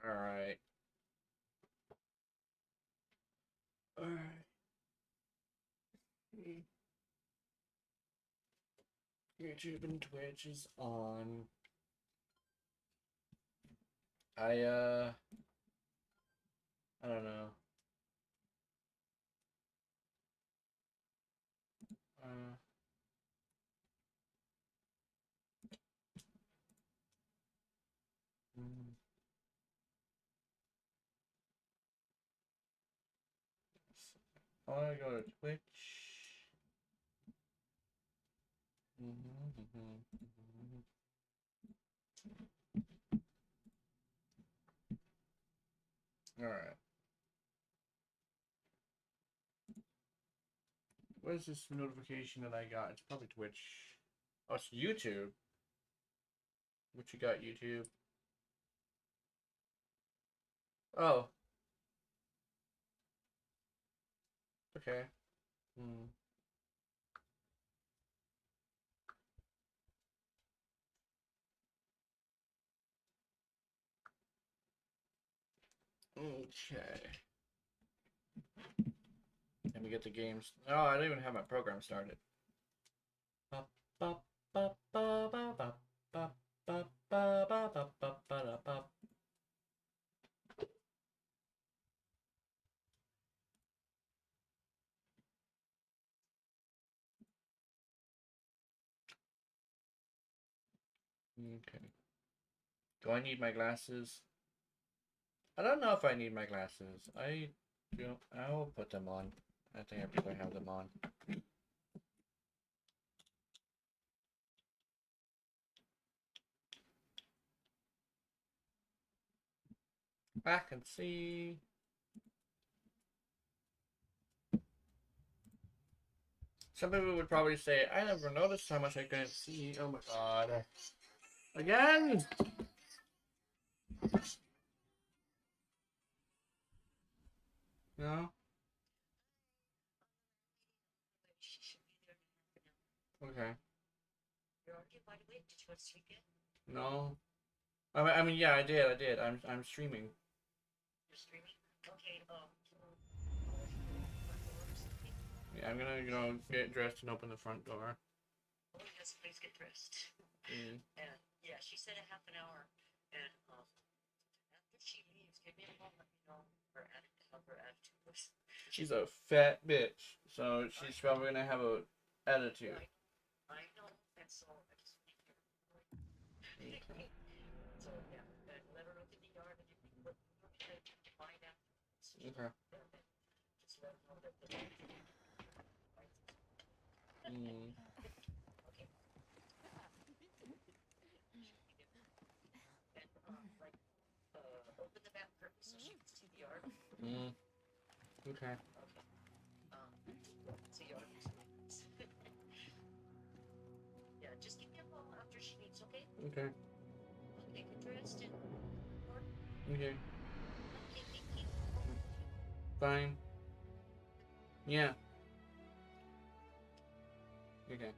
Alright. Alright. YouTube and Twitch is on. I don't know. Uh, mm, I want to go to Twitch. Alright. What is this notification that I got? It's probably Twitch. Oh, it's YouTube. What you got, YouTube? Oh. Okay. Hmm. Okay. Let me get the games. Oh, I don't even have my program started. Okay. Do I need my glasses? I don't know if I need my glasses. I do. I will put them on. I think I probably have them on. I can see. Some people would probably say, I never noticed how much I couldn't see. Oh my god. Again? No? Okay. No. I mean, yeah, I did. I'm streaming. Yeah, I'm gonna, get dressed and open the front door. Mm. She's a fat bitch, so she's probably gonna have a attitude. Okay. Okay. Mm. Mm. Okay. Okay. Okay. Fine. Yeah. Okay.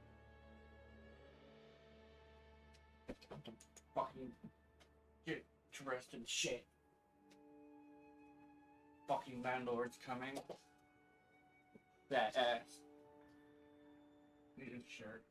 Fucking get dressed and shit. Fucking landlord's coming. That ass. Need a shirt.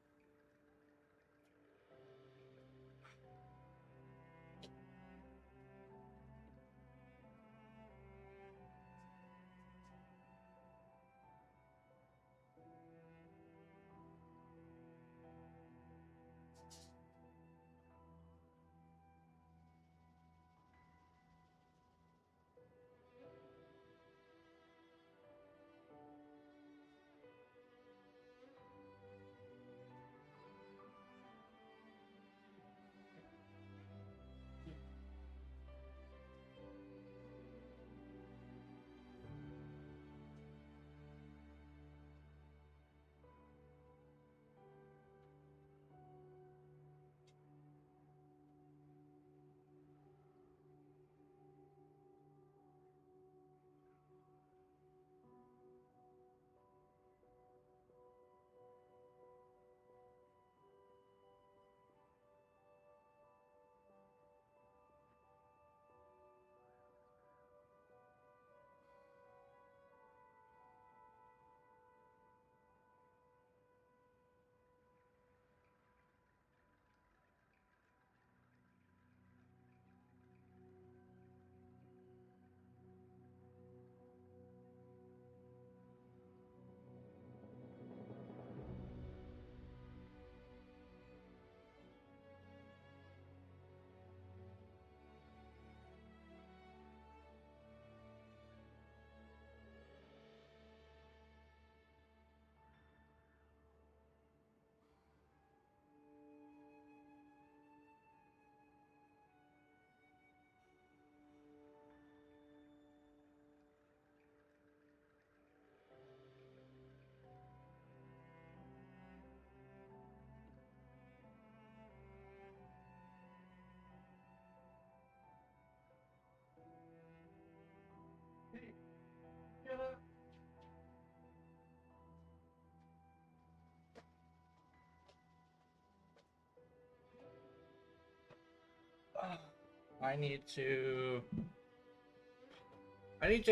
I need to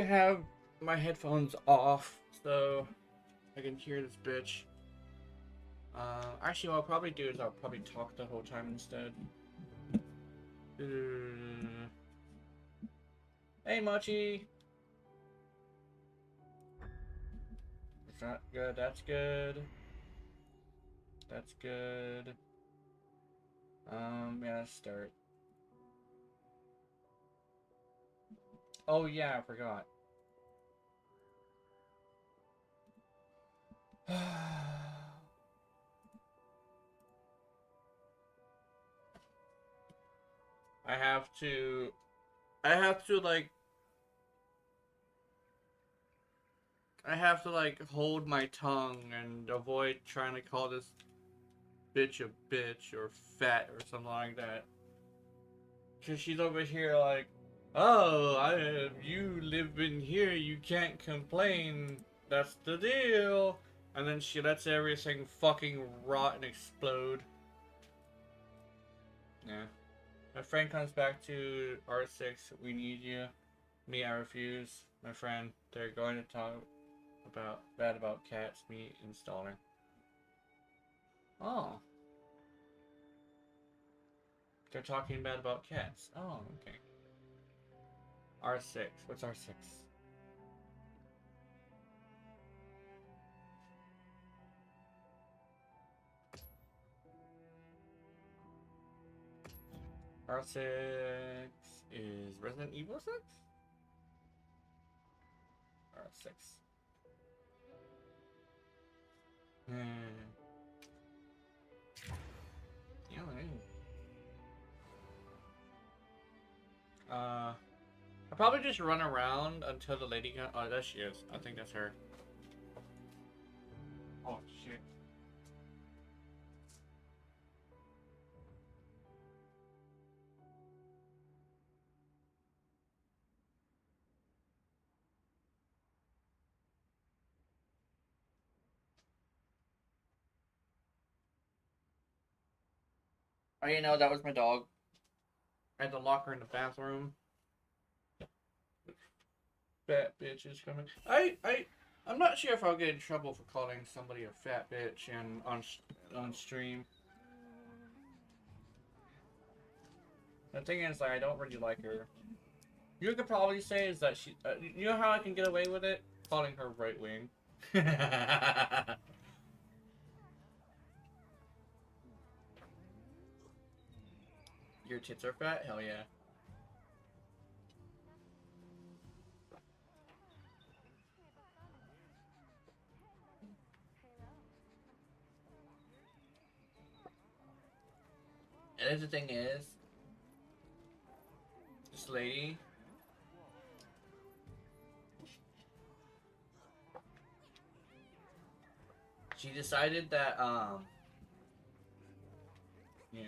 have my headphones off so I can hear this bitch. Actually, what I'll probably do is I'll probably talk the whole time instead. Hey, Mochi! It's not good, that's good. That's good. Yeah, let's start. Oh yeah, I forgot. I have to like hold my tongue and avoid trying to call this bitch a bitch or fat or something like that. Cause she's over here like, oh, you live in here, you can't complain. That's the deal. And then she lets everything fucking rot and explode. Yeah. My friend comes back to R6. We need you. Me, I refuse. My friend, they're going to talk bad about cats. Me installing. Oh. They're talking bad about cats. Oh, okay. R6. What's R6? R6 is Resident Evil 6? R6. Hmm. Yeah, I'll probably just run around until the lady comes. Oh, there she is. I think that's her. Oh, shit. Oh, you know, that was my dog. I had to lock her in the bathroom. Fat bitch is coming. I'm not sure if I'll get in trouble for calling somebody a fat bitch and on stream. The thing is, like, I don't really like her. You could probably say is that she. You know how I can get away with it? Calling her right wing. Your tits are fat? Hell yeah. And the thing is, this lady. She decided that, yeah,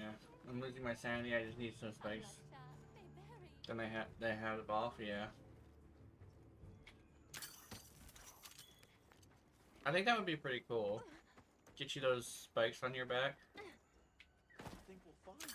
I'm losing my sanity, I just need some space. Then they have it off, yeah. I think that would be pretty cool. Get you those spikes on your back. I think we'll find.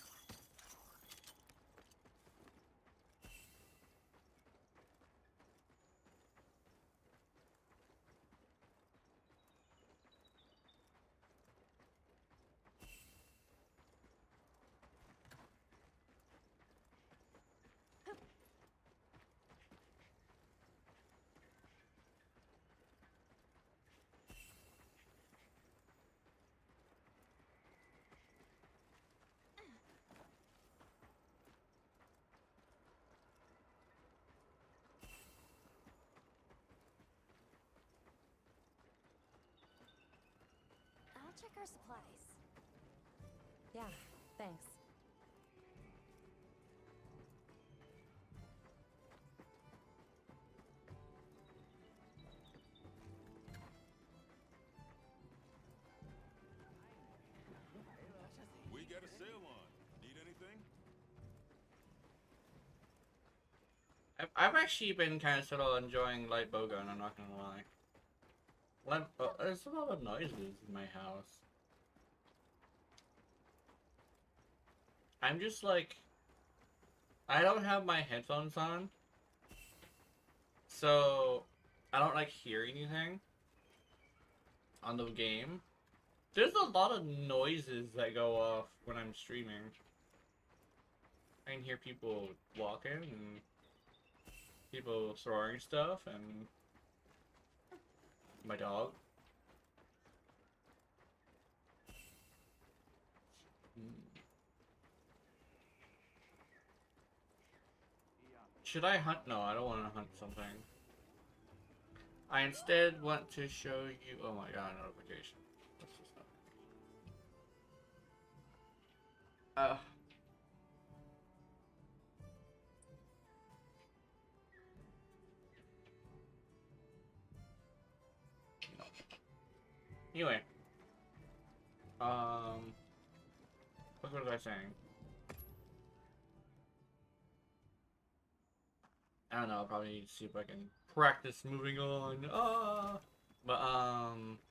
I'll check our supplies. Yeah, thanks. We got a sale on. Need anything? I've actually been kind of sort of enjoying light bowgun, I'm not gonna lie. There's a lot of noises in my house. I'm just like, I don't have my headphones on, so I don't like hear anything on the game. There's a lot of noises that go off when I'm streaming. I can hear people walking and people throwing stuff and my dog. Should I hunt? No, I don't want to hunt something. I instead want to show you. Oh my god, notification. What's this stuff? No. Anyway. What was I saying? I don't know, I'll probably need to see if I can practice moving on. But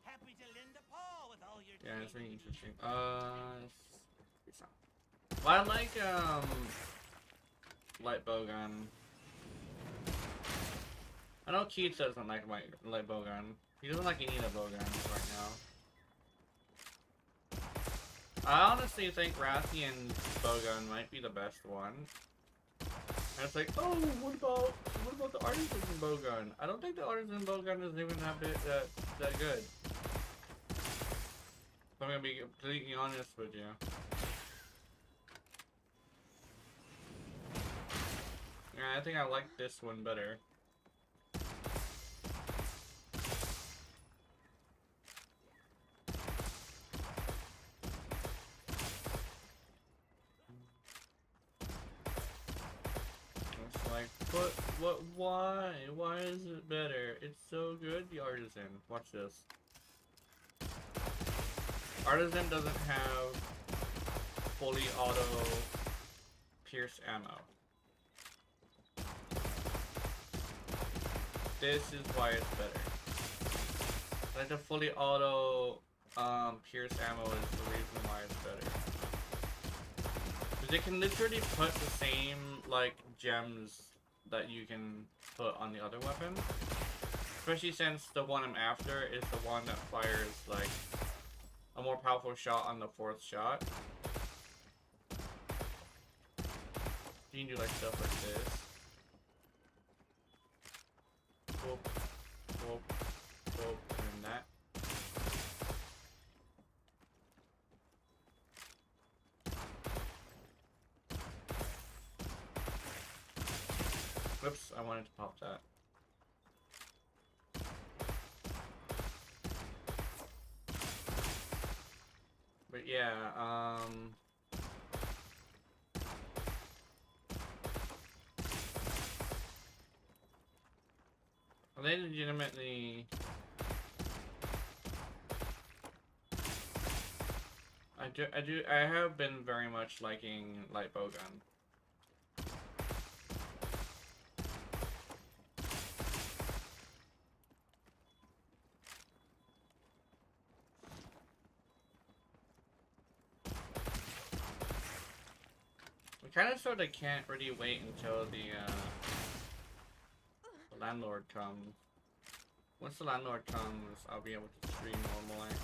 Happy to lend a paw with all your yeah, it's really training. interesting. It's not. Well, I like light bowgun. I know Keith doesn't like my light bowgun. He doesn't like any of the bowguns right now. I honestly think Rathian's bowgun might be the best one. And it's like, oh, what about the artisan bowgun? I don't think the artisan bowgun is even that good. I'm gonna be completely honest with you. Yeah, I think I like this one better. But why? Why is it better? It's so good, the artisan. Watch this. Artisan doesn't have fully auto pierce ammo. This is why it's better. Like the fully auto pierce ammo is the reason why it's better. Because it can literally put the same like gems that you can put on the other weapon. Especially since the one I'm after is the one that fires like a more powerful shot on the 4th shot. You can do like stuff like this. Whoop, whoop, whoop, and that. Whoops, I wanted to pop that. But yeah, they legitimately... I have been very much liking light bowgun. Kind of sort of can't really wait until the landlord comes. Once the landlord comes, I'll be able to stream normally.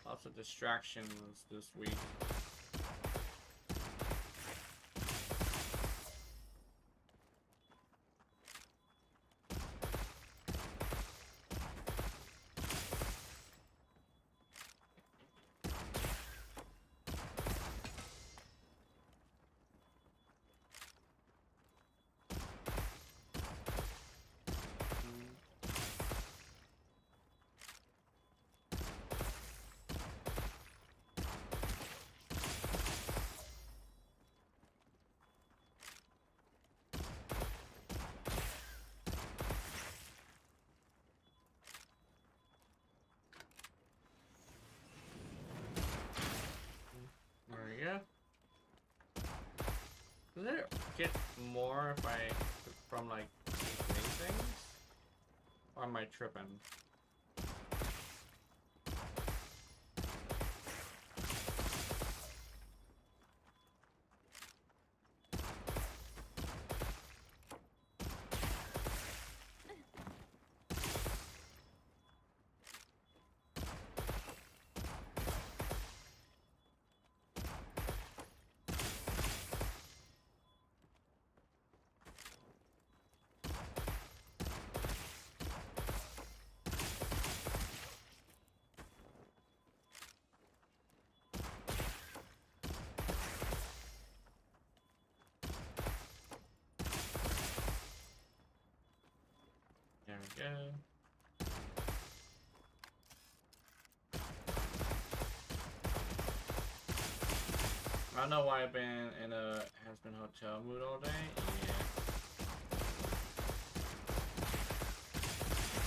Lots of distractions this week. Does it get more if I from like these things? Or am I tripping? I don't know why I've been in a has-been hotel mood all day. Yeah.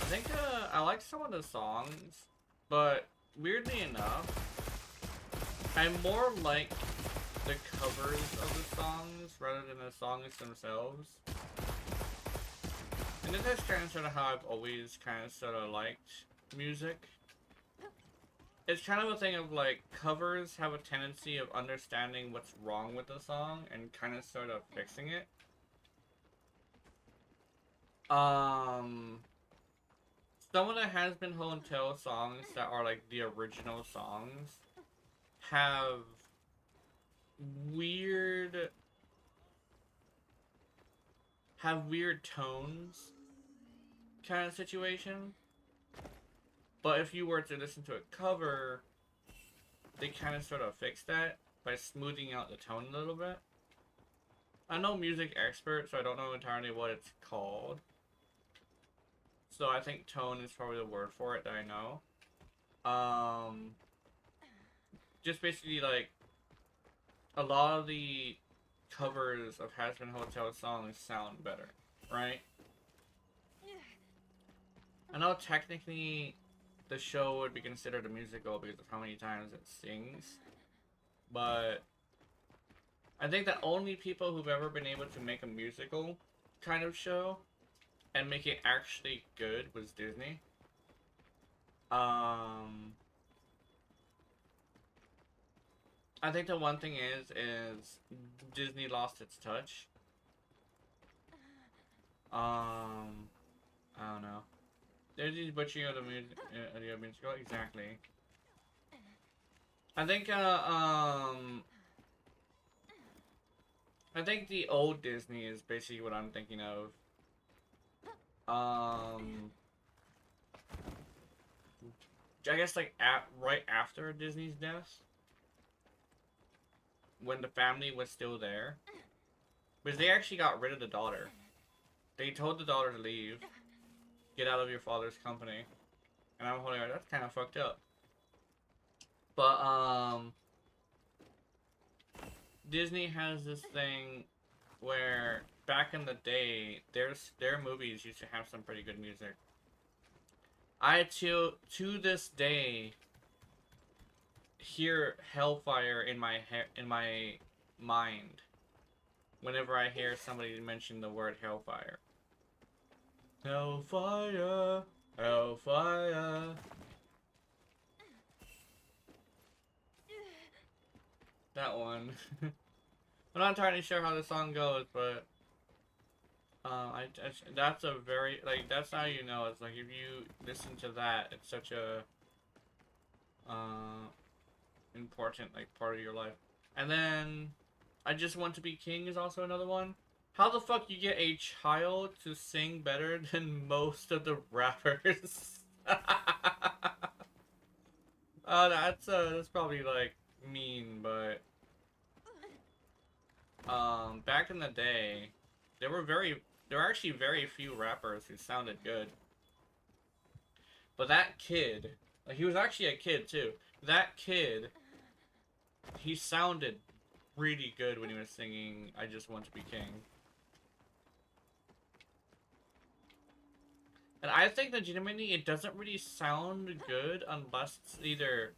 I think I like some of the songs, but weirdly enough, I more like the covers of the songs rather than the songs themselves. And this is kind of sort of how I've always kind of sort of liked music. It's kind of a thing of like, covers have a tendency of understanding what's wrong with the song and kind of sort of fixing it. Some of the Has Been Hotel songs that are like the original songs have weird tones kind of situation. But if you were to listen to a cover, they kind of sort of fix that by smoothing out the tone a little bit. I'm no music expert, so I don't know entirely what it's called. So I think tone is probably the word for it that I know. Just basically like, a lot of the covers of Has Been Hotel songs sound better, right? I know technically the show would be considered a musical because of how many times it sings, but I think the only people who've ever been able to make a musical kind of show and make it actually good was Disney. I think the one thing is Disney lost its touch. I don't know. There's these butchering of the musical, exactly. I think the old Disney is basically what I'm thinking of. I guess like right after Disney's death, when the family was still there, because they actually got rid of the daughter. They told the daughter to leave, get out of your father's company, and I'm holding her. That's kind of fucked up. But Disney has this thing where back in the day, their movies used to have some pretty good music. I to this day hear Hellfire in my mind whenever I hear somebody mention the word Hellfire. Hellfire, Hellfire. That one. I'm not entirely sure how the song goes, but that's a very, like, that's how you know. It's like, if you listen to that, it's such a important, like, part of your life. And then I Just Want to Be King is also another one. How the fuck you get a child to sing better than most of the rappers? That's probably like mean, but back in the day, there were actually very few rappers who sounded good. But that kid, like, he was actually a kid too. That kid, he sounded really good when he was singing I Just Want to Be King. And I think legitimately it doesn't really sound good unless it's either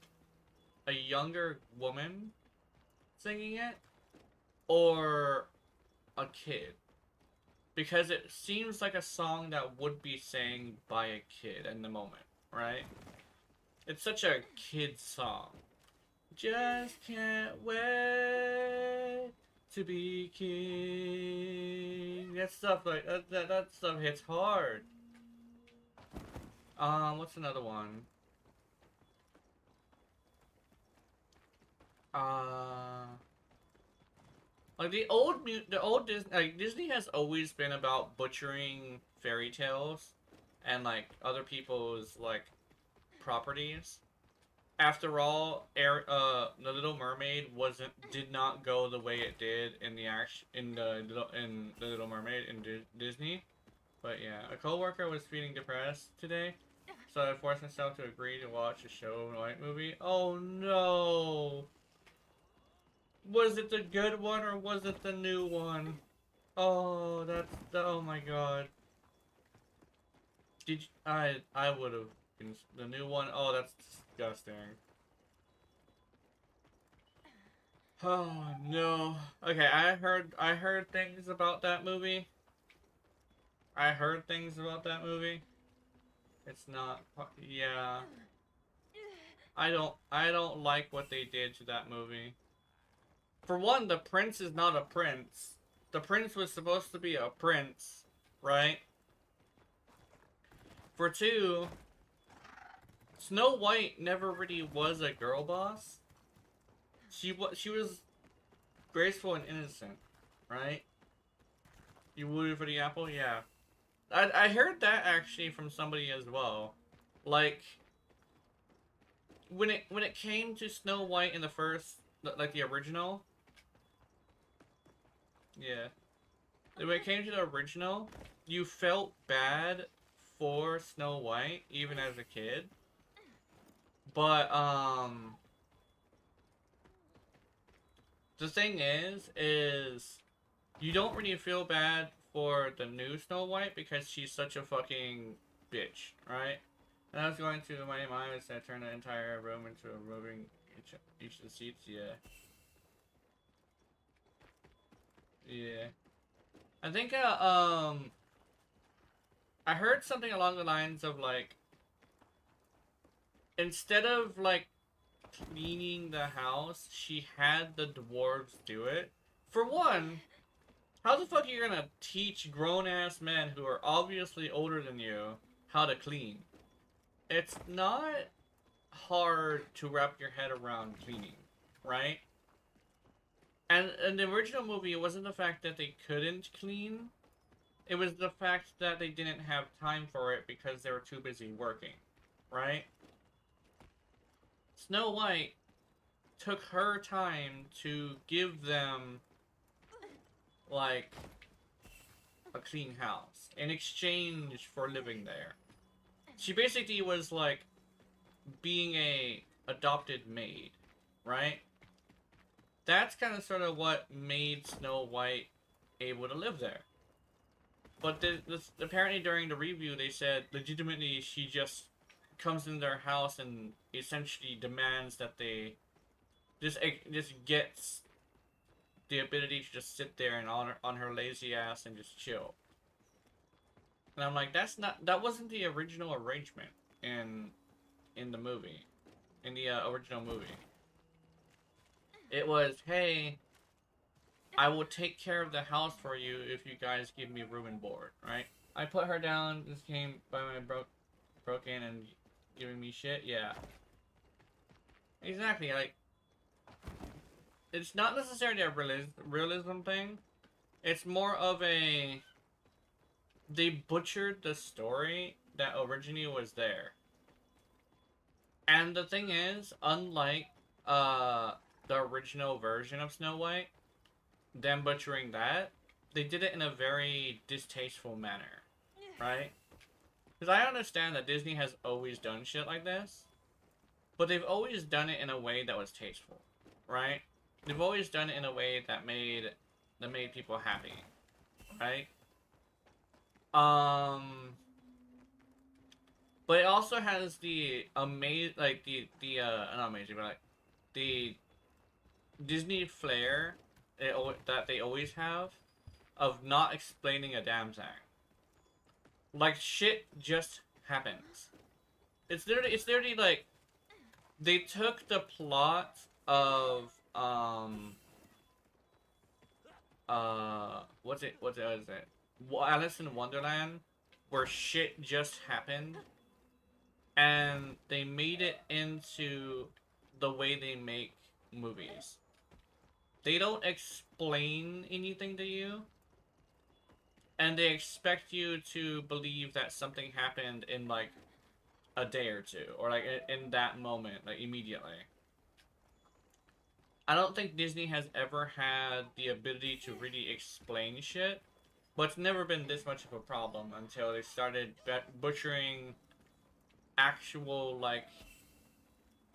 a younger woman singing it or a kid. Because it seems like a song that would be sang by a kid in the moment, right? It's such a kid song. Just can't wait to be king. That stuff like that stuff hits hard. What's another one? Like the old Disney, like Disney has always been about butchering fairy tales and like other people's like properties. After all, The Little Mermaid did not go the way it did in the Little Mermaid in Disney. But yeah, a coworker was feeling depressed today, so I forced myself to agree to watch a show night movie. Oh no! Was it the good one or was it the new one? Oh, that's the, oh my god. Did you, I would have been the new one. Oh, that's disgusting. Oh no. Okay, I heard things about that movie. I heard things about that movie. It's not, yeah. I don't like what they did to that movie. For one, the prince is not a prince. The prince was supposed to be a prince, right? For two, Snow White never really was a girl boss. She was graceful and innocent, right? You wooed for the apple? Yeah. I heard that actually from somebody as well. Like, when it came to Snow White in the first, like the original, yeah. When it came to the original, you felt bad for Snow White, even as a kid. But, the thing is, you don't really feel bad for the new Snow White because she's such a fucking bitch, right? And I was going to my mind was to turn the entire room into a moving each of the seats, yeah. Yeah. I think, I heard something along the lines of, like, instead of, like, cleaning the house, she had the dwarves do it. For one, how the fuck are you gonna teach grown-ass men who are obviously older than you how to clean? It's not hard to wrap your head around cleaning, right? And in the original movie, it wasn't the fact that they couldn't clean. It was the fact that they didn't have time for it because they were too busy working, right? Snow White took her time to give them, like, a clean house in exchange for living there. She basically was, like, being a adopted maid, right? That's kind of sort of what made Snow White able to live there. But apparently during the review, they said legitimately she just comes into their house and essentially demands that they just gets the ability to just sit there and on her lazy ass and just chill. And I'm like, that wasn't the original arrangement in the movie, in the original movie. It was, hey, I will take care of the house for you if you guys give me room and board, right? I put her down. This came by my broke in and giving me shit. Yeah, exactly. Like, it's not necessarily a realism thing. It's more of a, they butchered the story that originally was there. And the thing is, unlike the original version of Snow White, them butchering that, they did it in a very distasteful manner, right? Because I understand that Disney has always done shit like this, but they've always done it in a way that was tasteful, right? They've always done it in a way that made people happy, right? But it also has the not amazing, but like the Disney flair that they always have of not explaining a damn thing. Like, shit just happens. It's literally like they took the plot of what is it? Alice in Wonderland, where shit just happened, and they made it into the way they make movies. They don't explain anything to you, and they expect you to believe that something happened in, like, a day or two, or, like, in that moment, like, immediately. I don't think Disney has ever had the ability to really explain shit, but it's never been this much of a problem until they started butchering actual, like,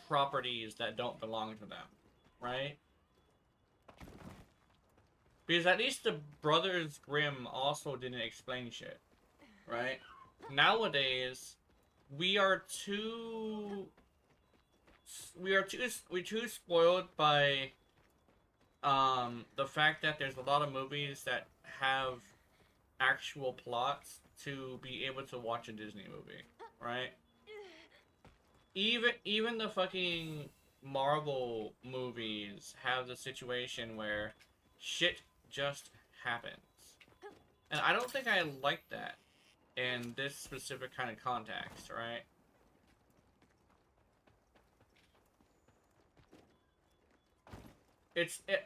properties that don't belong to them, right? Because at least the Brothers Grimm also didn't explain shit, right? Nowadays, we are too we're too spoiled by the fact that there's a lot of movies that have actual plots to be able to watch a Disney movie, right? Even the fucking Marvel movies have the situation where shit just happens. And I don't think I like that in this specific kind of context, right?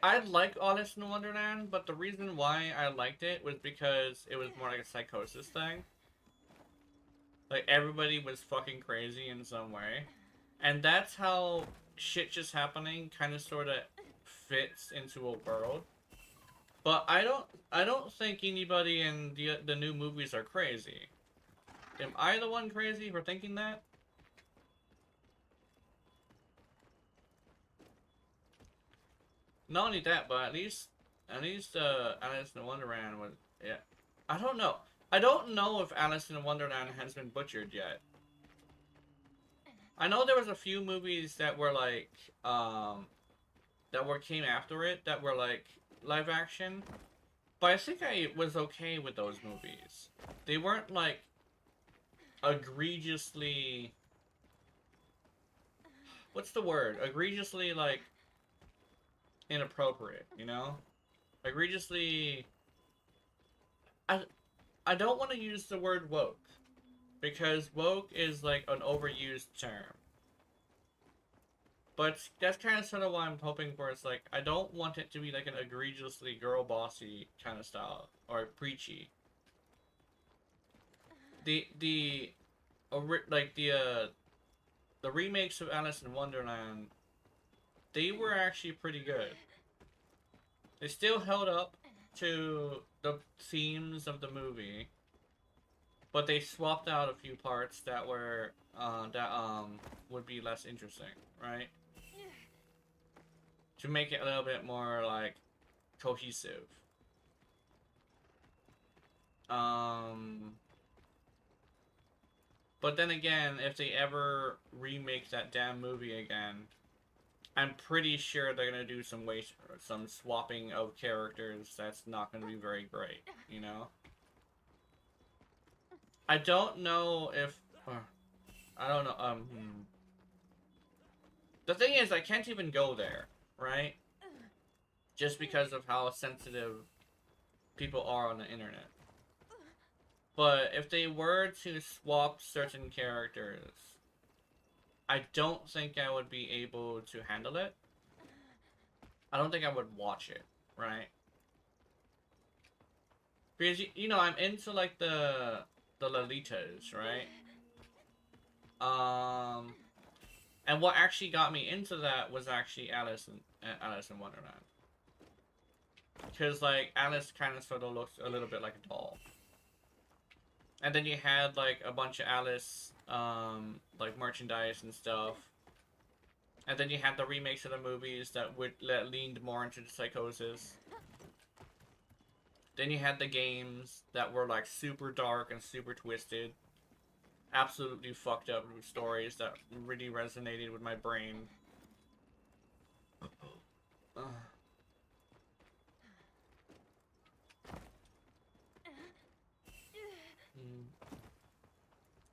I like Alice in Wonderland, but the reason why I liked it was because it was more like a psychosis thing. Like, everybody was fucking crazy in some way. And that's how shit just happening kind of sort of fits into a world. But I don't think anybody in the new movies are crazy. Am I the one crazy for thinking that? Not only that, but at least Alice in Wonderland was, yeah. I don't know. I don't know if Alice in Wonderland has been butchered yet. I know there was a few movies that were like came after it that were like live action, but I think I was okay with those movies. They weren't like egregiously, what's the word? Egregiously like inappropriate, you know? Egregiously, I don't want to use the word woke, because woke is like an overused term. But that's kind of sort of what I'm hoping for. It's like, I don't want it to be like an egregiously girl bossy kind of style, or preachy. The remakes of Alice in Wonderland, they were actually pretty good. They still held up to the themes of the movie, but they swapped out a few parts that were would be less interesting, right? To make it a little bit more like cohesive. But then again, if they ever remake that damn movie again, I'm pretty sure they're gonna do some swapping of characters that's not gonna be very great, you know? I don't know if... I don't know, The thing is, I can't even go there, right? Just because of how sensitive people are on the internet. But if they were to swap certain characters, I don't think I would be able to handle it. I don't think I would watch it, right? Because, you know, I'm into, like, the Lolitas, right? And what actually got me into that was actually Alice in Wonderland. Because, like, Alice kind of sort of looks a little bit like a doll. And then you had, like, a bunch of Alice, like, merchandise and stuff. And then you had the remakes of the movies that leaned more into the psychosis. Then you had the games that were, like, super dark and super twisted. Absolutely fucked up stories that really resonated with my brain.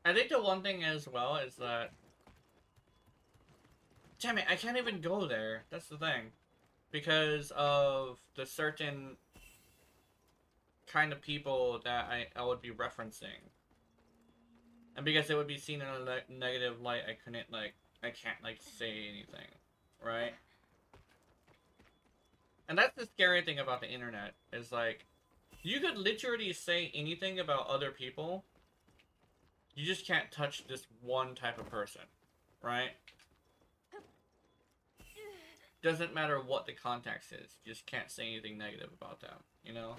I think the one thing as well is that... Damn it, I can't even go there. That's the thing. Because of the certain kind of people that I would be referencing. And because it would be seen in a negative light, I can't, like, say anything. Right? And that's the scary thing about the internet, is, like, you could literally say anything about other people. You just can't touch this one type of person. Right? Doesn't matter what the context is. You just can't say anything negative about them. You know?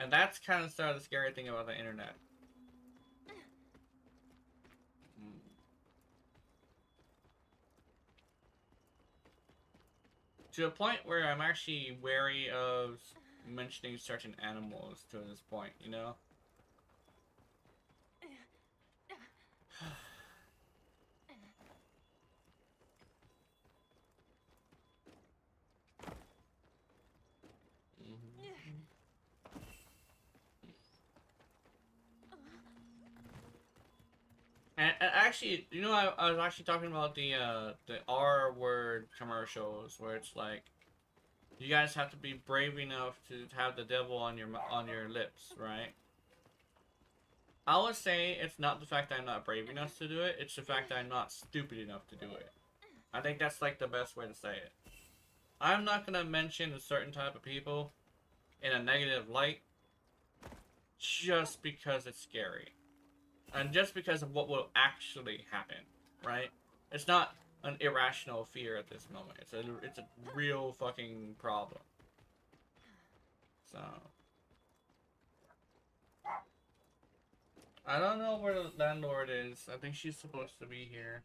And that's kind of sort of the scary thing about the internet. to a point where I'm actually wary of mentioning certain animals to this point, you know? And actually, you know, I was actually talking about the R word commercials where it's like, you guys have to be brave enough to have the devil on your lips, right? I would say it's not the fact that I'm not brave enough to do it, it's the fact that I'm not stupid enough to do it. I think that's like the best way to say it. I'm not gonna mention a certain type of people in a negative light just because it's scary. And just because of what will actually happen, right? It's not an irrational fear at this moment. It's a real fucking problem. So I don't know where the landlord is. I think she's supposed to be here.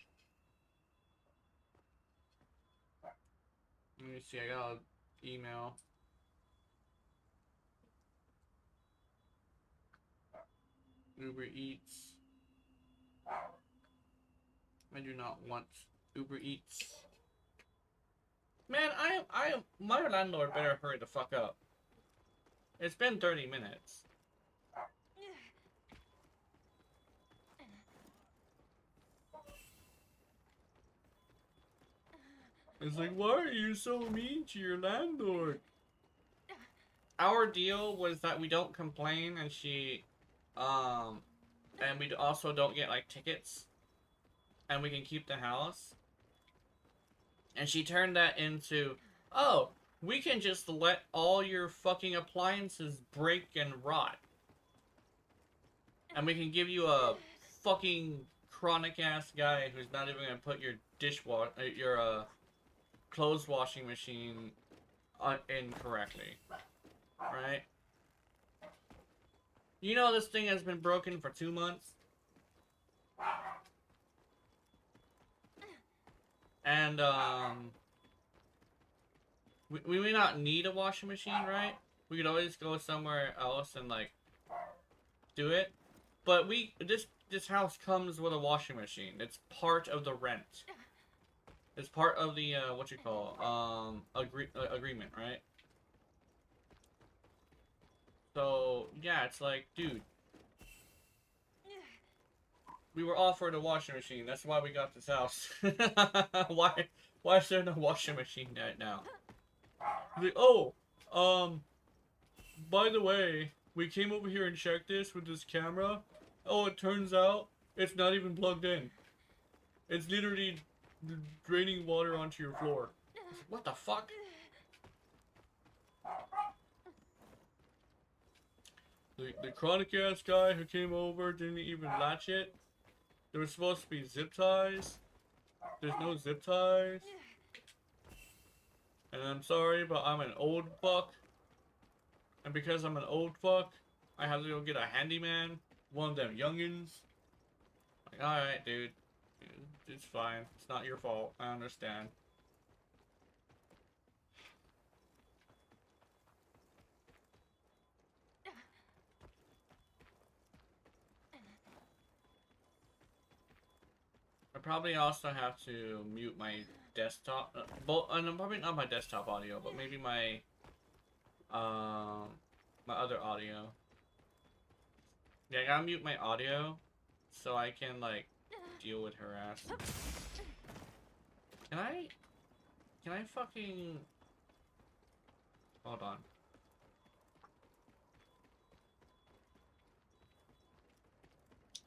Let me see, I got an email. Uber Eats. I do not want Uber Eats. Man, my landlord better hurry the fuck up. It's been 30 minutes. It's like, why are you so mean to your landlord? Our deal was that we don't complain and and we also don't get like tickets. And we can keep the house. And she turned that into, oh, we can just let all your fucking appliances break and rot. And we can give you a fucking chronic ass guy who's not even gonna put your clothes washing machine in correctly. Right? You know this thing has been broken for 2 months? And, we may not need a washing machine, right? We could always go somewhere else and, like, do it. But this house comes with a washing machine. It's part of the rent. It's part of the, agreement, right? So, yeah, it's like, dude. We were offered a washing machine. That's why we got this house. Why is there no washing machine right now? Like, oh, by the way, we came over here and checked this with this camera. Oh, it turns out it's not even plugged in. It's literally draining water onto your floor. What the fuck? The chronic ass guy who came over didn't even latch it. There was supposed to be zip ties. There's no zip ties. And I'm sorry, but I'm an old fuck. And because I'm an old fuck, I have to go get a handyman. One of them youngins. Like, alright, dude. It's fine. It's not your fault. I understand. I probably also have to mute my desktop. Probably not my desktop audio, but maybe my my other audio. Yeah, I gotta mute my audio so I can like deal with her ass. Can I fucking hold on.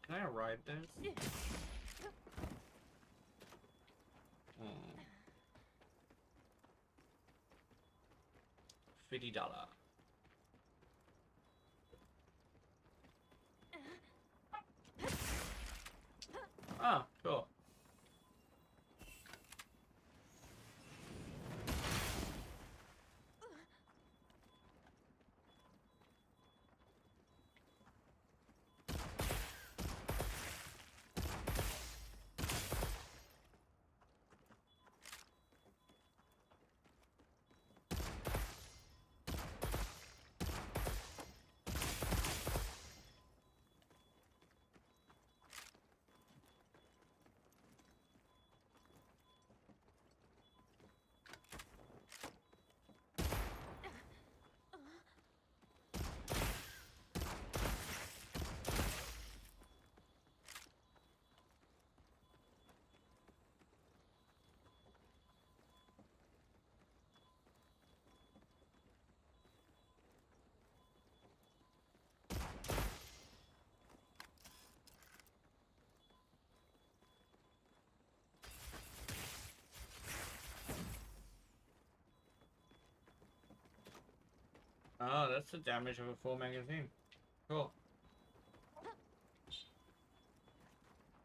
Can I ride this? $50. Ah, cool. Oh, that's the damage of a full magazine. Cool.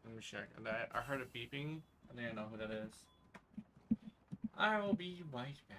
Let me check. I heard a beeping. I think I know who that is. I will be right back.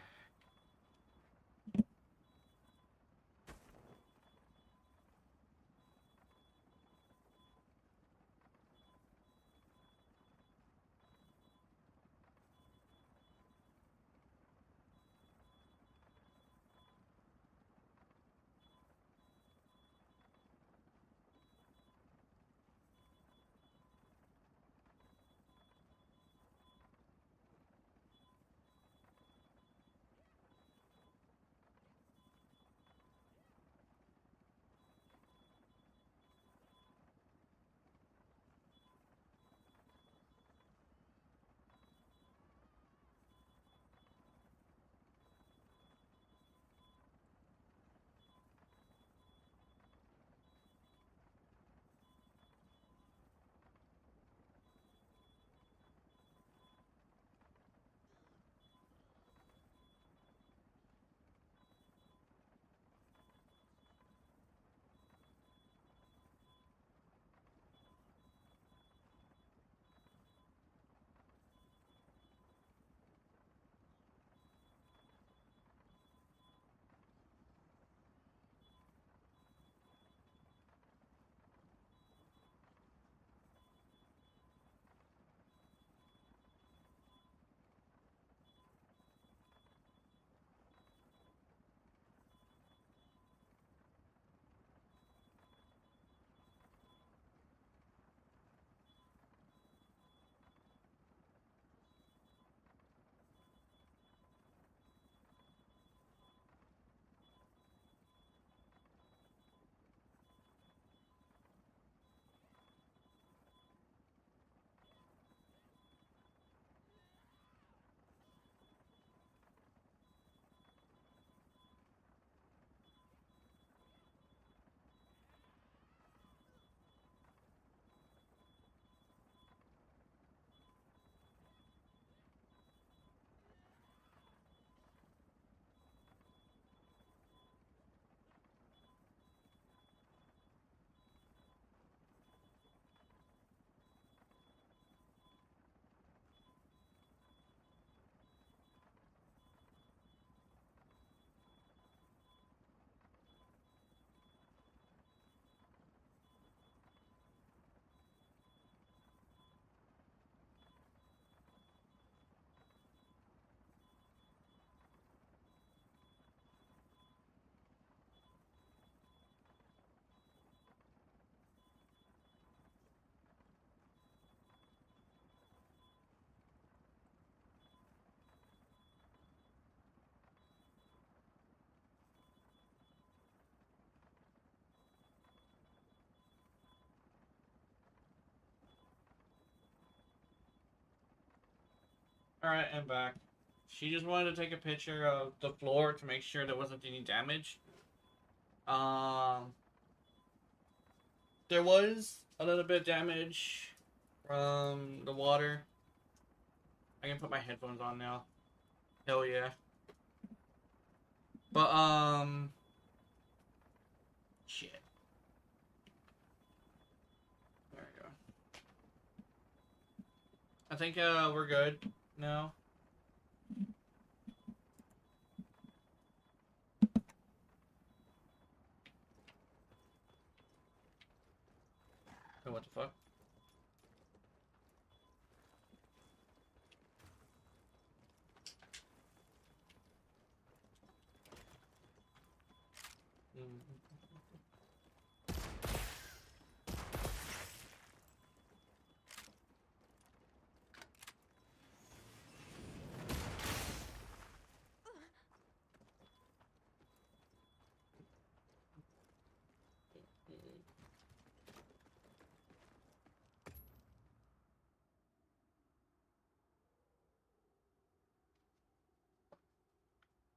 Alright, I'm back. She just wanted to take a picture of the floor to make sure there wasn't any damage. There was a little bit of damage from the water. I can put my headphones on now. Hell yeah. But, shit. There we go. I think, we're good now. Oh, what the fuck?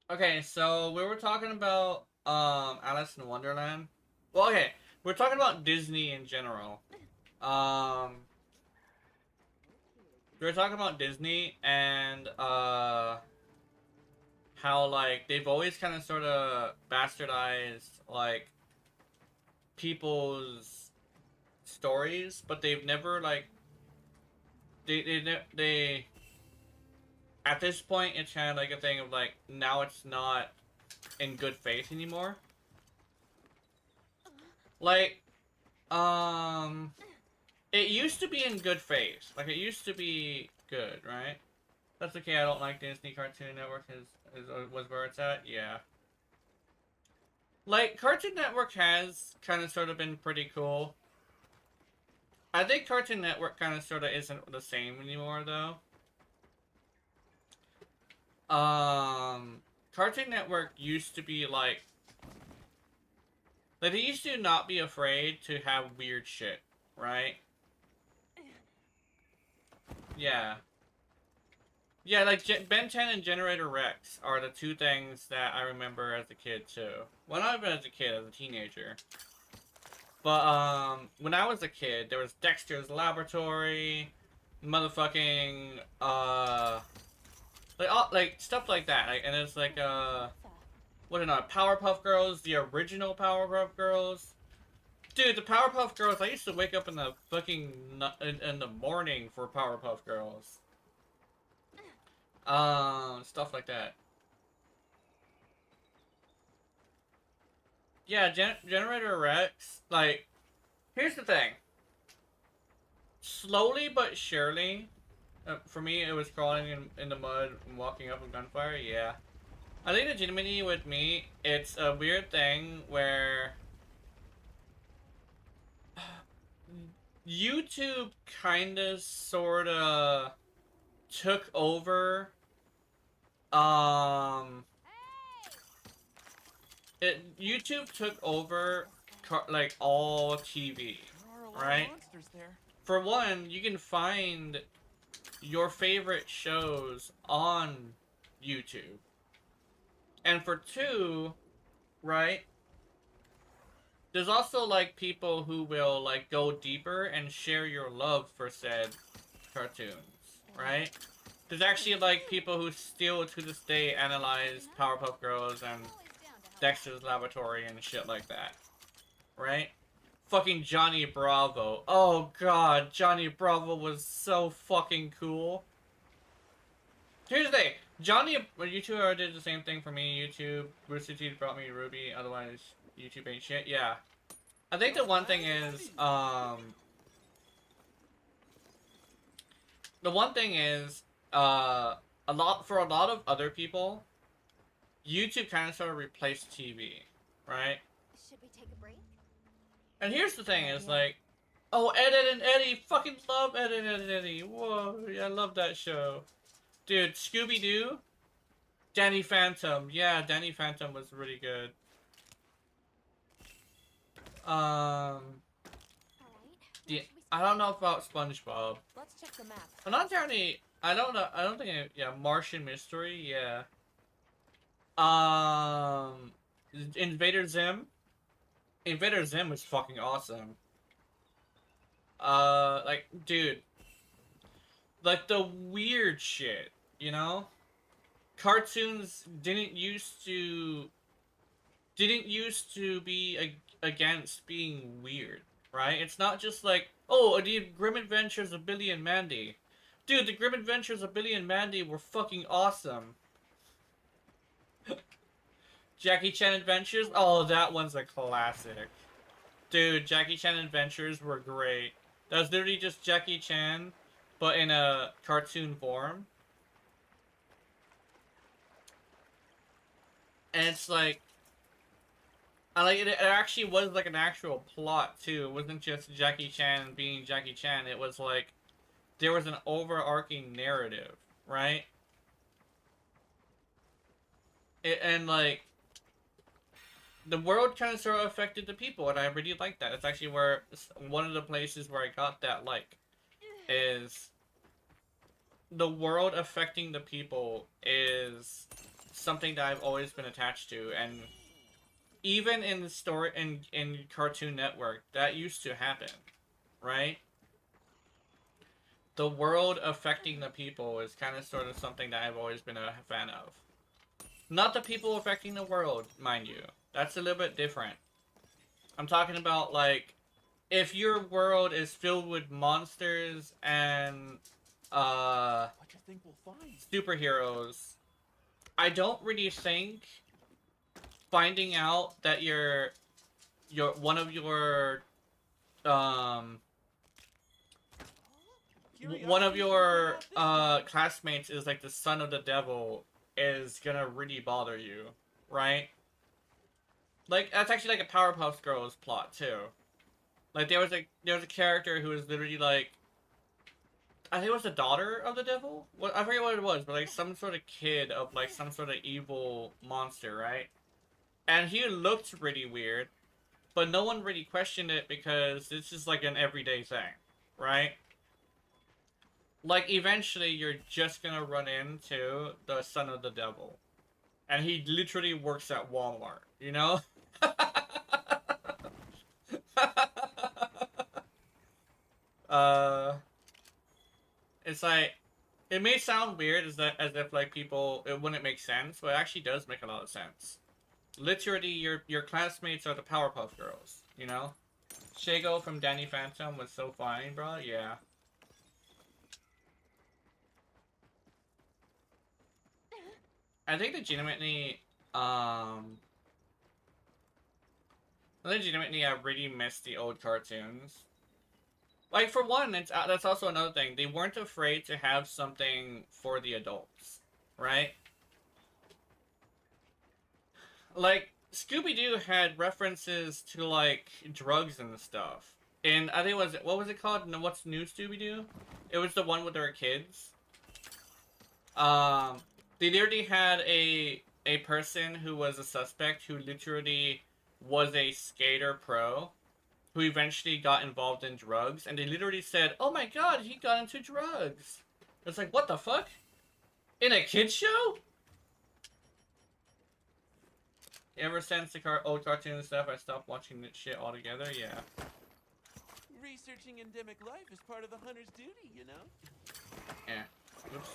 Okay, so we were talking about Alice in Wonderland. Well, okay, we're talking about Disney in general. We were talking about Disney and how like they've always kind of sort of bastardized like people's stories, but they've never like they at this point it's kind of like a thing of like now it's not in good faith anymore. Like it used to be in good faith. Like it used to be good, right? That's okay. I don't like Disney Cartoon Network. Was where it's at. Yeah. Like Cartoon Network has kind of sort of been pretty cool. I think Cartoon Network kind of sort of isn't the same anymore though. Cartoon Network used to be like they used to not be afraid to have weird shit, right? Yeah. Yeah, like Ben 10 and Generator Rex are the two things that I remember as a kid too. Well, not even as a kid, as a teenager. But when I was a kid, there was Dexter's Laboratory, motherfucking like stuff like that. Like, and it's like what are not Powerpuff Girls, the original Powerpuff Girls. Dude, the Powerpuff Girls, I used to wake up in the fucking in the morning for Powerpuff Girls. Stuff like that. Yeah, Generator Rex, like, here's the thing. Slowly but surely, for me, it was crawling in the mud and walking up a gunfire, yeah. I think legitimately with me, it's a weird thing where YouTube kinda sorta took over YouTube took over like all TV, right? For one, you can find your favorite shows on YouTube. And for two, right? There's also like people who will like go deeper and share your love for said cartoons, right? There's actually like people who still to this day analyze Powerpuff Girls and Dexter's Laboratory and shit like that, right? Fucking Johnny Bravo. Oh god, Johnny Bravo was so fucking cool. Here's the thing. YouTube did the same thing for me. YouTube, Rooster Teeth brought me Ruby, otherwise YouTube ain't shit. Yeah. I think the one thing is, for a lot of other people, YouTube kind of sort of replaced TV, right? Should we take a break? And here's the thing, is like, oh, Ed, Edd and Eddy, fucking love Ed, Edd and Eddy. Whoa, yeah, I love that show. Dude, Scooby-Doo, Danny Phantom. Yeah, Danny Phantom was really good. Yeah, I don't know about SpongeBob. Let's check the map. I'm not entirely. I don't know. I don't think. Yeah, Martian Mystery. Yeah. Invader Zim. Invader Zim was fucking awesome. Like, dude. Like the weird shit, you know? Cartoons didn't used to be against being weird, right? It's not just like, oh, the Grim Adventures of Billy and Mandy. Dude, the Grim Adventures of Billy and Mandy were fucking awesome. Jackie Chan Adventures? Oh, that one's a classic. Dude, Jackie Chan Adventures were great. That was literally just Jackie Chan, but in a cartoon form. And it's like, I like it. It actually was like an actual plot too. It wasn't just Jackie Chan being Jackie Chan. It was like there was an overarching narrative, right? And like the world kind of sort of affected the people, and I really like that. It's actually where one of the places where I got that like is the world affecting the people is something that I've always been attached to, and even in the story in Cartoon Network, that used to happen, right? The world affecting the people is kind of sort of something that I've always been a fan of. Not the people affecting the world, mind you. That's a little bit different. I'm talking about, like, if your world is filled with monsters and, What you think we'll find? superheroes, I don't really think finding out that one of your, one of your classmates is like the son of the devil is gonna really bother you, right? Like, that's actually like a Powerpuff Girls plot too. Like, there was a character who was literally like, I think it was the daughter of the devil. What, I forget what it was, but like some sort of kid of like some sort of evil monster, right? And he looked really weird, but no one really questioned it because it's just like an everyday thing, right? Like, eventually you're just gonna run into the son of the devil. And he literally works at Walmart, you know? uh, it's like, it may sound weird as if like people, it wouldn't make sense, but it actually does make a lot of sense. Literally, your classmates are the Powerpuff Girls, you know? Shago from Danny Phantom was so fine, bro. Yeah. I think legitimately, I really miss the old cartoons. Like, for one, that's also another thing. They weren't afraid to have something for the adults, right? Like, Scooby-Doo had references to, like, drugs and stuff. And I think it was, what was it called? No, What's New Scooby-Doo? It was the one with their kids. They literally had a person who was a suspect who literally was a skater pro who eventually got involved in drugs, and they literally said, "Oh my god, he got into drugs." It's like, what the fuck? In a kids show? Ever since the old cartoon stuff, I stopped watching that shit altogether. Yeah. Researching endemic life is part of the hunter's duty, you know? Yeah. Oops.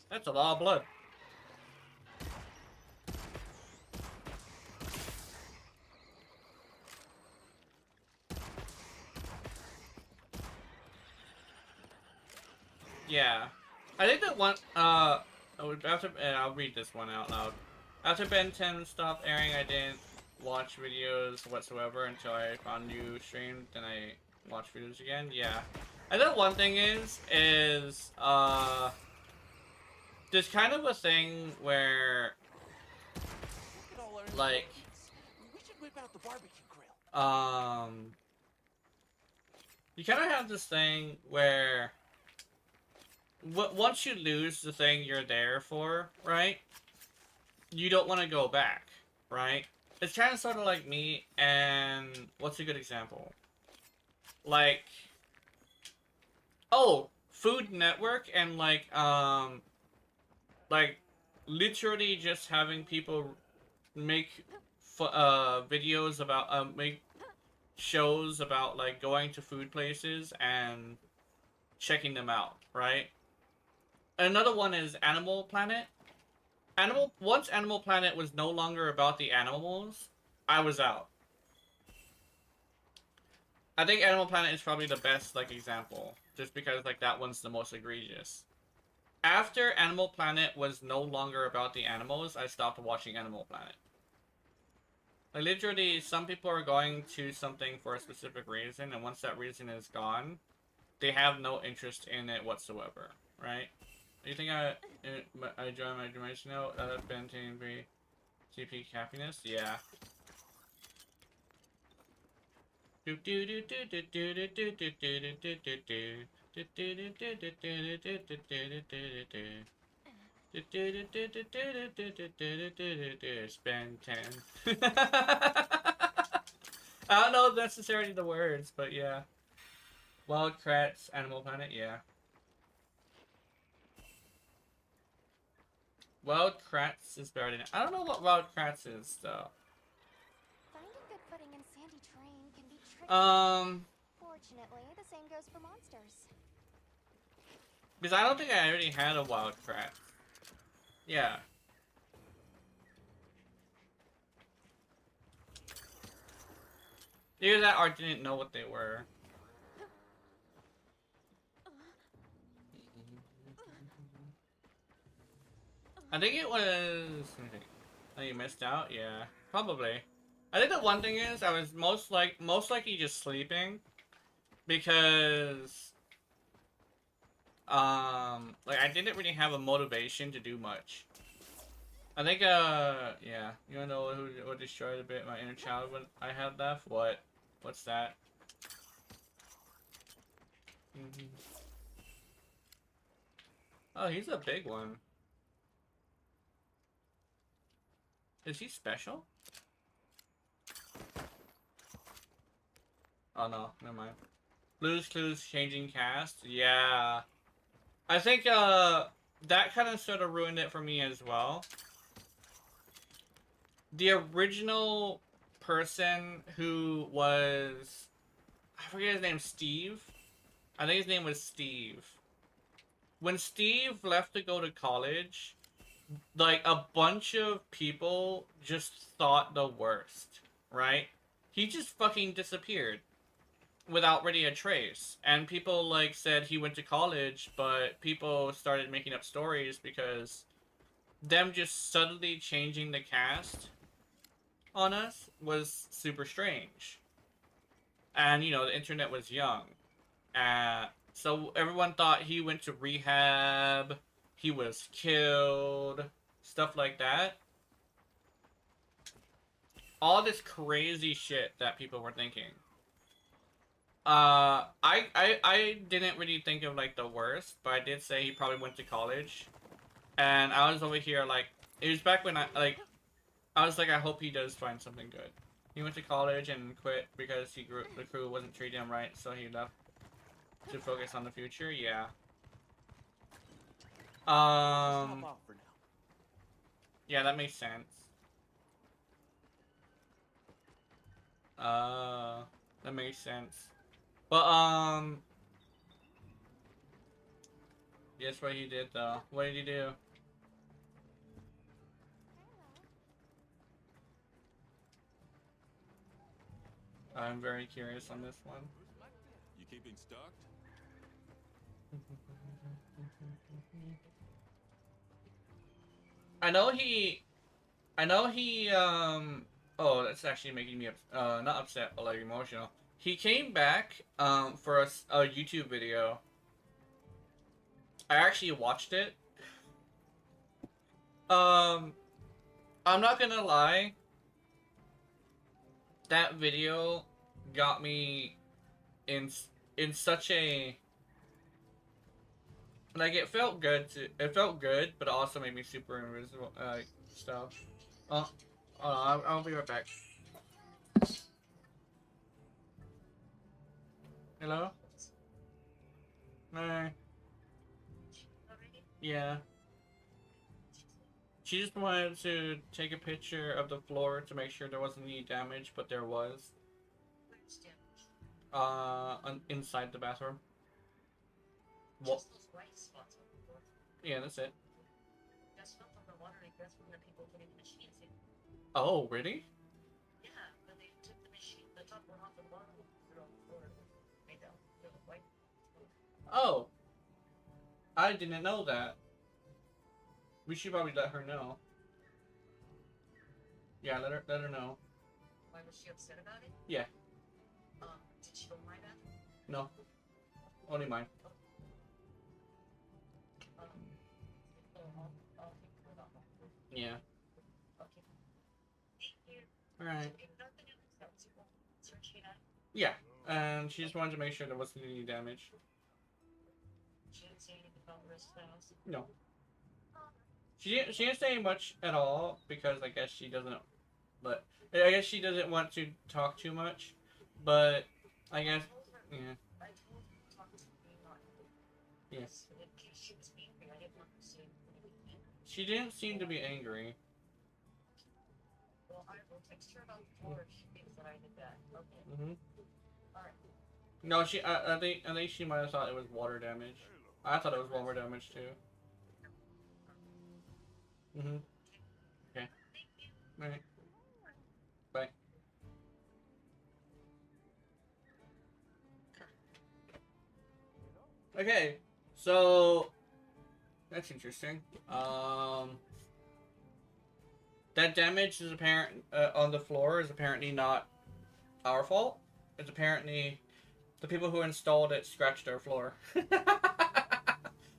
That's a lot of blood. Yeah. I think that one, I'll read this one out loud. After Ben 10 stopped airing, I didn't watch videos whatsoever until I found new stream, then I watched videos again. Yeah. I think one thing is, there's kind of a thing where, like, We should whip out the barbecue grill. you kind of have this thing where, once you lose the thing you're there for, right, you don't want to go back, right? It's kind of sort of like me and, what's a good example? Like, oh, Food Network and like literally just having people make videos about make shows about like going to food places and checking them out, right? Another one is Animal Planet. Once Animal Planet was no longer about the animals, I was out. I think Animal Planet is probably the best like example, just because like that one's the most egregious. After Animal Planet was no longer about the animals, I stopped watching Animal Planet. Like, literally, some people are going to something for a specific reason, and once that reason is gone, they have no interest in it whatsoever, right? You think I joined my information now? Ben TNB CP happiness? Yeah. Spend 10. I don't know necessarily the words, but yeah. Wild Kratts, Animal Planet, yeah. Wild Kratts is better than... I don't know what Wild Kratts is, though. Finding good footing in sandy terrain can be tricky. Unfortunately, the same goes for monsters. Because I don't think I already had a wild krat. Yeah. Either that or didn't know what they were. I think it was... Oh, you missed out? Yeah. Probably. I think the one thing is I was most likely just sleeping. Because... like I didn't really have a motivation to do much. I think, yeah. You wanna know what destroyed a bit my inner child when I had left? What? What's that? Oh, he's a big one. Is he special? Oh no, never mind. Blue's Clues changing cast? Yeah. I think, that kind of sort of ruined it for me as well. The original person who was... I forget his name, Steve? I think his name was Steve. When Steve left to go to college, like, a bunch of people just thought the worst, right? He just fucking disappeared without really a trace. And people, like, said he went to college, but people started making up stories because them just suddenly changing the cast on us was super strange. And, you know, the internet was young. So everyone thought he went to rehab, he was killed, stuff like that. All this crazy shit that people were thinking. I didn't really think of, like, the worst, but I did say he probably went to college. And I was over here, like, it was back when I was like, I hope he does find something good. He went to college and quit because the crew wasn't treating him right, so he left to focus on the future. Yeah. Just hop off for now. Yeah, that makes sense. That makes sense. But guess what he did though? What did he do? I'm very curious on this one. You keeping stocked? I know he, oh, that's actually making me, not upset, but, like, emotional. He came back, for a YouTube video. I actually watched it. I'm not gonna lie. That video got me in such a... Like, it felt good, but it also made me super invisible, stuff. Oh, I'll be right back. Hello? Hi. Yeah. She just wanted to take a picture of the floor to make sure there wasn't any damage, but there was. Inside the bathroom. What? Yeah, that's it. Oh, really? Yeah, but they took the machine, the top one off the bottom, put it on the floor, made that little white. Oh. I didn't know that. We should probably let her know. Yeah, let her know. Why was she upset about it? Yeah. Did she go in my bathroom? No. Only mine. I'll take care of that one. Yeah. Okay. Thank you. Alright. If nothing else, searching it. Yeah. And she just wanted to make sure there wasn't any damage. She didn't say anything about the rest of the house. No. She didn't say much at all because I guess she doesn't. But I guess she doesn't want to talk too much. But I guess, yeah. I told her to talk to me, not Yes. in case she was angry. I didn't want to say anything. She didn't seem to be angry. Well, I will text her about the floor if she thinks that I did that. Okay. Mhm. Alright. No, I think she might have thought it was water damage. I thought it was water damage too. Mm-hmm. Okay. Alright. Bye. Okay. So that's interesting. That damage is apparent on the floor is apparently not our fault. It's apparently the people who installed it scratched our floor.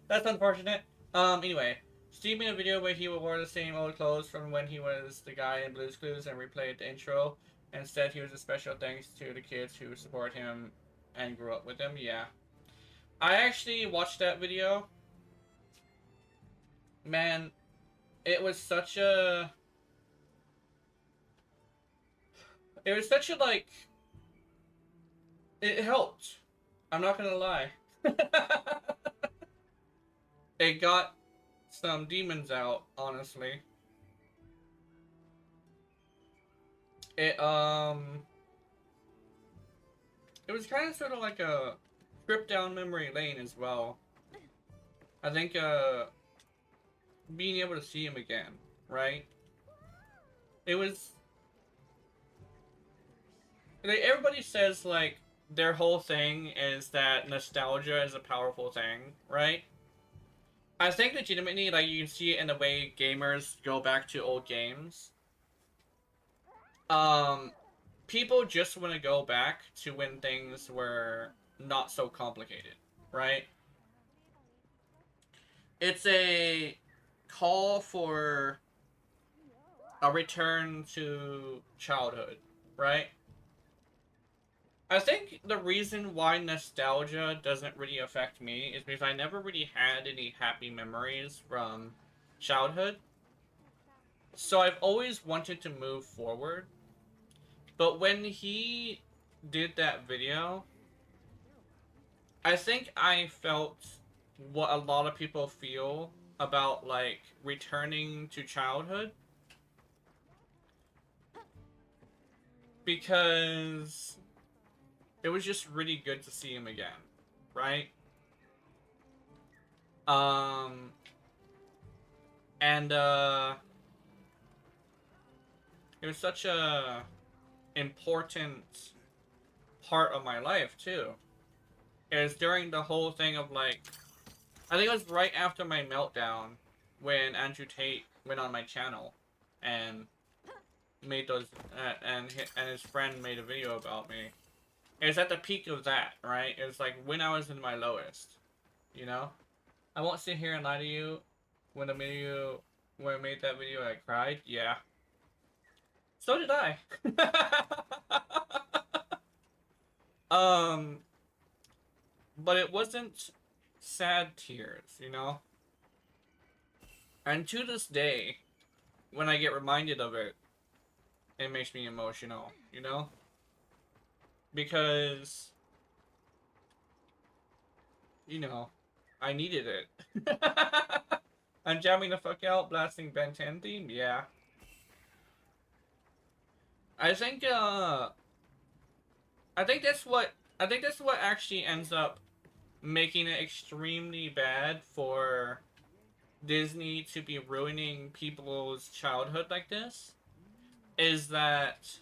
That's unfortunate. Anyway, Steve made a video where he wore the same old clothes from when he was the guy in Blue's Clues and replayed the intro. Instead, he was a special thanks to the kids who support him and grew up with him. Yeah. I actually watched that video. Man, it was such a... It was such a, like... It helped. I'm not gonna lie. It got some demons out, honestly. It was kind of sort of like a trip down memory lane as well. I think being able to see him again, right? It was like everybody says like their whole thing is that nostalgia is a powerful thing, right? I think legitimately, like, you can see it in the way gamers go back to old games. People just want to go back to when things were not so complicated, right? It's a call for a return to childhood, right? I think the reason why nostalgia doesn't really affect me is because I never really had any happy memories from childhood. So I've always wanted to move forward. But when he did that video, I think I felt what a lot of people feel about, like, returning to childhood. Because it was just really good to see him again, right? And it was such a important part of my life too. It was during the whole thing of, like, I think it was right after my meltdown when Andrew Tate went on my channel and made those and his friend made a video about me. It was at the peak of that, right? It was like when I was in my lowest, you know? I won't sit here and lie to you. When I made that video, I cried. Yeah. So did I. But it wasn't sad tears, you know? And to this day, when I get reminded of it, it makes me emotional, you know? Because, you know, I needed it. I'm jamming the fuck out, blasting Ben 10 theme, yeah. I think that's what actually ends up making it extremely bad for Disney to be ruining people's childhood like this. Is that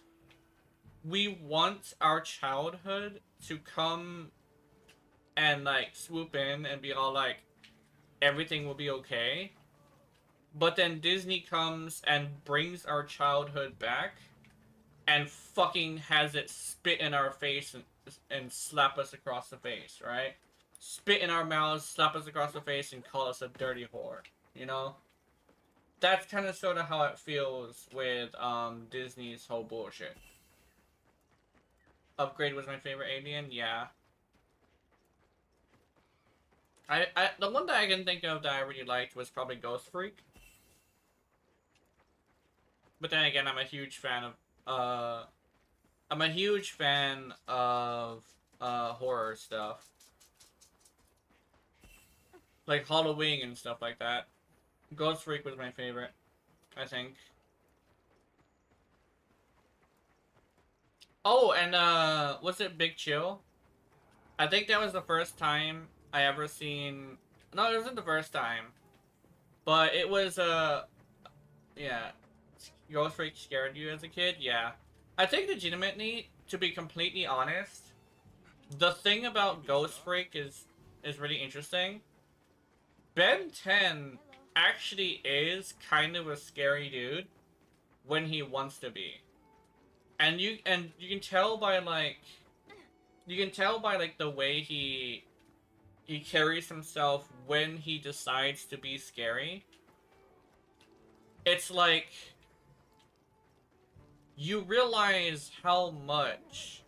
we want our childhood to come and, like, swoop in and be all like, everything will be okay. But then Disney comes and brings our childhood back and fucking has it spit in our face and slap us across the face, right? Spit in our mouths, slap us across the face, and call us a dirty whore, you know? That's kind of sort of how it feels with Disney's whole bullshit. Upgrade was my favorite alien, yeah. The one that I can think of that I really liked was probably Ghost Freak. But then again, I'm a huge fan of horror stuff. Like Halloween and stuff like that. Ghost Freak was my favorite, I think. Oh, and was it Big Chill? I think that was the first time I ever seen. No, it wasn't the first time, but it was yeah. Ghost Freak scared you as a kid? Yeah. I think legitimately, to be completely honest, the thing about Ghost Freak is really interesting. Ben 10 actually is kind of a scary dude when he wants to be. And you can tell by like the way he carries himself when he decides to be scary. It's like you realize how much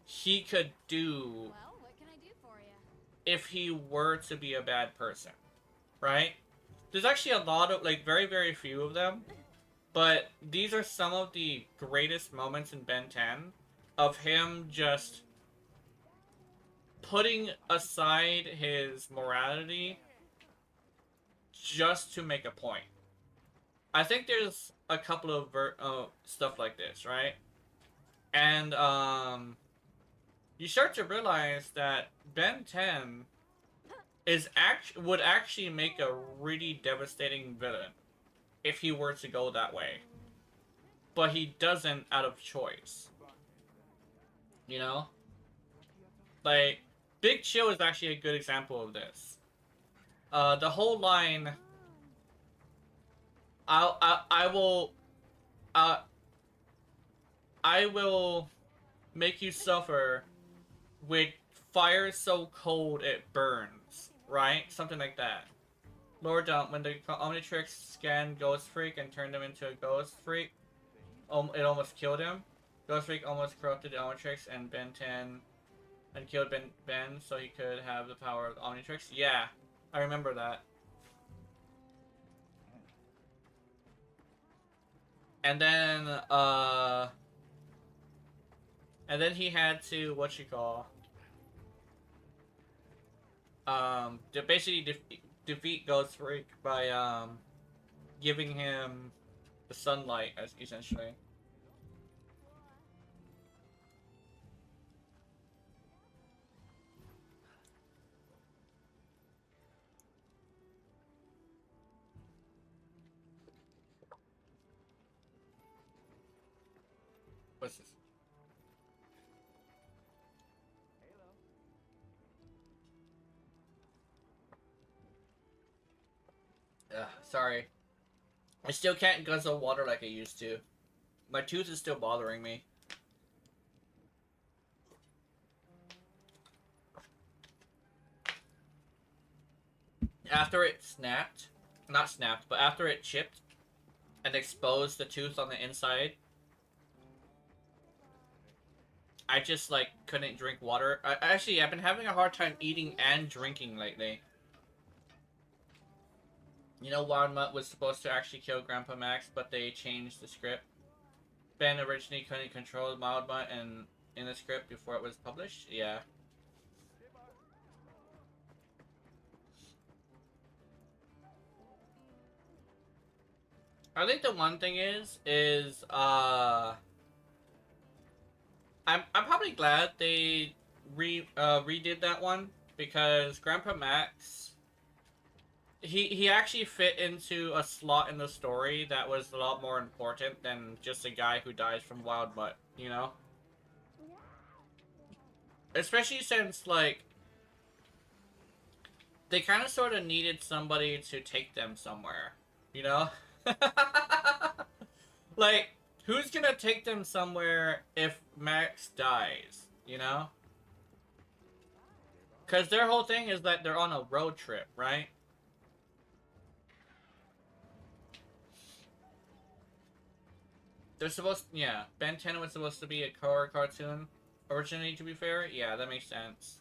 he could do Well, what can I do for you? if he were to be a bad person, right? There's actually a lot of, like, very, very few of them, but these are some of the greatest moments in Ben 10 of him just putting aside his morality just to make a point. I think there's a couple of stuff like this, right? And you start to realize that Ben 10 would actually make a really devastating villain if he were to go that way. But he doesn't out of choice. You know? Like, Big Chill is actually a good example of this. The whole line, I will make you suffer with fire so cold it burns, right? Something like that. Lord, when the Omnitrix scanned Ghost Freak and turned him into a Ghost Freak, it almost killed him. Ghost Freak almost corrupted the Omnitrix and Ben 10 and killed Ben so he could have the power of the Omnitrix. Yeah, I remember that. And then he had to, to basically defeat Ghost Freak by, giving him the sunlight, essentially. What's this? Sorry. I still can't guzzle water like I used to. My tooth is still bothering me. After it snapped, not snapped, but after it chipped and exposed the tooth on the inside, I just, like, couldn't drink water. Actually, I've been having a hard time eating and drinking lately. You know, Wild Mutt was supposed to actually kill Grandpa Max, but they changed the script. Ben originally couldn't control Wild Mutt in the script before it was published. Yeah. I think the one thing is I'm probably glad they redid that one, because Grandpa Max, he actually fit into a slot in the story that was a lot more important than just a guy who dies from Wild Mutt, you know? Especially since, like, they kind of sort of needed somebody to take them somewhere, you know? Like, who's gonna take them somewhere if Max dies, you know? Because their whole thing is that they're on a road trip, right? They're supposed, yeah, Ben 10 was supposed to be a cartoon originally, to be fair. Yeah, that makes sense.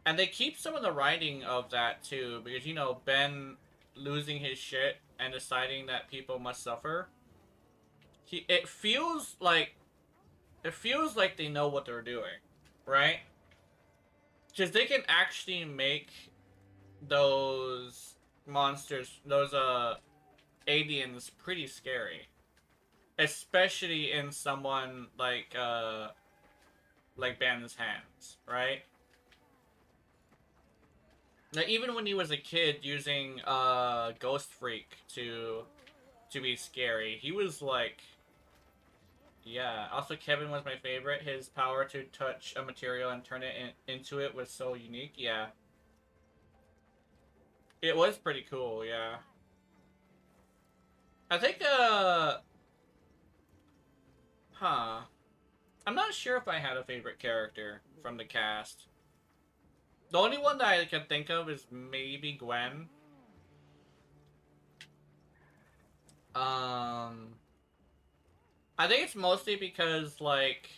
And they keep some of the writing of that, too, because, you know, Ben losing his shit and deciding that people must suffer. It feels like they know what they're doing, right? Because they can actually make those monsters, those aliens, pretty scary. Especially in someone like like Ben's hands, right? Like, even when he was a kid using Ghost Freak to be scary, he was like, yeah. Also, Kevin was my favorite. His power to touch a material and turn it into it was so unique. Yeah, it was pretty cool. Yeah, I think huh. I'm not sure if I had a favorite character from the cast. The only one that I can think of is maybe Gwen. I think it's mostly because, like,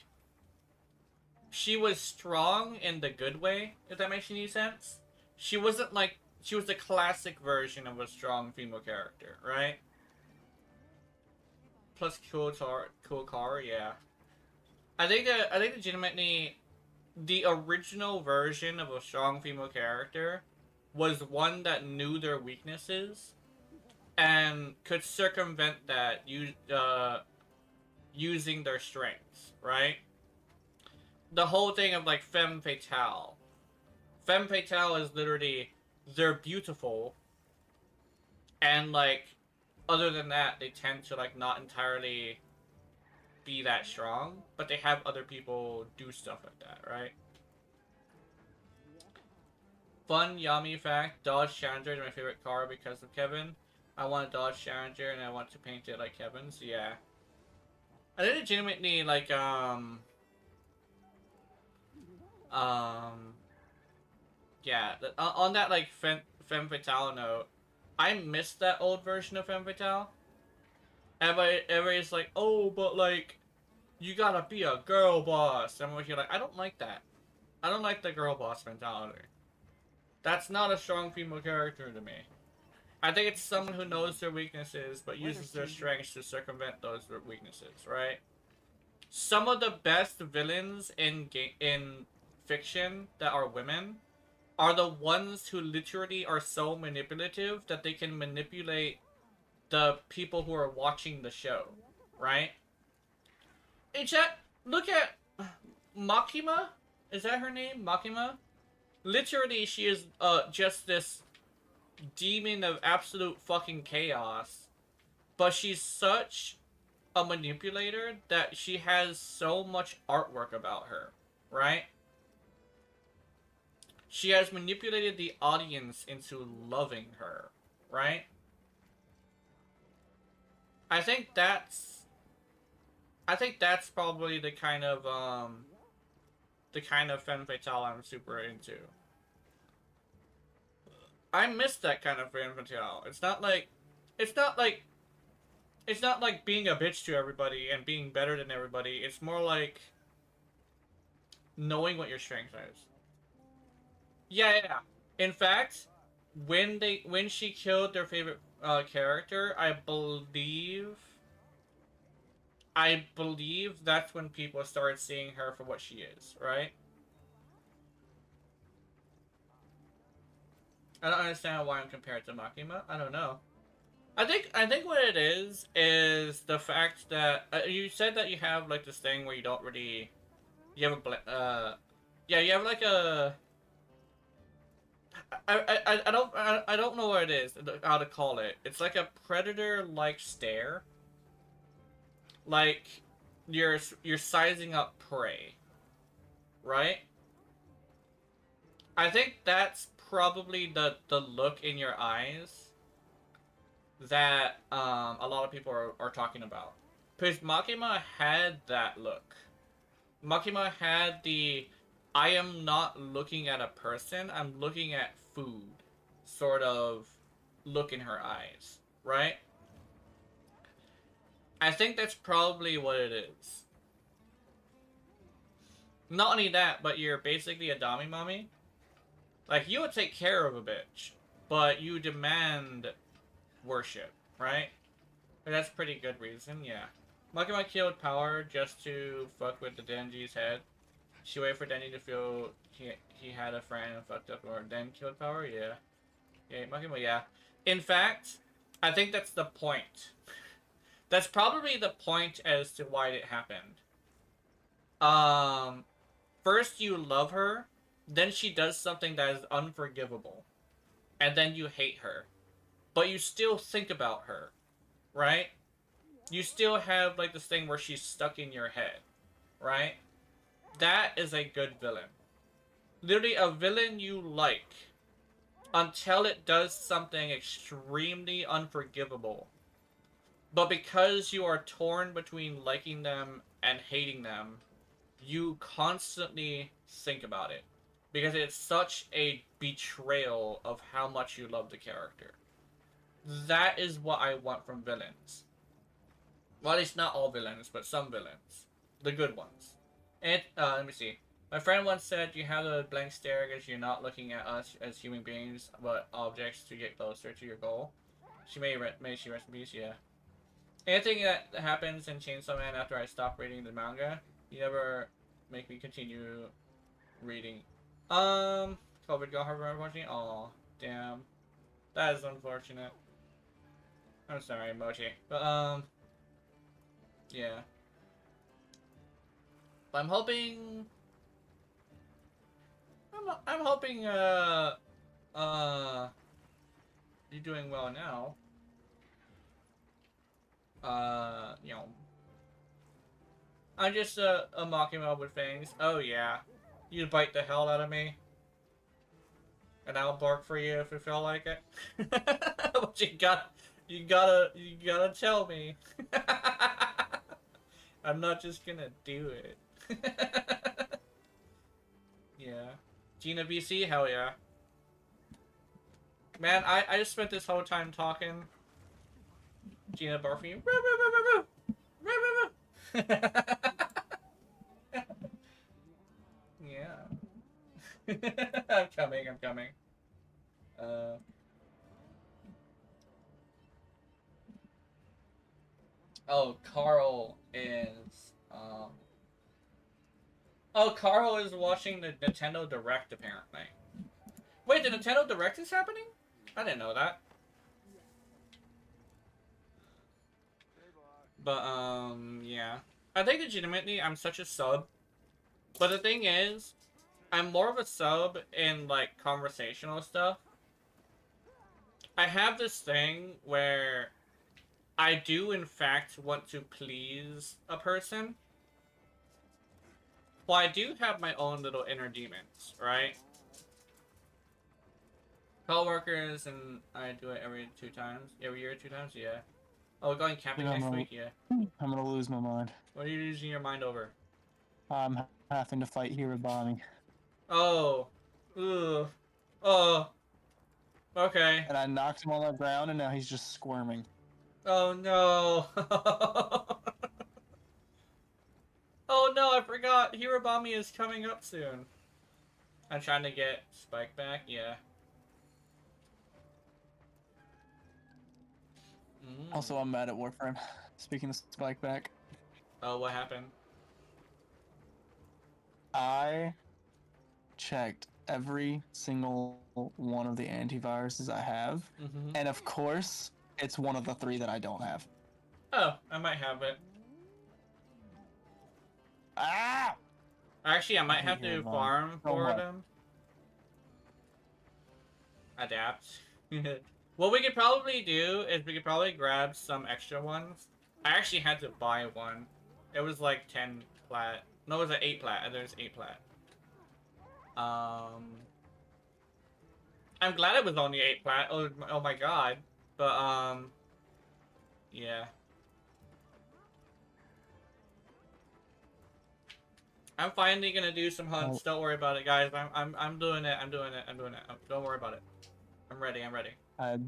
she was strong in the good way, if that makes any sense. She wasn't like, she was the classic version of a strong female character, right? Plus cool car, yeah. I think legitimately the original version of a strong female character was one that knew their weaknesses and could circumvent that using their strengths, right? The whole thing of like femme fatale. Femme fatale is literally they're beautiful, and like other than that, they tend to like not entirely be that strong, but they have other people do stuff like that, right? Fun Yami fact: Dodge Challenger is my favorite car because of Kevin. I want a Dodge Challenger and I want to paint it like Kevin's. Yeah, I did legitimately like yeah. On that like femme fatale note, I missed that old version of femme fatale. Everybody's like, oh, but like, you gotta be a girl boss. And we're here like, I don't like that. I don't like the girl boss mentality. That's not a strong female character to me. I think it's someone who knows their weaknesses, but uses their strengths to circumvent those weaknesses, right? Some of the best villains in fiction that are women are the ones who literally are so manipulative that they can manipulate the people who are watching the show, right? Hey, chat, look at Makima. Is that her name? Makima? Literally, she is just this demon of absolute fucking chaos. But she's such a manipulator that she has so much artwork about her, right? She has manipulated the audience into loving her, right? I think that's probably the kind of femme fatale I'm super into. I miss that kind of femme fatale. It's not like being a bitch to everybody and being better than everybody. It's more like knowing what your strength is. Yeah. In fact, when she killed their favorite character, I believe that's when people started seeing her for what she is, right? I don't understand why I'm compared to Makima. I don't know. I think what it is the fact that you said that you have like this thing where you don't really, you have yeah, you have like a, I don't know what it is, how to call it. It's like a predator-like stare. Like you're sizing up prey, right? I think that's probably the look in your eyes that a lot of people are talking about. Because Makima had that look. Makima had the I am not looking at a person, I'm looking at food sort of look in her eyes, right? I think that's probably what it is. Not only that, but you're basically a dummy mommy. Like, you would take care of a bitch, but you demand worship, right? But that's pretty good reason, yeah. Makima killed Power just to fuck with the Denji's head. She waited for Denji to feel he had a friend and fucked up, or then killed Power, yeah. Yeah, Makima, yeah. In fact, I think that's the point. That's probably the point as to why it happened. first you love her, then she does something that is unforgivable, and then you hate her, but you still think about her, right? You still have like this thing where she's stuck in your head, right? That is a good villain. Literally a villain you like until it does something extremely unforgivable. But because you are torn between liking them and hating them, you constantly think about it. Because it's such a betrayal of how much you love the character. That is what I want from villains. Well, at least not all villains, but some villains. The good ones. And, let me see. My friend once said you have a blank stare because you're not looking at us as human beings, but objects to get closer to your goal. May she rest in peace, yeah. Anything that happens in Chainsaw Man after I stop reading the manga, you never make me continue reading. COVID got her watching? Aw, damn. That is unfortunate. I'm sorry, Mochi. But, yeah. But I'm hoping... I'm hoping, you're doing well now. You know. I'm just, a mocking mob with fangs. Oh, yeah. You bite the hell out of me. And I'll bark for you if you feel like it. But you gotta tell me. I'm not just gonna do it. Yeah. Gina BC? Hell yeah. Man, I just spent this whole time talking. Gina barfing. Yeah. I'm coming. Oh, Carl is, oh, Carl is watching the Nintendo Direct, apparently. Wait, the Nintendo Direct is happening? I didn't know that. But, yeah. I think legitimately I'm such a sub. But the thing is, I'm more of a sub in, like, conversational stuff. I have this thing where I do, in fact, want to please a person. Well, I do have my own little inner demons, right? Co-workers, and I do it every year, 2 times, yeah. Oh, we're going camping next week, yeah. I'm gonna lose my mind. What are you losing your mind over? I'm having to fight Hirobami. Oh. Ugh. Oh. Okay. And I knocked him on the ground, and now he's just squirming. Oh no. Oh no, I forgot. Hirobami is coming up soon. I'm trying to get Spike back, yeah. Also, I'm mad at Warframe. Speaking of Spike back. Oh, what happened? I checked every single one of the antiviruses I have, and of course, it's one of the 3 that I don't have. Oh, I might have it. Ah! Actually, I might have to farm for much. them. Adapt. What we could probably do is we could probably grab some extra ones. I actually had to buy one. It was like 10 plat. No, it was an 8 plat. There's 8 plat. I'm glad it was only 8 plat. Oh my god. But, yeah. I'm finally gonna do some hunts. Don't worry about it, guys. I'm doing it. I'm doing it. Don't worry about it. I'm ready. I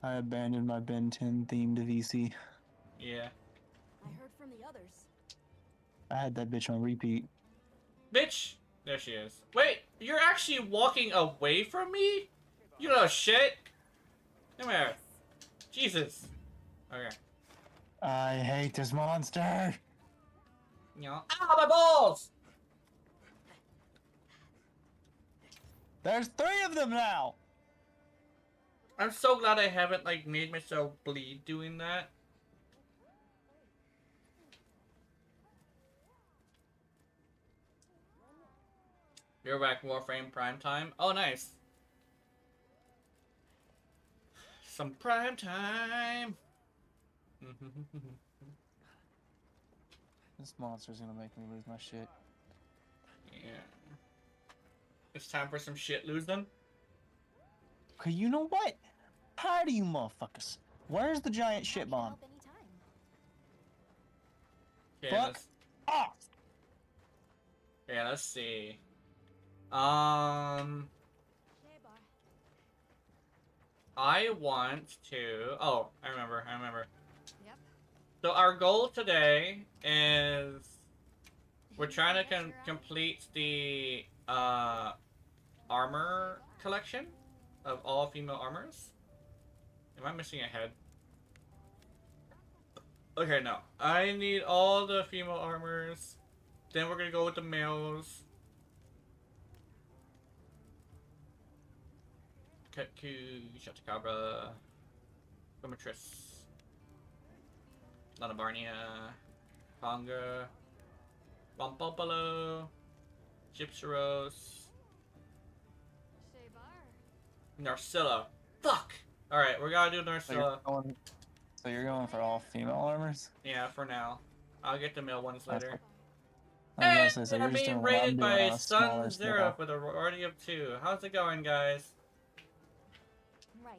abandoned my Ben 10 themed VC. Yeah. I heard from the others. I had that bitch on repeat. Bitch! There she is. Wait, you're actually walking away from me? You little shit! Come here. Jesus. Okay. I hate this monster! Yeah. Ow, my balls! There's 3 of them now! I'm so glad I haven't, like, made myself bleed doing that. You're back, Warframe Prime Time. Oh, nice. Some prime time. This monster's gonna make me lose my shit. Yeah. It's time for some shit losing. Okay, you know what? Tired of you motherfuckers. Where's the giant shit bomb? Okay, Fuck let's, off! okay, let's see. I want to. Oh, I remember. Yep. So our goal today is we're trying to complete the armor collection of all female armors. Am I missing a head? Okay, no. I need all the female armors. Then we're gonna go with the males. Ketku, Shatacabra, Gomatrice, Lanabarnia, Conga, Bompopolo, Gypsyros, Narcilla. Fuck! Alright, we gotta do Narcilla. So you're going for all female armors? Yeah, for now. I'll get the male ones later. I was gonna say, so And you're I'm just being doing what I'm rated doing by on a smaller Sun Zero scale. for the party of 2. How's it going, guys? Right.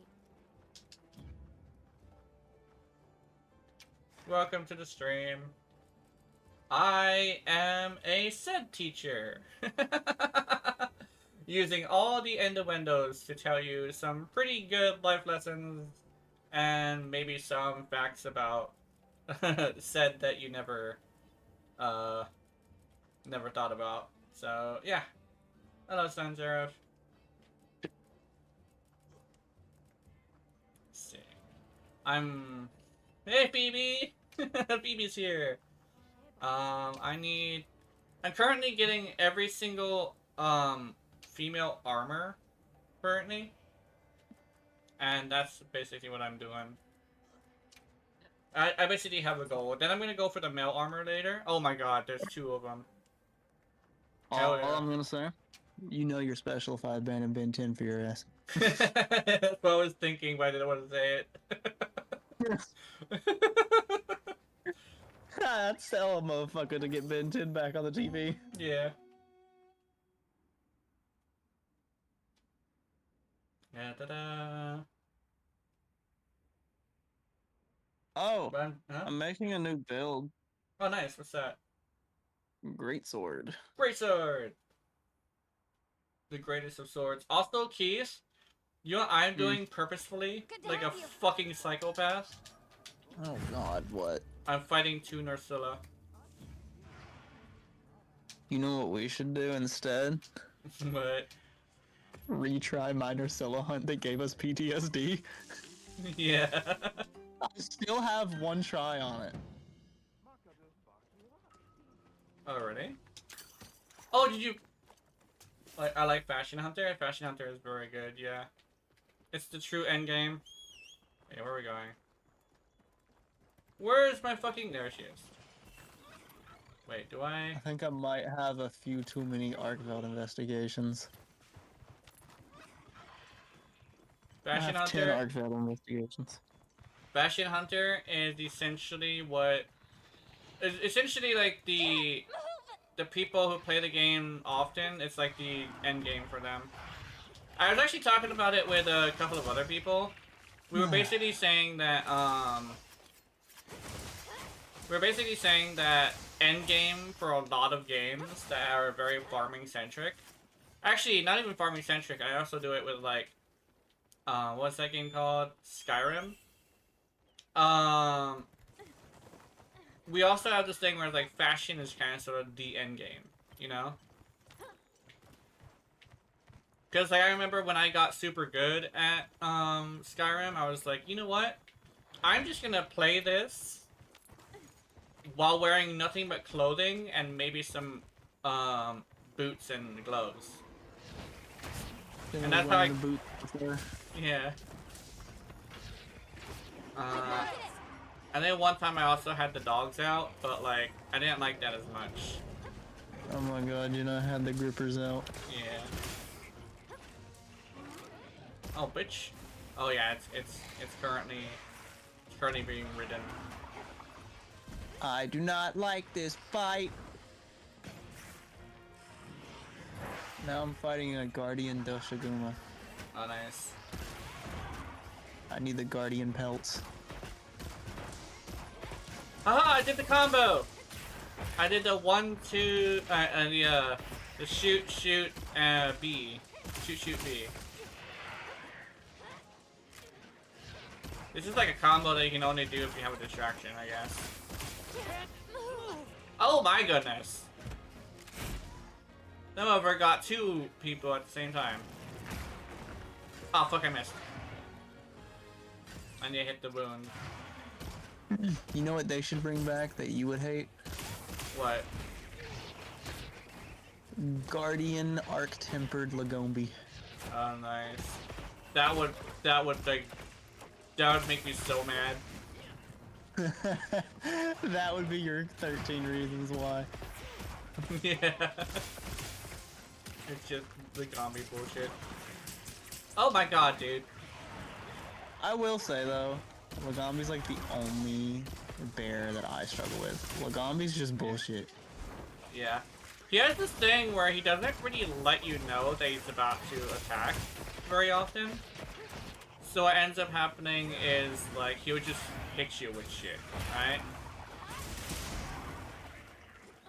Welcome to the stream. I am a said teacher. Using all the innuendos to tell you some pretty good life lessons and maybe some facts about said that you never thought about. So yeah. Hello, Sun Zero. Let's see. Hey, Phoebe! Phoebe's here. I'm currently getting every single, female armor, currently. And that's basically what I'm doing. I basically have a goal. Then I'm gonna go for the male armor later. Oh my god, there's 2 of them. All yeah. I'm gonna say, you know you're special if I abandon Ben 10 for your ass. That's what I was thinking, but I didn't want to say it. I'd sell a motherfucker to get Ben 10 back on the TV. Yeah. Yeah, ta-da. Oh, Huh? I'm making a new build. Oh, nice. What's that? Greatsword. Great sword. The greatest of swords. Also, Keys, you know what I'm doing purposefully? Good to Like a have you. fucking psychopath? Oh god, what? I'm fighting 2 Narcilla. You know what we should do instead? But, Retry minor Scylla hunt that gave us PTSD. yeah. I still have 1 try on it. Already? Oh, did you... I like Fashion Hunter. Fashion Hunter is very good, yeah. It's the true endgame. Okay, where are we going? Where is my fucking... There she is. Wait, do I I... think I might have a few too many Arkveld investigations. I Fashion have 10 Hunter... Arkveld investigations. Fashion Hunter is essentially what... Is essentially like the people who play the game often. It's like the end game for them. I was actually talking about it with a couple of other people. We were basically saying that end game for a lot of games that are very farming centric. Actually, not even farming centric. I also do it with like what's that game called? Skyrim. We also have this thing where like fashion is kind of sort of the end game, you know? Because like I remember when I got super good at Skyrim, I was like, you know what? I'm just gonna play this while wearing nothing but clothing and maybe some boots and gloves. And that's how I... Yeah. And then one time I also had the dogs out, but like I didn't like that as much. Oh my god, you know, I had the grippers out. Yeah. Oh, bitch. Oh yeah, it's currently being ridden. I do not like this fight. Now I'm fighting a Guardian Doshiguma. Oh, nice. I need the Guardian pelts. Haha! I did the combo. I did the 1, 2, the shoot, B, shoot, B. This is like a combo that you can only do if you have a distraction, I guess. Oh my goodness! Some of her got 2 people at the same time. Oh fuck! I missed. I need to hit the wound. You know what they should bring back that you would hate? What? Guardian Arc-Tempered Lagombi. Oh, nice. That would make me so mad. That would be your 13 reasons why. Yeah. It's just the zombie bullshit. Oh my god, dude. I will say though, Lagombi's like the only bear that I struggle with. Lagombi's just bullshit. Yeah. He has this thing where he doesn't really let you know that he's about to attack very often. So what ends up happening is, like, he would just hit you with shit, right?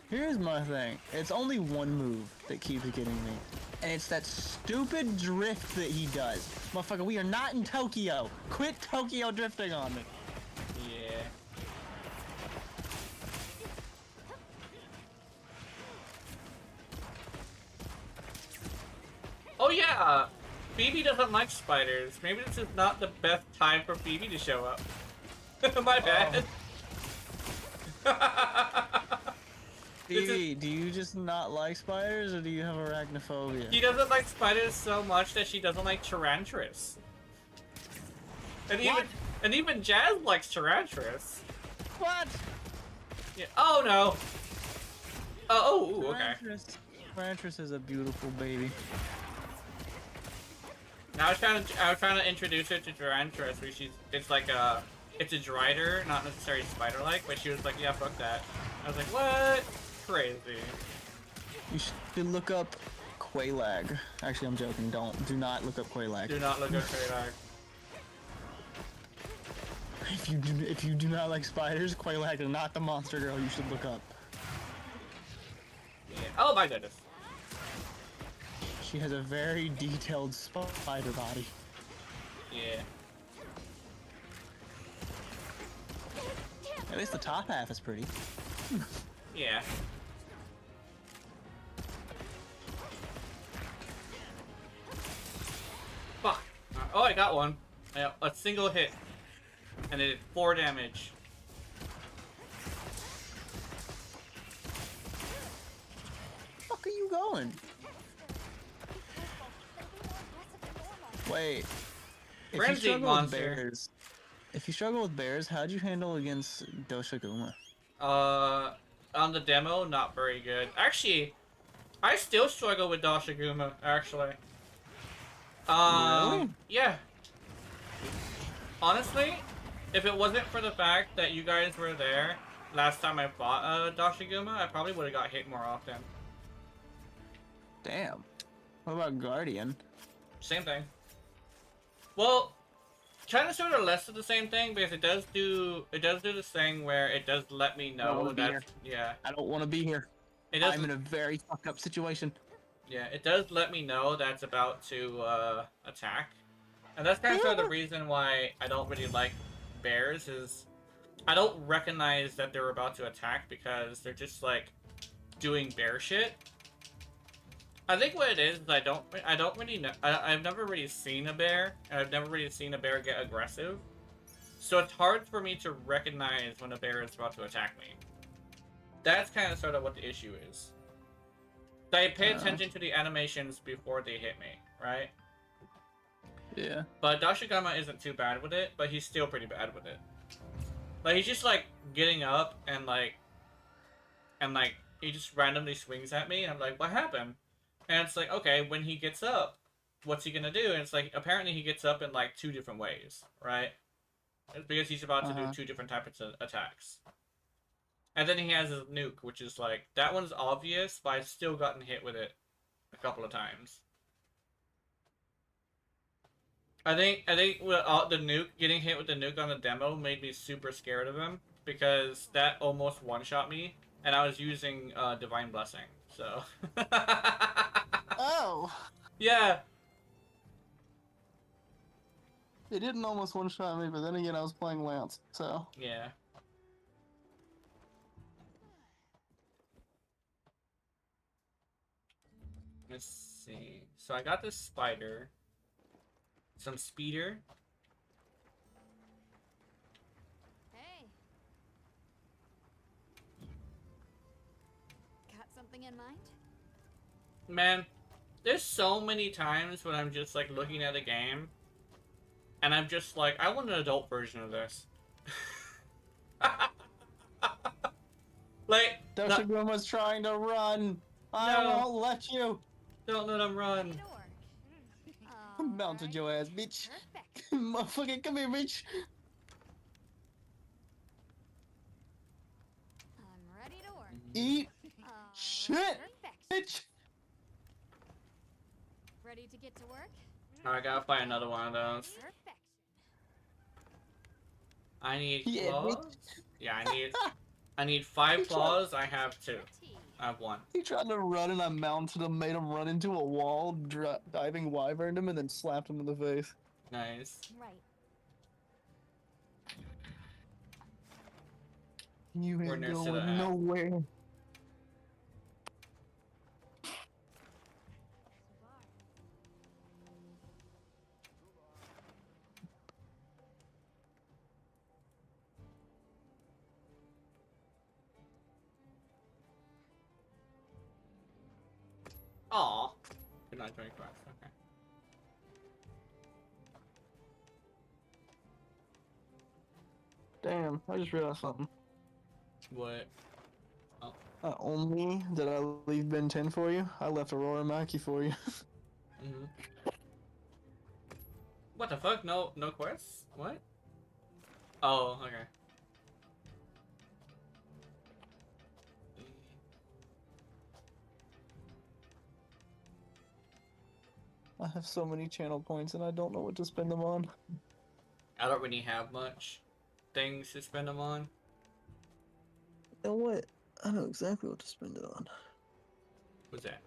Here's my thing. It's only one move that keeps getting me. And it's that stupid drift that he does. Motherfucker, we are not in Tokyo. Quit Tokyo drifting on me. Yeah. Oh yeah! Phoebe doesn't like spiders. Maybe this is not the best time for Phoebe to show up. My bad. Phoebe, do you just not like spiders or do you have arachnophobia? She doesn't like spiders so much that she doesn't like tarantulas. And even Jazz likes tarantulas. What? Yeah. Oh no. Oh, ooh, okay. Tarantulas is a beautiful baby. Now I was trying to introduce her to tarantulas, where it's a drider, not necessarily spider-like, but she was like, yeah, fuck that. I was like, what? Crazy. You should look up Quailag. Actually, I'm joking. Do not look up Quailag. Do not look up Quailag. If you do not like spiders, Quailag is not the monster girl you should look up. Yeah. Oh my goodness. She has a very detailed spider body. Yeah. At least the top half is pretty. Yeah. Fuck. Oh, I got one. Yeah, a single hit. And it did 4 damage. Fuck are you going? Wait. Frenzied monster. If you struggle with bears, how'd you handle against Doshiguma? On the demo, not very good. Actually, I still struggle with Doshiguma, actually. Really? Yeah. Honestly, if it wasn't for the fact that you guys were there last time I fought Doshiguma, I probably would have got hit more often. Damn. What about Guardian? Same thing. Well, kind of sort of less of the same thing, because it does do this thing where it does let me know that, yeah. I don't want to be here. It does, I'm in a very fucked up situation. yeah, it does let me know that's about to attack. And that's kind of sort of the reason why I don't really like bears, is I don't recognize that they're about to attack because they're just like doing bear shit. I think what it is I don't really know. I've never really seen a bear, and I've never really seen a bear get aggressive. So it's hard for me to recognize when a bear is about to attack me. That's kind of sort of what the issue is. So I pay attention to the animations before they hit me, right? Yeah. But Doshigama isn't too bad with it, but he's still pretty bad with it. Like, he's just like getting up and like he just randomly swings at me, and I'm like, what happened? And it's like, okay, when he gets up, what's he gonna do? And it's like, apparently he gets up in like 2 different ways, right? It's because he's about to do 2 different types of attacks. And then he has his nuke, which is like, that one's obvious, but I've still gotten hit with it a couple of times. I think with the nuke, getting hit with the nuke on the demo made me super scared of him, because that almost one-shot me, and I was using Divine Blessing, so... Oh! Yeah! It didn't almost one-shot me, but then again, I was playing Lance, so... Yeah. Let's see. So I got this spider. Some speeder. Hey. Got something in mind? Man, there's so many times when I'm just like looking at a game and I'm just like, I want an adult version of this. Like, Doshigun was trying to run! I No. won't let you! don't let him run. Ready to work. Mounted your ass, bitch! Perfect. Motherfucker, come here, bitch! I'm ready to work. Eat shit, Perfect. bitch! Ready to get to work? I gotta find another one of those. Perfect. I need Yeah, claws. Yeah, I need 5 claws. I have 2. I have 1. He tried to run and I mounted him, made him run into a wall, diving wyverned him, and then slapped him in the face. Nice. Right. You We're ain't next to going that. nowhere. Aw. Good night, 25. Okay. Damn, I just realized something. What? Not only did I leave Ben 10 for you, I left Aurora Maki for you. Mm-hmm. What the fuck? No quests? What? Oh, okay. I have so many channel points and I don't know what to spend them on. I don't really have much things to spend them on. You know what? I know exactly what to spend it on. What's that?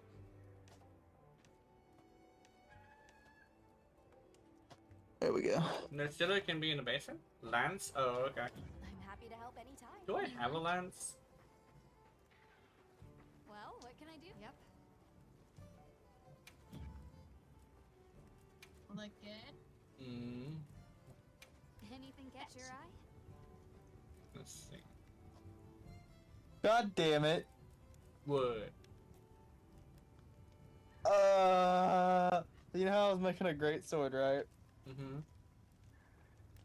There we go. Nerdzilla can be in the basement? Lance? Oh, okay. I'm happy to help anytime. Do I have a lance? Well, what can I do? Yep. Look good. Hmm. Anything catch your eye? Let's see. God damn it. What? You know how I was making a great sword, right? Mm-hmm.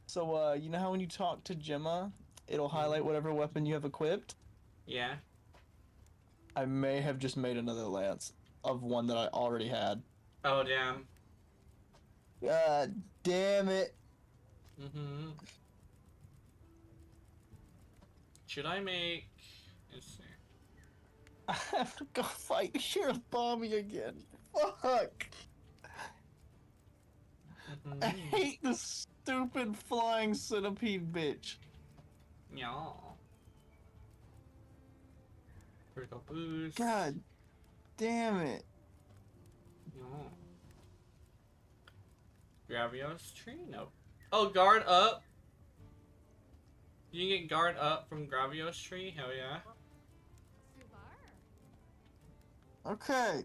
So, you know how when you talk to Gemma, it'll highlight whatever weapon you have equipped? Yeah. I may have just made another lance of one that I already had. Oh, damn. God damn it. Mm-hmm. Should I make... Let's see. I have to go fight Shirobami again. Fuck. I Mm-hmm. hate this stupid flying centipede bitch. Yeah. Critical boost. God damn it. Yeah. Gravios tree? Nope. Oh, guard up. You can get guard up from Gravios tree? Hell yeah. Subar. Okay.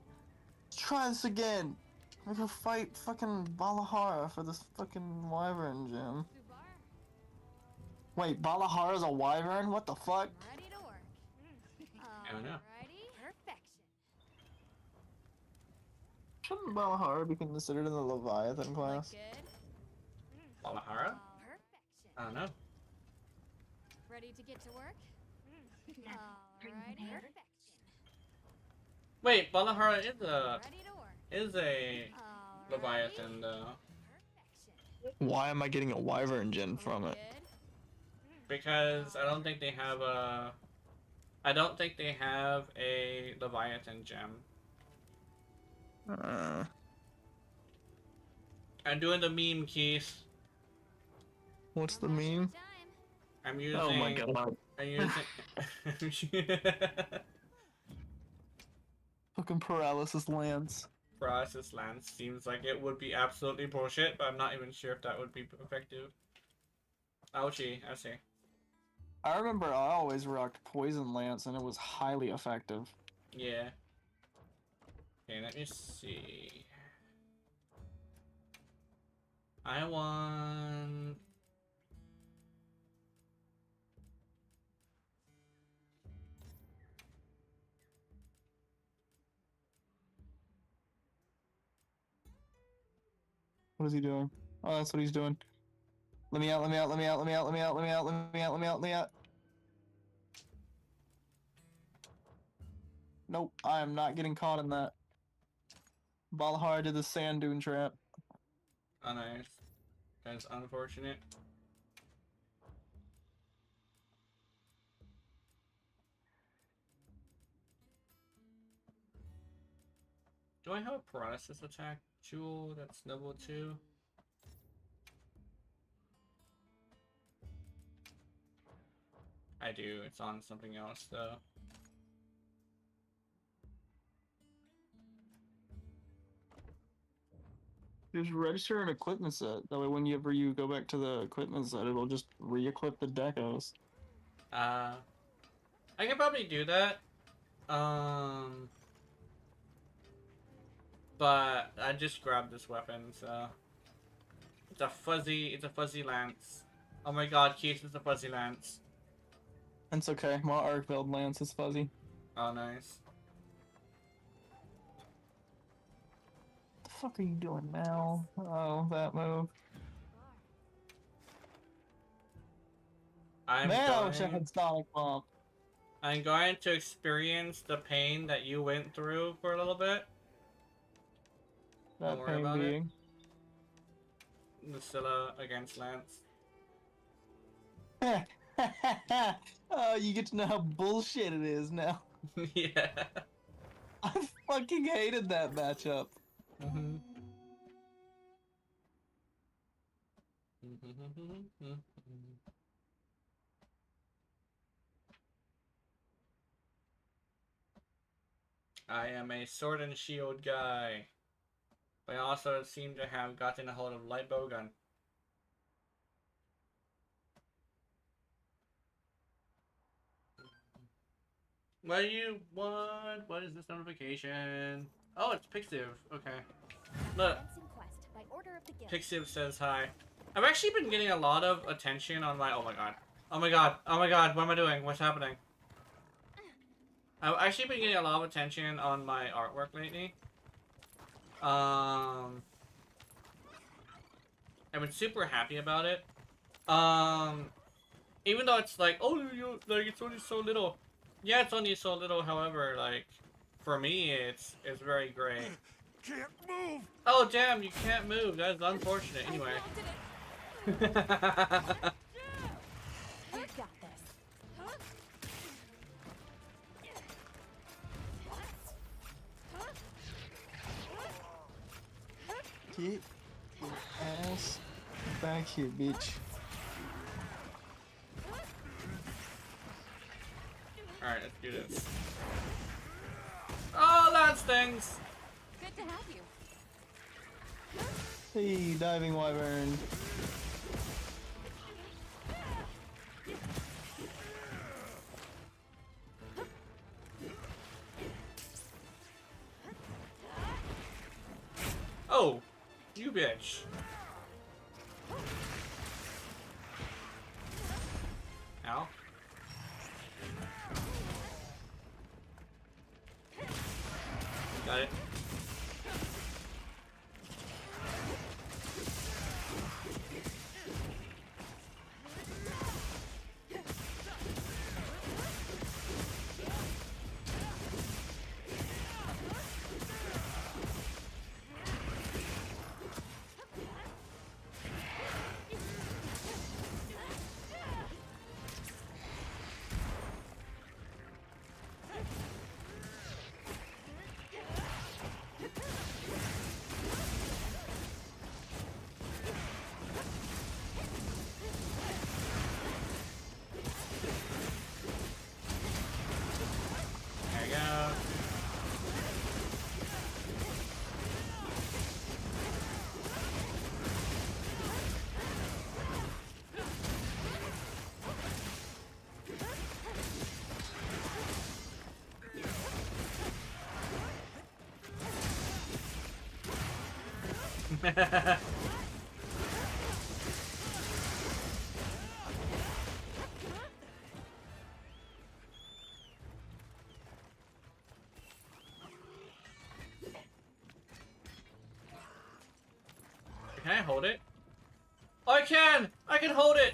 Let's try this again. I'm gonna go fight fucking Balahara for this fucking wyvern gem. Subar. Wait, Balahara's a wyvern? What the fuck? Ready to work. I don't know. Alrighty. Perfection. Shouldn't Balahara be considered in the Leviathan class? Look good. Balahara? Perfection. I don't know. Ready to get to work? Alrighty. Perfection. Wait, Balahara is Ready to work. a Alrighty. Leviathan though. Perfection. Why am I getting a wyvern gen from it? Good. Because I don't think they have a. I don't think they have a Leviathan gem. I'm doing the meme, Keith. What's the Not much meme? time. I'm using. Oh my god. I'm using. Fucking paralysis lance. Process Lance seems like it would be absolutely bullshit, but I'm not even sure if that would be effective. Ouchie, I see. I remember I always rocked poison lance and it was highly effective. Yeah. Okay, let me see. I want. What is he doing? Oh, that's what he's doing. Let me out, let me out, let me out, let me out, let me out, let me out, let me out, let me out, let me out. Nope, I am not getting caught in that. Balahar did the sand dune trap. Oh, nice. That's unfortunate. Do I have a paralysis attack jewel that's level 2? I do. It's on something else though. Just register an equipment set. That way whenever you go back to the equipment set, it'll just re-equip the decos. I can probably do that. But I just grabbed this weapon, so it's a fuzzy lance. Oh my god, Keith, it's a fuzzy lance. It's okay, my arc build lance is fuzzy. Oh, nice. What the fuck are you doing now? Oh, that move. I'm Man, I wish I going, had Sonic Bomb. I'm going to experience the pain that you went through for a little bit. That Don't worry pain about it. being. Lucilla against Lance. Oh, you get to know how bullshit it is now. Yeah. I fucking hated that matchup. Mm-hmm. I am a sword and shield guy. But I also seem to have gotten a hold of light bowgun. What do you want? What is this notification? Oh, it's Pixiv. Okay. Look, Dancing quest by order of the guild. Pixiv says hi. I've actually been getting a lot of attention on my. Oh my god. Oh my god. Oh my god. What am I doing? What's happening? I've actually been getting a lot of attention on my artwork lately. I've been super happy about it. Even though it's like, oh, like it's only so little. Yeah, it's only so little. However, like, for me, it's very great. Can't move. Oh damn, you can't move. That's unfortunate. Anyway. You got this. Get your ass back here, bitch. Alright, let's do this. Oh, that stings! Good to have you. Hey, diving wyvern. Oh, you bitch. Ow. Got it. Can I hold it? Oh, I can! I can hold it!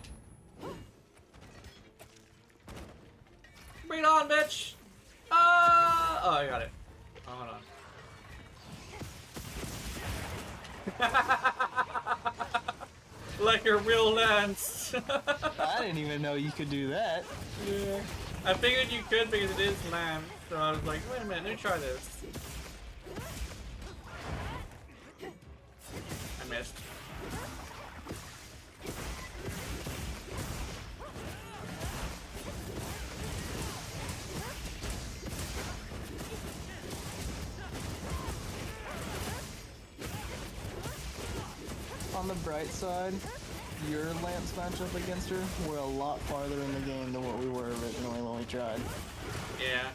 Bring it on, bitch! Ah! Oh, I got it. Oh, hold on. Like your real lance. I didn't even know you could do that. Yeah. I figured you could because it is lance, so I was like, wait a minute, let me try this. I missed. On the bright side, your Lance matchup against her, we're a lot farther in the game than what we were originally when we tried. Yeah.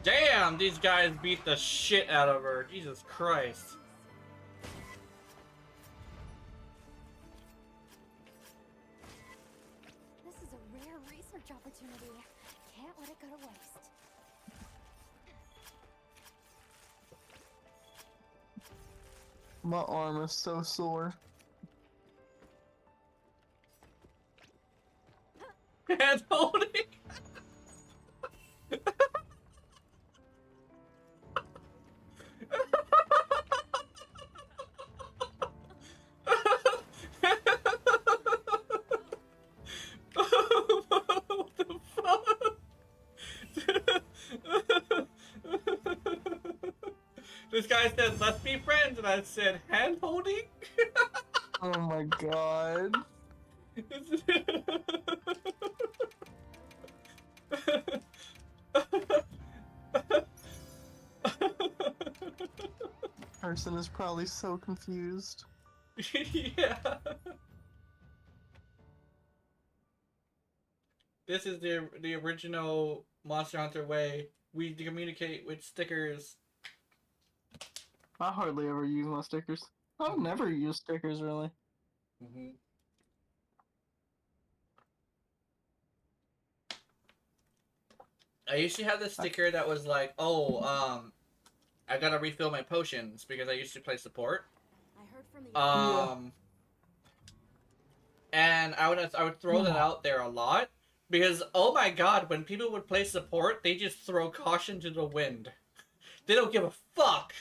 Damn, these guys beat the shit out of her. Jesus Christ. This is a rare research opportunity. Can't let it go to waste. My arm is so sore. Hand holding. What the fuck? This guy said, let's be friends, and I said, hand holding? Oh my god. Person is probably so confused. Yeah. This is the original Monster Hunter way. We communicate with stickers. I hardly ever use my stickers. I've never used stickers really. Mm-hmm. I used to have this sticker that was like, oh, I gotta refill my potions because I used to play support. I heard from the And I would throw that out there a lot because oh my god, when people would play support, they just throw caution to the wind. They don't give a fuck.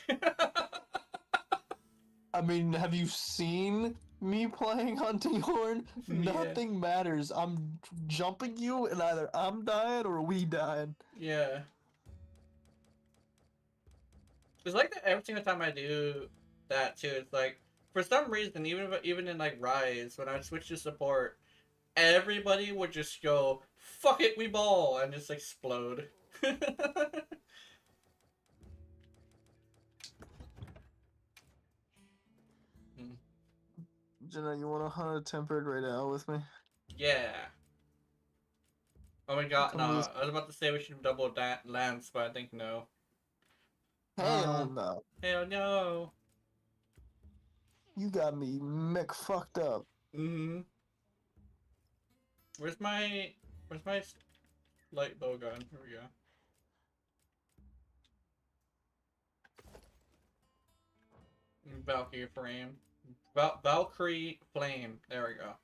I mean, have you seen me playing Hunting Horn? Yeah. Nothing matters. I'm jumping you and either I'm dying or we dying. Yeah. It's like that every single time I do that too. It's like for some reason, even in like Rise, when I would switch to support, everybody would just go "fuck it, we ball" and just explode. Jenna, you want to hunt a tempered right now with me? Yeah. Oh my god, no. Come with- I was about to say we should double that lance, but I think no. Hell no. Hell no. You got me Mick fucked up. Mm-hmm. Where's my light bow gun? Here we go. Valkyrie frame. Valkyrie flame. There we go.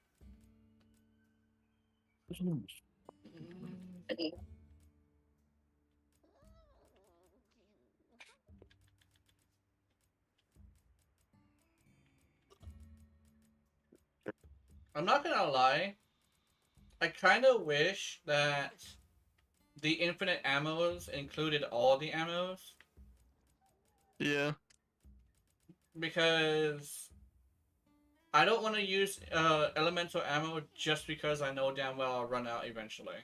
I'm not gonna lie. I kind of wish that the infinite ammos included all the ammos. Yeah. Because I don't want to use elemental ammo just because I know damn well I'll run out eventually.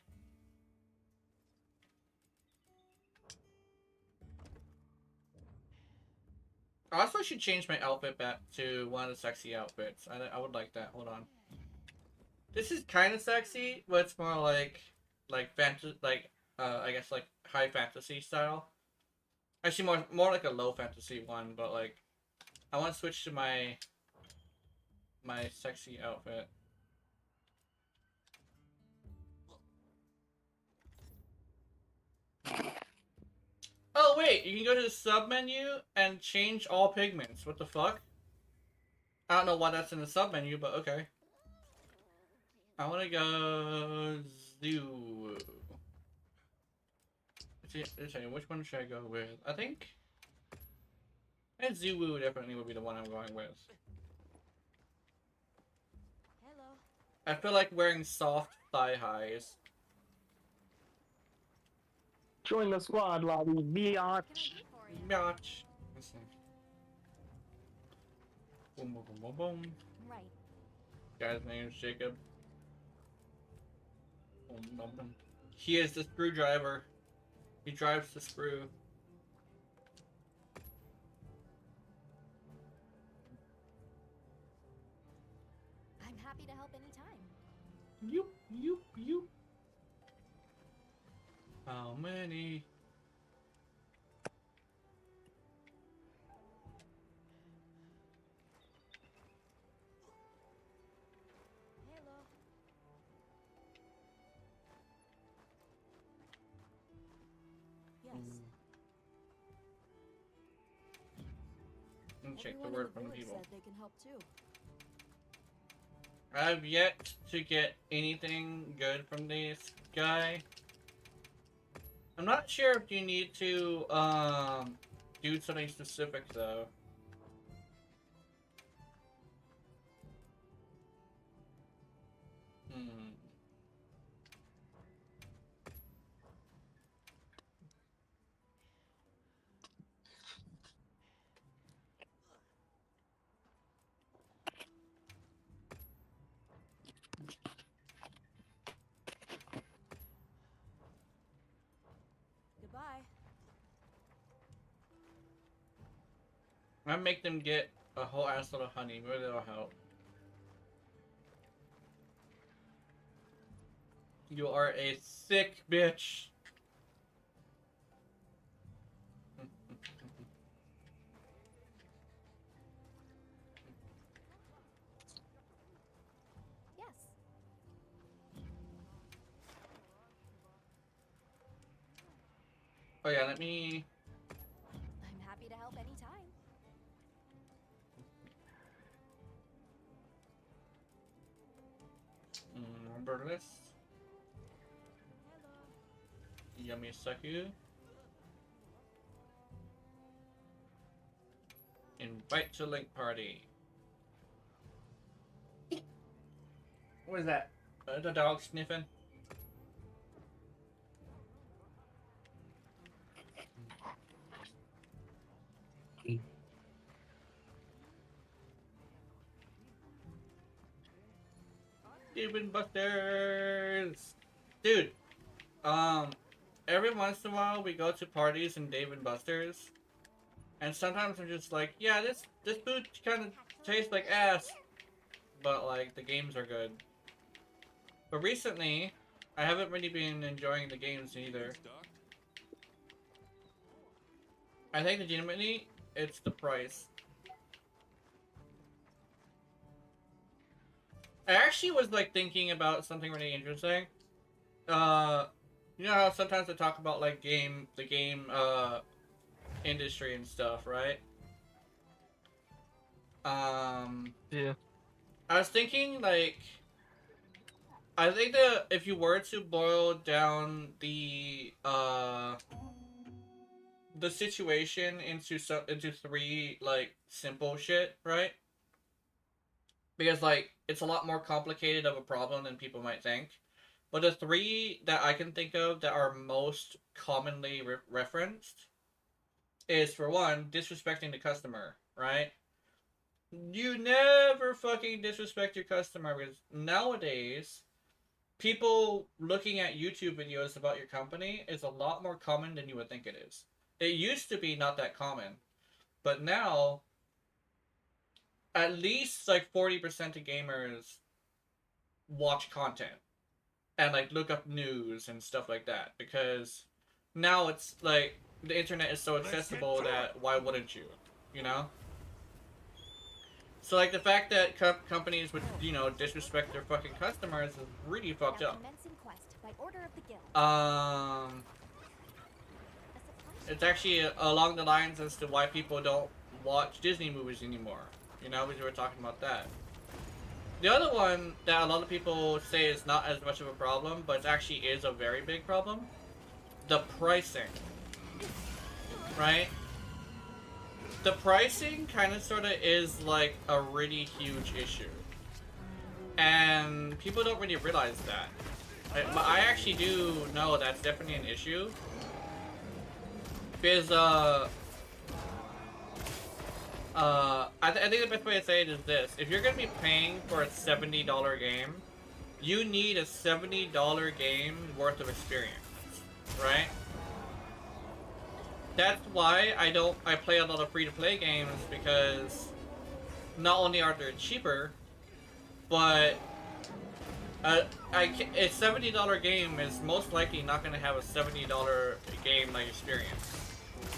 I also should change my outfit back to one of the sexy outfits. I would like that. Hold on. This is kind of sexy, but it's more like fantasy, I guess like high fantasy style. Actually, more like a low fantasy one, but like, I want to switch to my sexy outfit. Oh wait, you can go to the sub menu and change all pigments. What the fuck? I don't know why that's in the sub menu, but okay. I want to go zoo. Let's see, which one should I go with? I think Zoo definitely would be the one I'm going with. Hello. I feel like wearing soft thigh highs. Join the squad, lobby. What can I Biatch. do for you? Biatch. Let's see. Boom, boom, boom, boom, boom. Right. Guy's name is Jacob. Boom, boom, boom. He is the screwdriver. He drives the screw. I'm happy to help anytime. Yoop, yoop, yoop. How many? Hello. Yes. Let me check the Everyone in word from the village people. said they can help too. I've yet to get anything good from this guy. I'm not sure if you need to do something specific though. Goodbye. I make them get a whole ass load of honey. Maybe that'll help. You are a sick bitch. Yes. Oh yeah, let me. I'm happy to help anytime. Remember this. Hello. Yummy Saku. Invite to link party. What is that? The dog sniffing? Even Busters! Dude, every once in a while we go to parties in Dave and Buster's, and sometimes I'm just like, yeah, this food kind of tastes like ass, but like the games are good. But recently, I haven't really been enjoying the games either. Stock? I think legitimately, it's the price. I actually was like thinking about something really interesting. You know how sometimes I talk about like the game industry and stuff, right? Yeah. I was thinking like, I think that if you were to boil down the situation into three like simple shit, right? Because like it's a lot more complicated of a problem than people might think. But the three that I can think of that are most commonly referenced is, for one, disrespecting the customer, right? You never fucking disrespect your customer, because nowadays, people looking at YouTube videos about your company is a lot more common than you would think it is. It used to be not that common, but now, at least like 40% of gamers watch content and like look up news and stuff like that, because now it's like the internet is so accessible that why wouldn't you? You know? So like the fact that companies would, you know, disrespect their fucking customers is really fucked Now up. commencing quest by order of the guild. A supply It's actually along the lines as to why people don't watch Disney movies anymore. You know, because we were talking about that. The other one that a lot of people say is not as much of a problem, but it actually is a very big problem. The pricing. Right? The pricing kind of sort of is like a really huge issue. And people don't really realize that. I actually do know that's definitely an issue. Because, I think the best way to say it is this. If you're going to be paying for a $70 game, you need a $70 game worth of experience. Right? That's why I play a lot of free-to-play games, because not only are they cheaper, but a $70 game is most likely not going to have a $70 game like experience.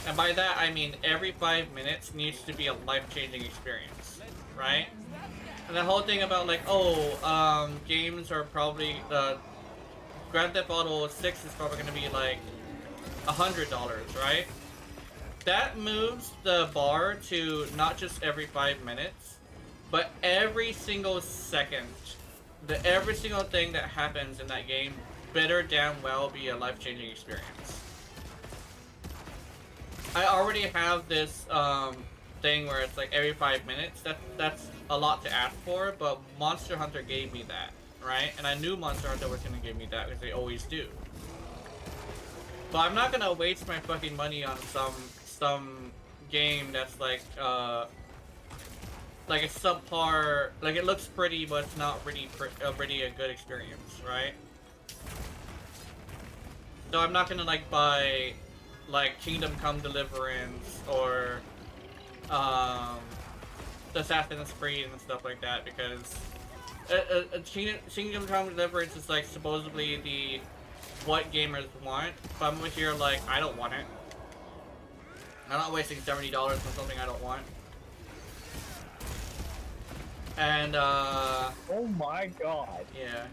And by that I mean every 5 minutes needs to be a life-changing experience, right? And the whole thing about like, oh, games are probably, Grand Theft Auto 6 is probably going to be like $100, right? That moves the bar to not just every 5 minutes, but every single second. Every single thing that happens in that game better damn well be a life-changing experience. I already have this thing where it's like every 5 minutes. That's a lot to ask for, but Monster Hunter gave me that, right? And I knew Monster Hunter was gonna give me that because they always do. But I'm not gonna waste my fucking money on some game that's like a subpar, like it looks pretty but it's not really really a good experience, right? So I'm not gonna like buy like Kingdom Come Deliverance or Assassin's Creed and stuff like that, because Kingdom Come Deliverance is like supposedly the what gamers want, but I'm over here like I don't want it. I'm not wasting $70 on something I don't want. And Oh my god. yeah.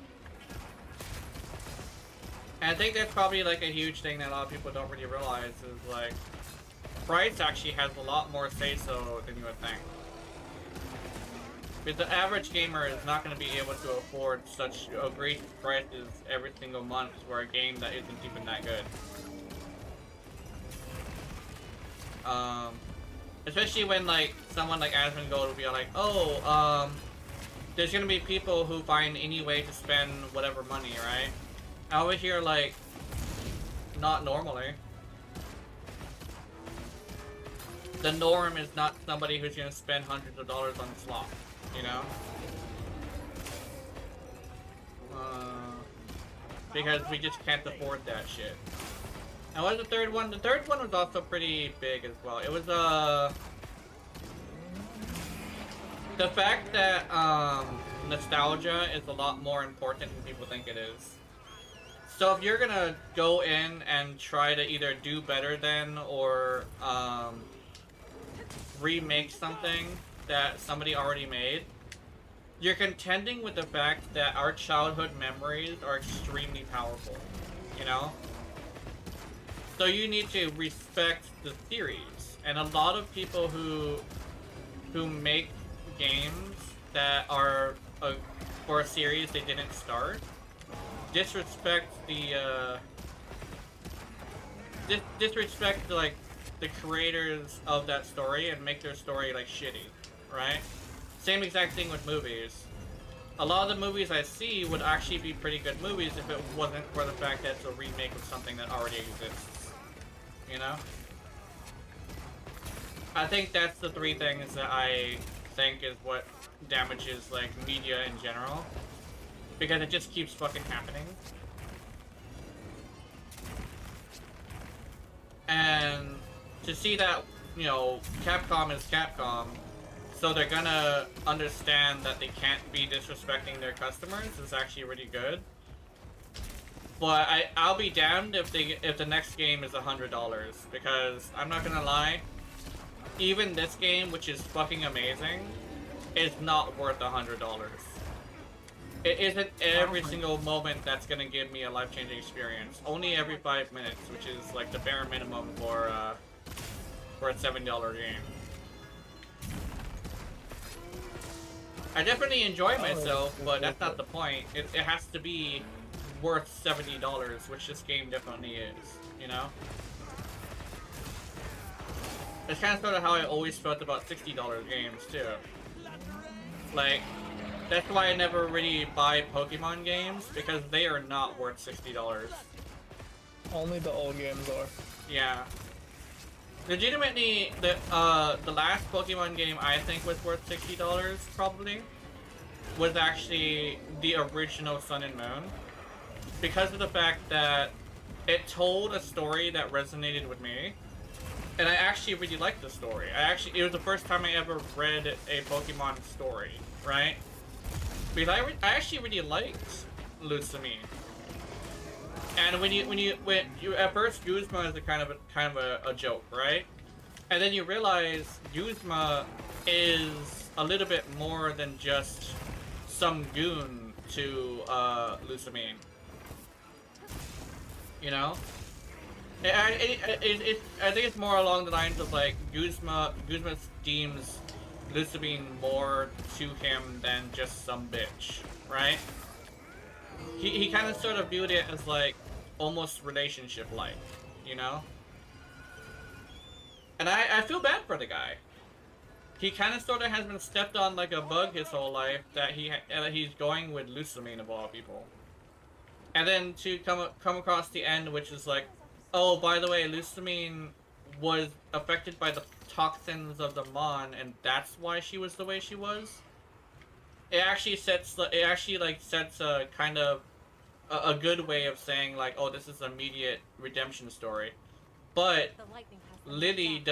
And I think that's probably like a huge thing that a lot of people don't really realize is like price actually has a lot more say-so than you would think. Because the average gamer is not going to be able to afford such great prices every single month for a game that isn't even that good. Especially when like someone like Asmongold will be like, oh, there's gonna be people who find any way to spend whatever money, right? I always hear like, not normally. The norm is not somebody who's gonna spend hundreds of dollars on slot, you know? Because we just can't afford that shit. And what was the third one? The third one was also pretty big as well. It was, the fact that, nostalgia is a lot more important than people think it is. So if you're gonna go in and try to either do better than, or, remake something that somebody already made, you're contending with the fact that our childhood memories are extremely powerful, you know? So you need to respect the series, and a lot of people who make games that are for a series they didn't start disrespect the disrespect like the creators of that story and make their story like shitty, right? Same exact thing with movies. A lot of the movies I see would actually be pretty good movies if it wasn't for the fact that it's a remake of something that already exists. You know? I think that's the three things that I think is what damages, like, media in general. Because it just keeps fucking happening. And to see that, you know, Capcom is Capcom, so they're gonna understand that they can't be disrespecting their customers is actually really good. But I'll be damned if the next game is $100, because I'm not gonna lie, even this game, which is fucking amazing, is not worth $100. It isn't every single moment that's gonna give me a life-changing experience. Only every 5 minutes, which is like the bare minimum for a $7 game. I definitely enjoy myself, but that's not the point. It has to be worth $70, which this game definitely is, you know? It's kind of sort of how I always felt about $60 games, too. Like, that's why I never really buy Pokemon games, because they are not worth $60. Only the old games are. Yeah. Legitimately, the last Pokemon game I think was worth $60, probably, was actually the original Sun and Moon. Because of the fact that it told a story that resonated with me, and I actually really liked the story. It was the first time I ever read a Pokemon story, right? Because I actually really liked Lucamine. And when you at first Guzma is kind of a joke, right? And then you realize Guzma is a little bit more than just some goon to Lucamine. You know? I think it's more along the lines of like Guzma deems Lucamine more to him than just some bitch, right? He kind of sort of viewed it as like almost relationship-like, you know? And I feel bad for the guy. He kind of sort of has been stepped on like a bug his whole life that he's going with Lucamine of all people. And then to come across the end, which is like, oh, by the way, Lucamine was affected by the toxins of the Mon, and that's why she was the way she was. It actually sets a kind of a good way of saying like, oh, this is an immediate redemption story, but Lily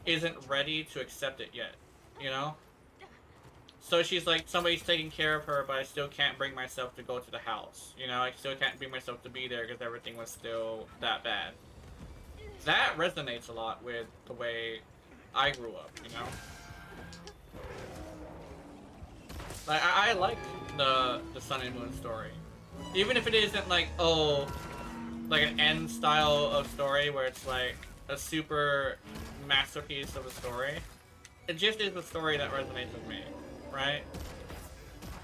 isn't ready to accept it yet, you know. So she's like, somebody's taking care of her, but I still can't bring myself to go to the house. You know, I still can't bring myself to be there because everything was still that bad. That resonates a lot with the way I grew up, you know? Like, I like the Sun and Moon story. Even if it isn't like, oh, like an end style of story where it's like a super masterpiece of a story. It just is a story that resonates with me. Right?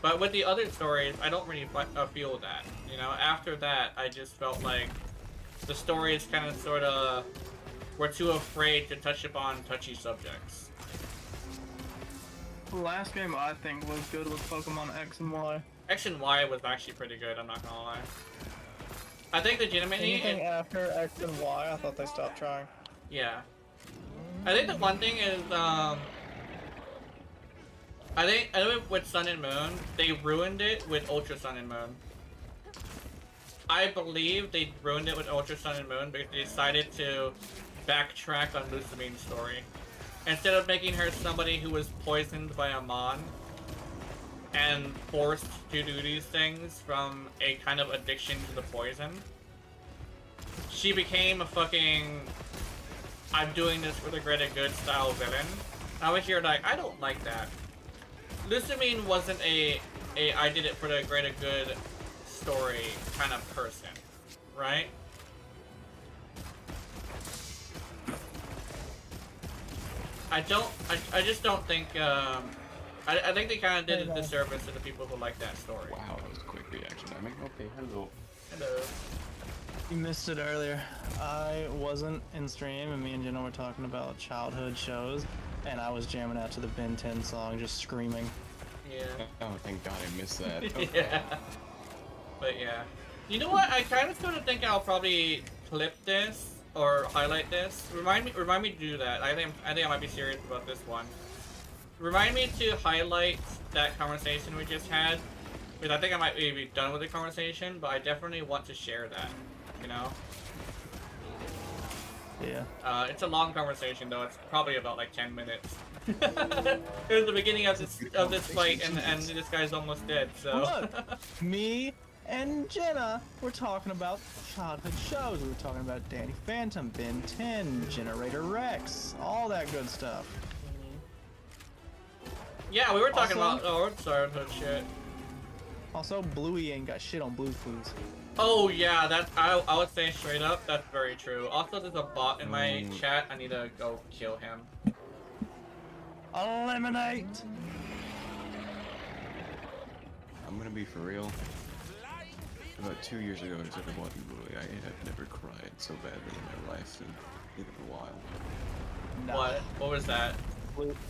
But with the other stories, I don't really feel that. You know, after that, I just felt like the stories kind of sort of were too afraid to touch upon touchy subjects. The last game I think was good was Pokemon X and Y. X and Y was actually pretty good, I'm not gonna lie. I think legitimately... Anything after X and Y, I thought they stopped trying. Yeah. I think the one thing is, I think with Sun and Moon, they ruined it with Ultra Sun and Moon. I believe they ruined it with Ultra Sun and Moon because they decided to backtrack on Lucamine's story. Instead of making her somebody who was poisoned by a Mon and forced to do these things from a kind of addiction to the poison, she became a fucking I'm doing this for the greater good style villain. I was here like, I don't like that. Lucamine wasn't a I did it for the greater good story kind of person, right? I just don't think, I think they kind of did a disservice to the people who like that story. Wow, that was a quick reaction. I mean, okay, hello. Hello. You missed it earlier. I wasn't in stream, and me and Jenna were talking about childhood shows, and I was jamming out to the Ben 10 song, just screaming. Yeah. Oh, thank God I missed that. Yeah. But yeah. You know what? I kind of sort of think I'll probably clip this or highlight this. Remind me to do that. I think I might be serious about this one. Remind me to highlight that conversation we just had, because I think I might be done with the conversation, but I definitely want to share that. You know? Yeah. It's a long conversation though. It's probably about like 10 minutes. It was the beginning of this fight, and this guy's almost dead. So Look, me and Jenna were talking about childhood shows. We were talking about Danny Phantom, Ben 10, Generator Rex, all that good stuff. Yeah, we were talking Also- about our childhood shit. Also, Bluey ain't got shit on Blue's Clues. Oh yeah, that I would say straight up, that's very true. Also, there's a bot in my chat. I need to go kill him. Eliminate! I'm gonna be for real. About 2 years ago, I started watching Bluey. I have never cried so badly in my life in a while. Nah, What was that?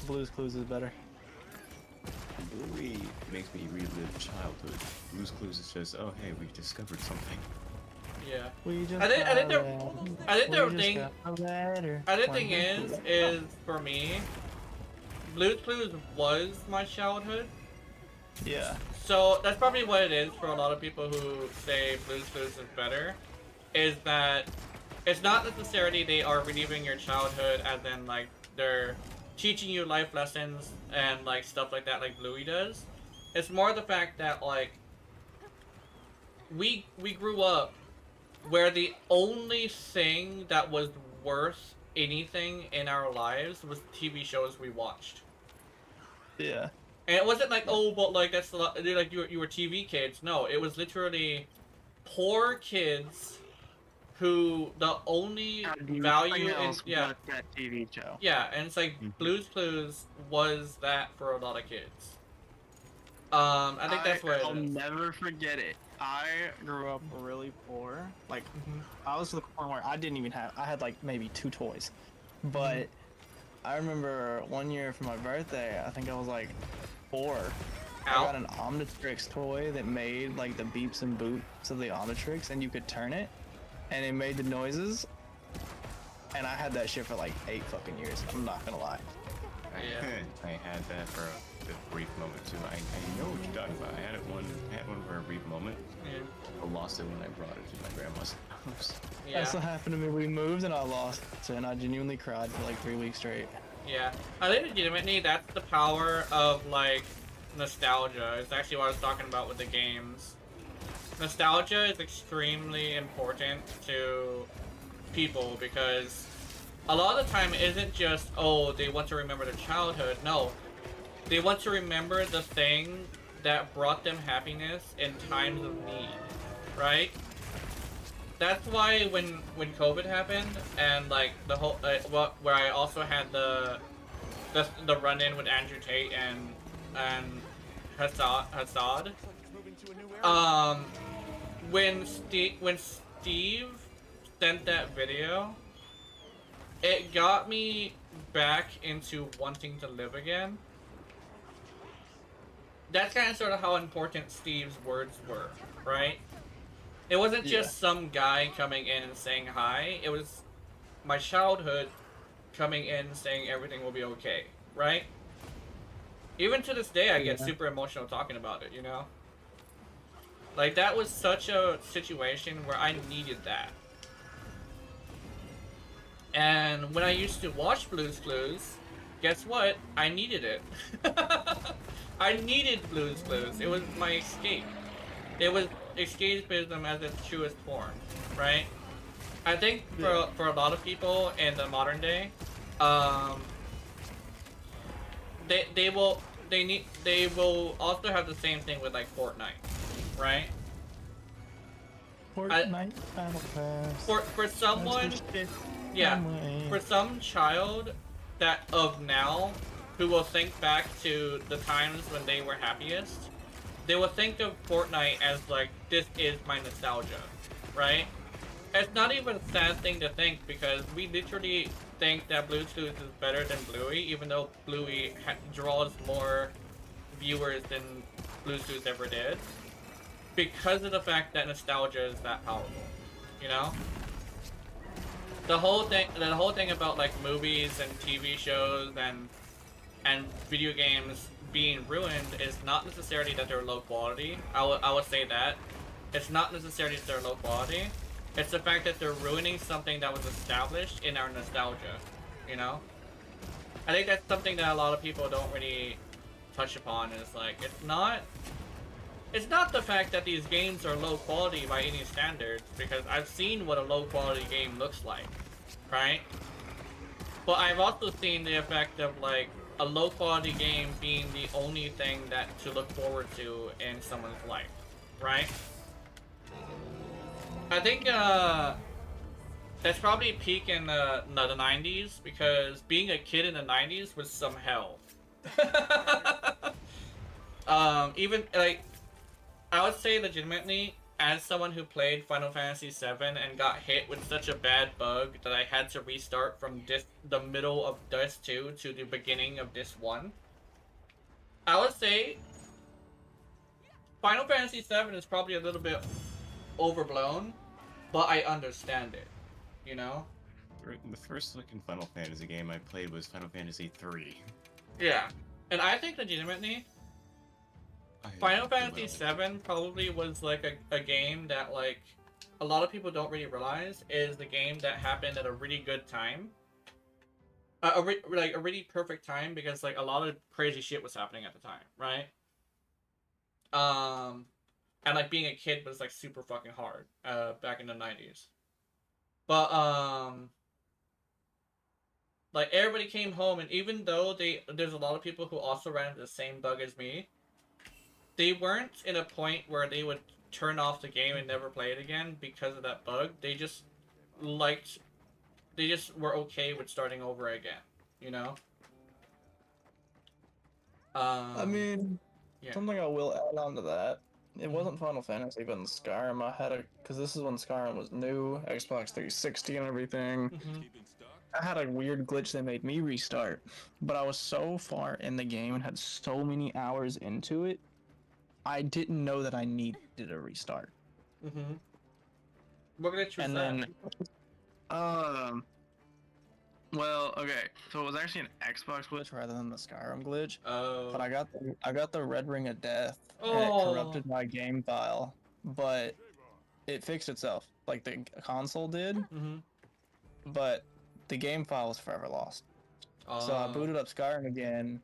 Blue's Clues is better. Bluey makes me relive childhood. Blue's Clues is just, oh hey, we discovered something. Yeah. We just I think got the a letter. I think the We just thing got a letter. I think the thing is for me, Blue's Clues was my childhood. Yeah. So that's probably what it is for a lot of people who say Blue's Clues is better, is that it's not necessarily they are reliving your childhood as in like they're teaching you life lessons and like stuff like that like Bluey does. It's more the fact that like we grew up where the only thing that was worth anything in our lives was TV shows we watched. Yeah. And it wasn't like, oh, but like that's a lot, like you were TV kids. No, it was literally poor kids who the only value in that TV show. yeah, and it's like Blue's Clues was that for a lot of kids. I think that's what it I'll is. never forget it. I grew up really poor. Like, I was to the point where I didn't even have. I had like maybe 2 toys, but I remember one year for my birthday. I think I was like 4. I got an Omnitrix toy that made like the beeps and boops of the Omnitrix, and you could turn it, and it made the noises. And I had that shit for like 8 fucking years. I'm not gonna lie. Yeah. I had that for a brief moment too. I know what you're talking about. I had one for a brief moment. Yeah. I lost it when I brought it to my grandma's house. Yeah. That's what happened to me. We moved and I lost it, and I genuinely cried for like 3 weeks straight. Yeah, I think legitimately that's the power of like nostalgia. It's actually what I was talking about with the games. Nostalgia is extremely important to people because a lot of the time it isn't just, oh, they want to remember their childhood. No, they want to remember the thing that brought them happiness in times of need, right? That's why when COVID happened and like the whole where I also had the run-in with Andrew Tate and Hassad. When Steve sent that video, it got me back into wanting to live again. That's kind of sort of how important Steve's words were, right? It wasn't just some guy coming in and saying hi. It was my childhood coming in and saying everything will be okay, right? Even to this day, I get super emotional talking about it, you know? Like, that was such a situation where I needed that. And when I used to watch Blue's Clues, guess what? I needed it. I needed Blue's Clues. It was my escape. It was escapism as its truest form, right? I think for a lot of people in the modern day, they will also have the same thing with like Fortnite, right? Fortnite Battle Pass. For someone, yeah, for some child that of now who will think back to the times when they were happiest, they will think of Fortnite as like, this is my nostalgia, right? It's not even a sad thing to think because we literally think that Blue's Clues is better than Bluey, even though Bluey draws more viewers than Blue's Clues ever did, because of the fact that nostalgia is that powerful, you know? The whole thing about like movies and TV shows and video games being ruined is not necessarily that they're low quality. I would say that. It's not necessarily that they're low quality. It's the fact that they're ruining something that was established in our nostalgia, you know? I think that's something that a lot of people don't really touch upon, is like, it's not it's not the fact that these games are low quality by any standards, because I've seen what a low quality game looks like, right? But I've also seen the effect of like a low quality game being the only thing that to look forward to in someone's life, right? I think that's probably peak in the 90s, because being a kid in the 90s was some hell. Even like I would say legitimately, as someone who played Final Fantasy VII and got hit with such a bad bug that I had to restart from the middle of Disc 2 to the beginning of Disc 1, I would say Final Fantasy VII is probably a little bit overblown, but I understand it, you know? The first looking Final Fantasy game I played was Final Fantasy 3. Yeah, and I think legitimately, Final Fantasy VII probably was like a game that like a lot of people don't really realize is the game that happened at a really good time, like a really perfect time, because like a lot of crazy shit was happening at the time, right? And like being a kid was like super fucking hard back in the 90s, but like everybody came home, and even though there's a lot of people who also ran into the same bug as me, they weren't in a point where they would turn off the game and never play it again because of that bug. They just were okay with starting over again, you know? I mean, yeah. something I will add on to that. It wasn't Final Fantasy, but in Skyrim, I had because this is when Skyrim was new, Xbox 360 and everything. I had a weird glitch that made me restart, but I was so far in the game and had so many hours into it, I didn't know that I needed a restart. Mm-hmm. What glitch was And that? then, well, okay, so it was actually an Xbox glitch rather than the Skyrim glitch. Oh. But I got the Red Ring of Death, and it Oh. corrupted my game file, but it fixed itself, like the console did. Mm-hmm. But the game file was forever lost. So I booted up Skyrim again,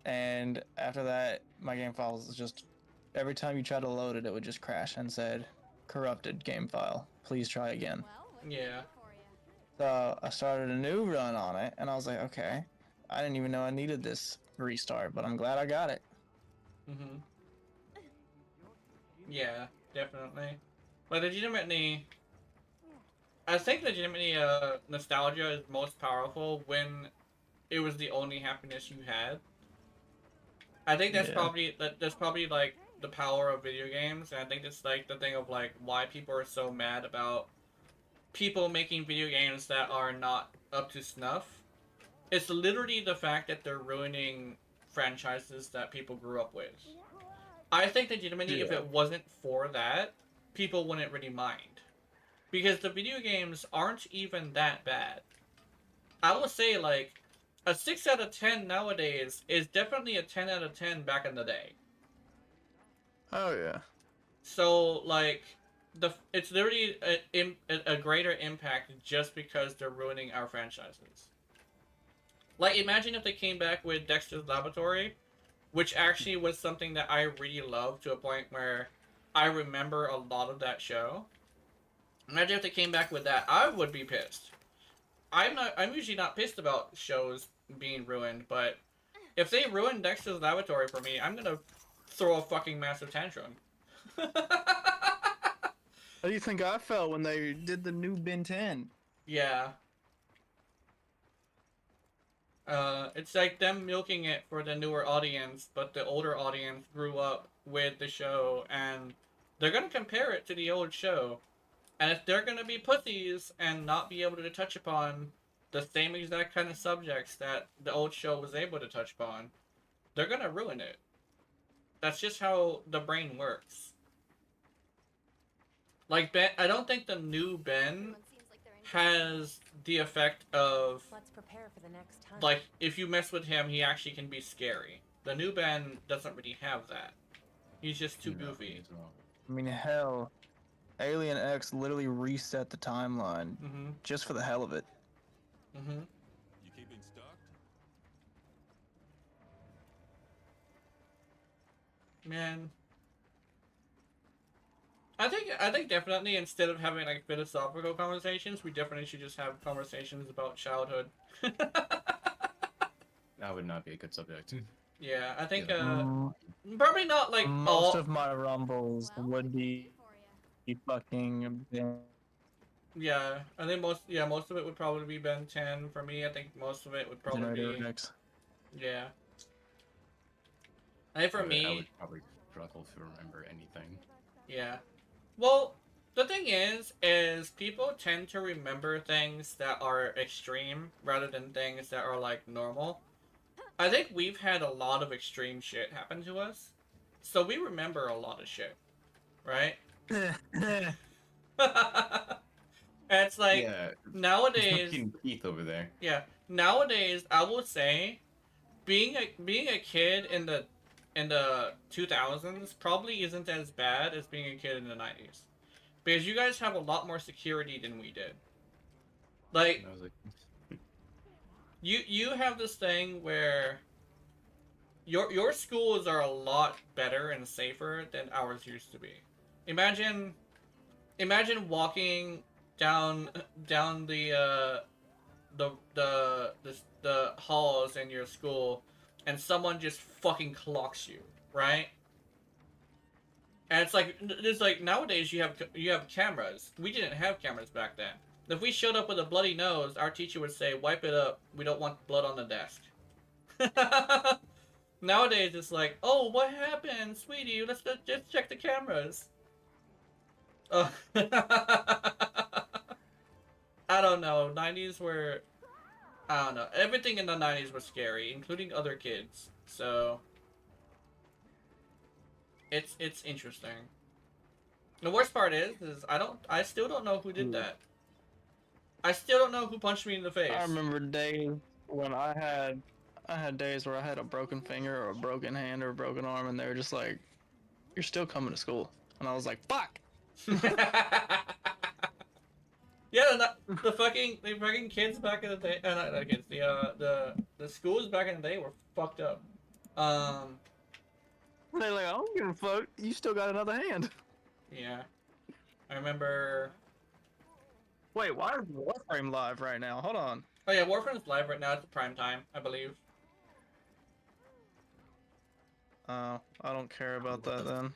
and after that, my game file was just, every time you tried to load it, it would just crash and said, corrupted game file. Please try again. Yeah. So I started a new run on it, and I was like, okay, I didn't even know I needed this restart, but I'm glad I got it. Mm-hmm. Yeah, definitely. But legitimately, I think legitimately, nostalgia is most powerful when it was the only happiness you had. I think that's probably like the power of video games, and I think it's like the thing of like why people are so mad about people making video games that are not up to snuff. It's literally the fact that they're ruining franchises that people grew up with. I think legitimately, if it wasn't for that, people wouldn't really mind. Because the video games aren't even that bad. I will say, like, a 6 out of 10 nowadays is definitely a 10 out of 10 back in the day. Oh, yeah. So, like, it's literally a greater impact just because they're ruining our franchises. Like, imagine if they came back with Dexter's Laboratory, which actually was something that I really loved to a point where I remember a lot of that show. Imagine if they came back with that, I would be pissed. I'm usually not pissed about shows being ruined, but if they ruin Dexter's Laboratory for me, I'm gonna throw a fucking massive tantrum. How do you think I felt when they did the new Ben 10? Yeah. It's like them milking it for the newer audience, but the older audience grew up with the show, and they're gonna compare it to the old show. And if they're gonna be pussies and not be able to touch upon the same exact kind of subjects that the old show was able to touch upon, they're gonna ruin it. That's just how the brain works. Like, Ben, I don't think the new Ben has the effect of, Let's prepare for the next hunt. like, if you mess with him, he actually can be scary. The new Ben doesn't really have that. He's just too goofy. I mean, hell, Alien X literally reset the timeline just for the hell of it. Mm-hmm. You keeping stocked? Man, I think definitely instead of having like philosophical conversations, we definitely should just have conversations about childhood. That would not be a good subject. Yeah, I think Yeah. probably not like Most all. of my rumbles Well, would be fucking. Yeah, I think most of it would probably be Ben 10 for me. I think most of it would probably Generator be mix. yeah. I think for I me, would probably struggle to remember anything. yeah. Well, the thing is people tend to remember things that are extreme rather than things that are like normal. I think we've had a lot of extreme shit happen to us, so we remember a lot of shit, right? And it's like Yeah, nowadays, fucking Keith over there. yeah, nowadays I would say being a kid in the 2000s probably isn't as bad as being a kid in the 90s because you guys have a lot more security than we did. Like And I was like, you have this thing where your schools are a lot better and safer than ours used to be. Imagine walking down the halls in your school and someone just fucking clocks you, right? And it's like nowadays you have cameras. We didn't have cameras back then. If we showed up with a bloody nose, our teacher would say, "Wipe it up. We don't want blood on the desk." Nowadays it's like, "Oh, what happened, sweetie? Let's just check the cameras." I don't know. 90s were I don't know. Everything in the 90s was scary, including other kids. So it's interesting. The worst part is I still don't know who did that. I still don't know who punched me in the face. I remember days when I had days where I had a broken finger or a broken hand or a broken arm, and they were just like, "You're still coming to school," and I was like, "Fuck." Yeah, the fucking kids back in the day, not the kids, the schools back in the day were fucked up. They're like, "I don't give a fuck. You still got another hand." Yeah, I remember. Wait, why is Warframe live right now? Hold on. Oh yeah, Warframe's live right now. It's prime time, I believe. Oh, I don't care about that then.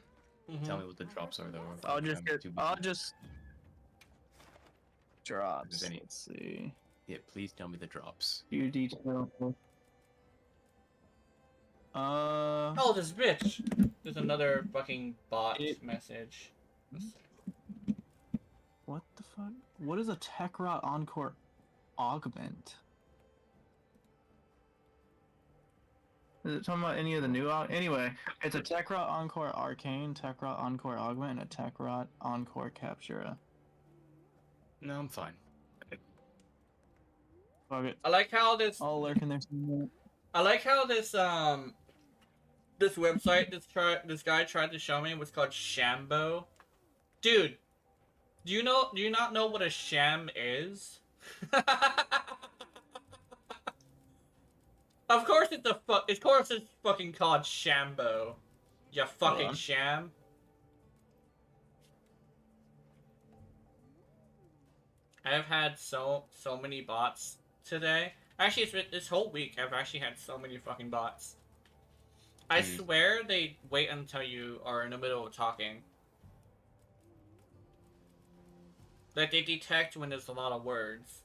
tell me what the drops are though. I'll just drops. Is any- Let's see. Yeah, please tell me the drops. You detail. Oh, this bitch! There's another fucking bot message. What the fuck? What is a Tekrot Encore Augment? Is it talking about any of the new anyway, it's a Tekrot Encore Arcane, Tekrot Encore Augment, and a Tekrot Encore Captura. No, I'm fine. Fuck it. I like how this. I'll lurk in there. I like how this this website this guy tried to show me was called Shambo. Dude, do you not know what a sham is? Of course it's fucking called Shambo. You fucking sham. I've had so many bots today. Actually, it's been this whole week. I've actually had so many fucking bots. I swear they wait until you are in the middle of talking. Like they detect when there's a lot of words.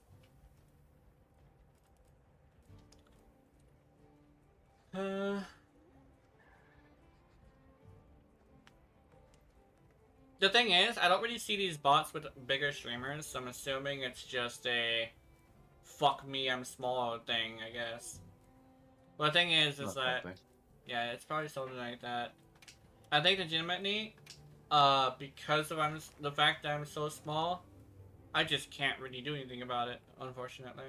The thing is, I don't really see these bots with bigger streamers, so I'm assuming it's just a fuck me, I'm small thing, I guess. But the thing is that, yeah, it's probably something like that. I think legitimately, because of the fact that I'm so small, I just can't really do anything about it, unfortunately.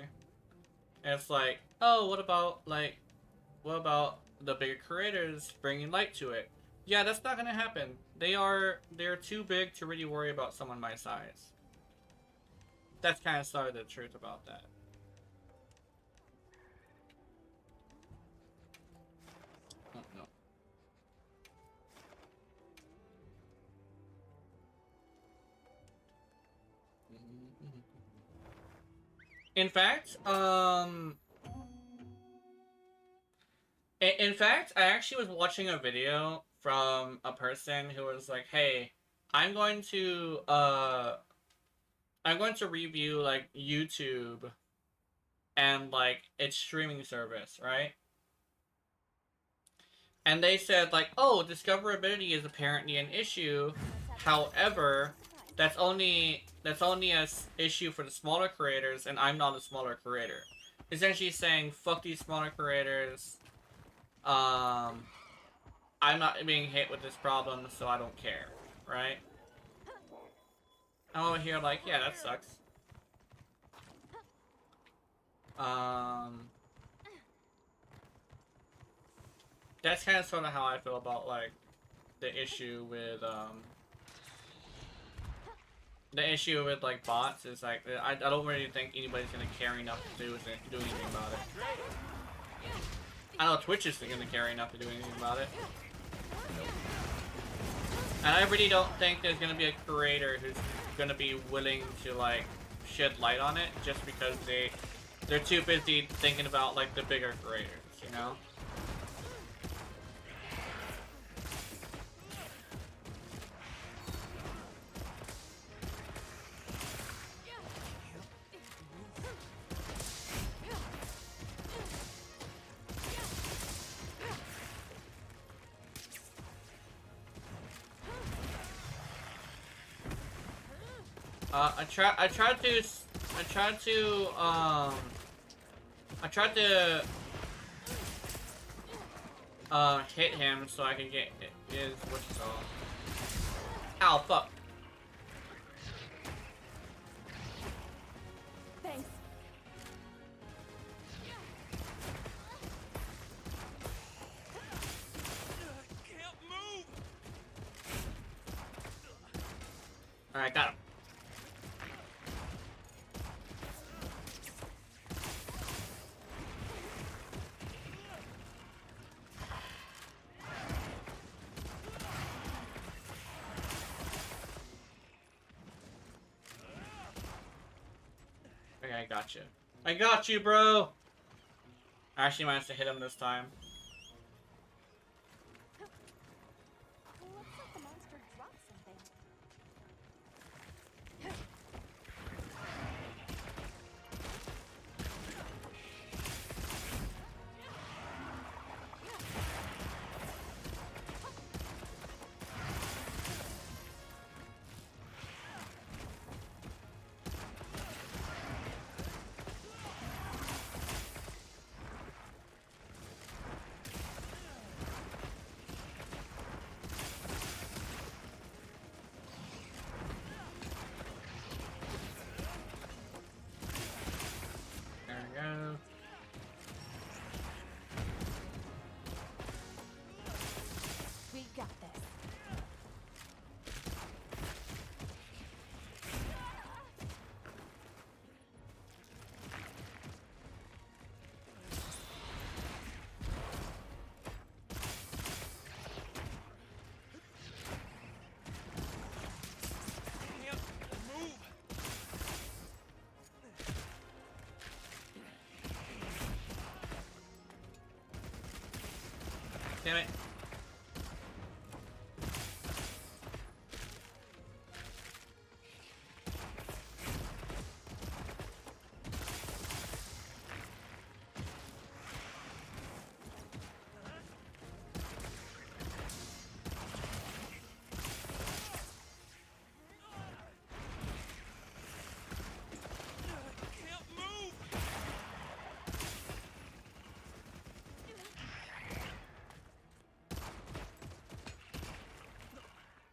And it's like, oh, what about the bigger creators bringing light to it? Yeah, that's not gonna happen. They're too big to really worry about someone my size. That's kind of sorry the truth about that. Oh, no. In fact, in fact, I actually was watching a video from a person who was like, "Hey, I'm going to review like YouTube and like its streaming service, right?" And they said like, "Oh, discoverability is apparently an issue. However, that's only a issue for the smaller creators, and I'm not a smaller creator." Essentially saying, "Fuck these smaller creators. I'm not being hit with this problem, so I don't care." Right? I'm over here like, yeah, that sucks. That's kind of sort of how I feel about like the issue with like bots is like I don't really think anybody's gonna care enough to do anything about it. I know Twitch isn't gonna care enough to do anything about it. And I really don't think there's gonna be a creator who's gonna be willing to like shed light on it just because they're too busy thinking about like the bigger creators, you know? I tried to hit him so I can get his what's it called? Ow, fuck. Thanks. Can't move. Alright, got him. Okay, I got you. I got you, bro! I actually managed to hit him this time. Looks like the monster dropped something. There we go. We got this. Can't move. Damn it. Can't move.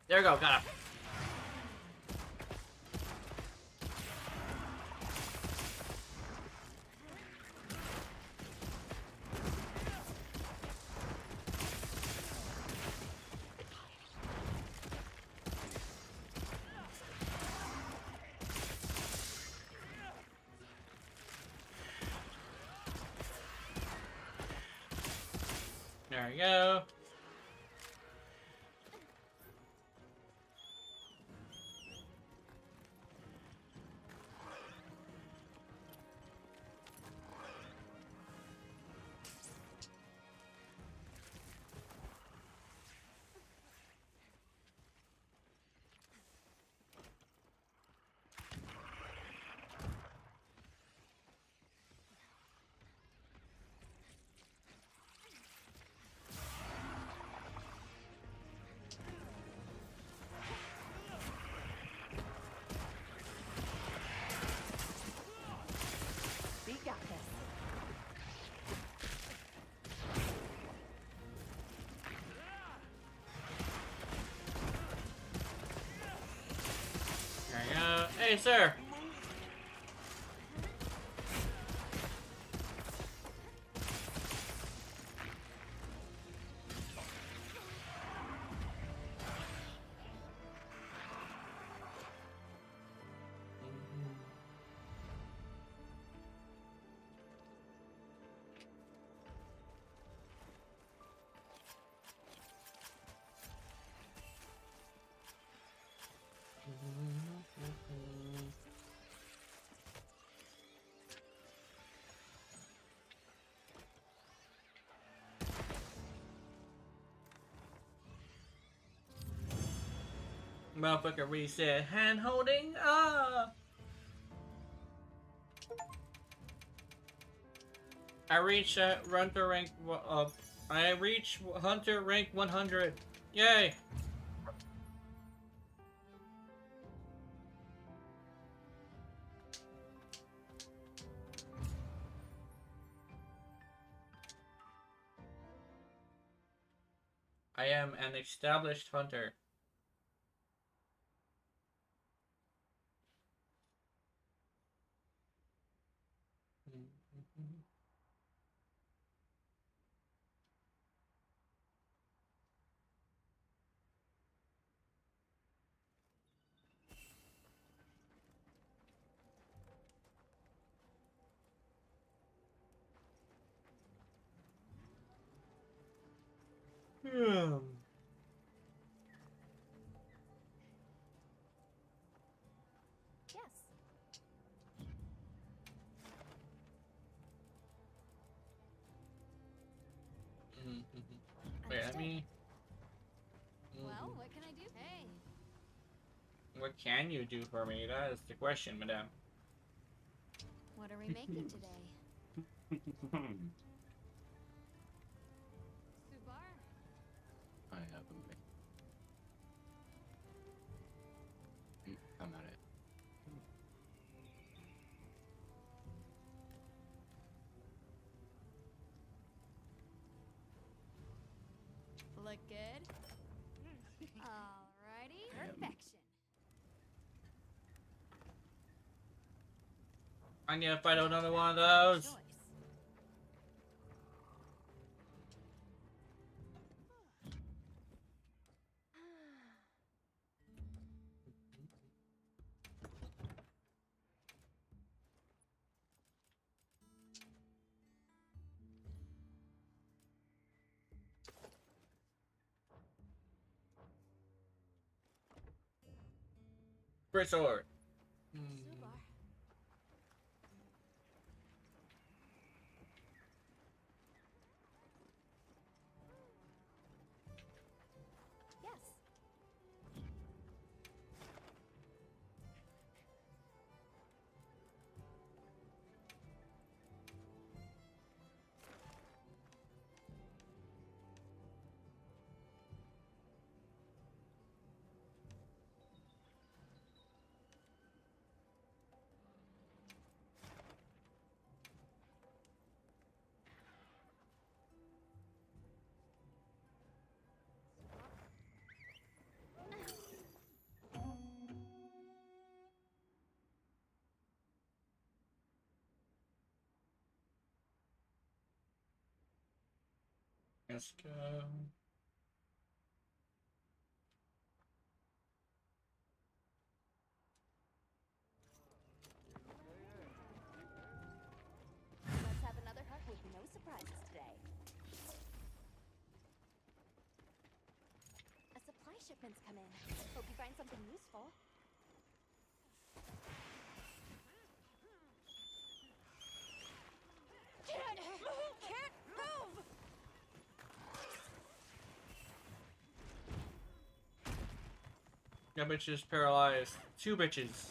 There we go, got him. There we go. Hey, sir. Motherfucker reset hand holding. I reach hunter rank. I reach hunter rank 100. Yay! I am an established hunter. Yeah. Yes. Wait, let Understood. me. Well, what can I do? Hey. What can you do for me? That is the question, madame. What are we making today? Subar? I have a mate. I'm at it. Look good? Alrighty. Perfection. I need to fight another one of those. Choice. Great sword. Subar. Yes. Let's go. Let's have another hunt with no surprises today. A supply shipment's come in. Hope you find something useful. Can't move! Can't move! That bitch is paralyzed. Two bitches.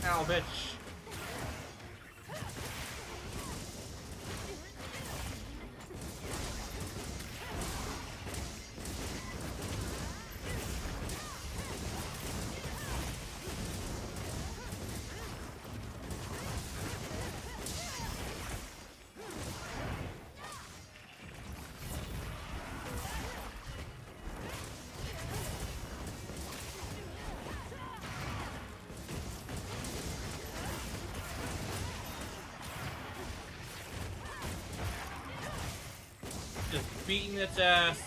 Ow, bitch. beating its ass.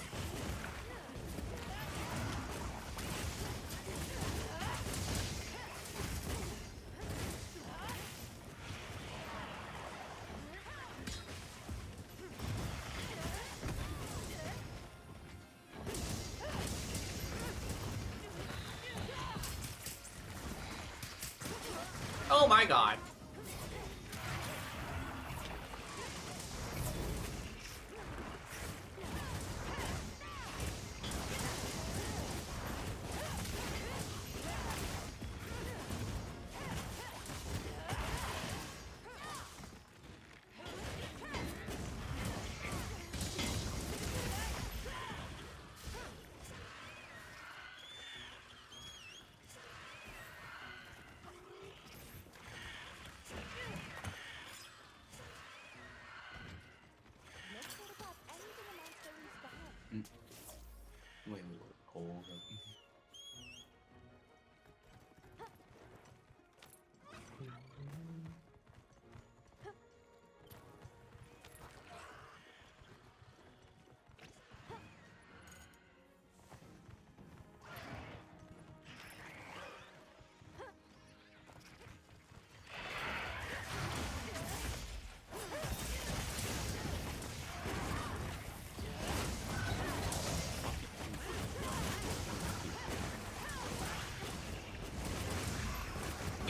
Oh my god. Let's go across anything a monster leaves behind. Wait, hold up.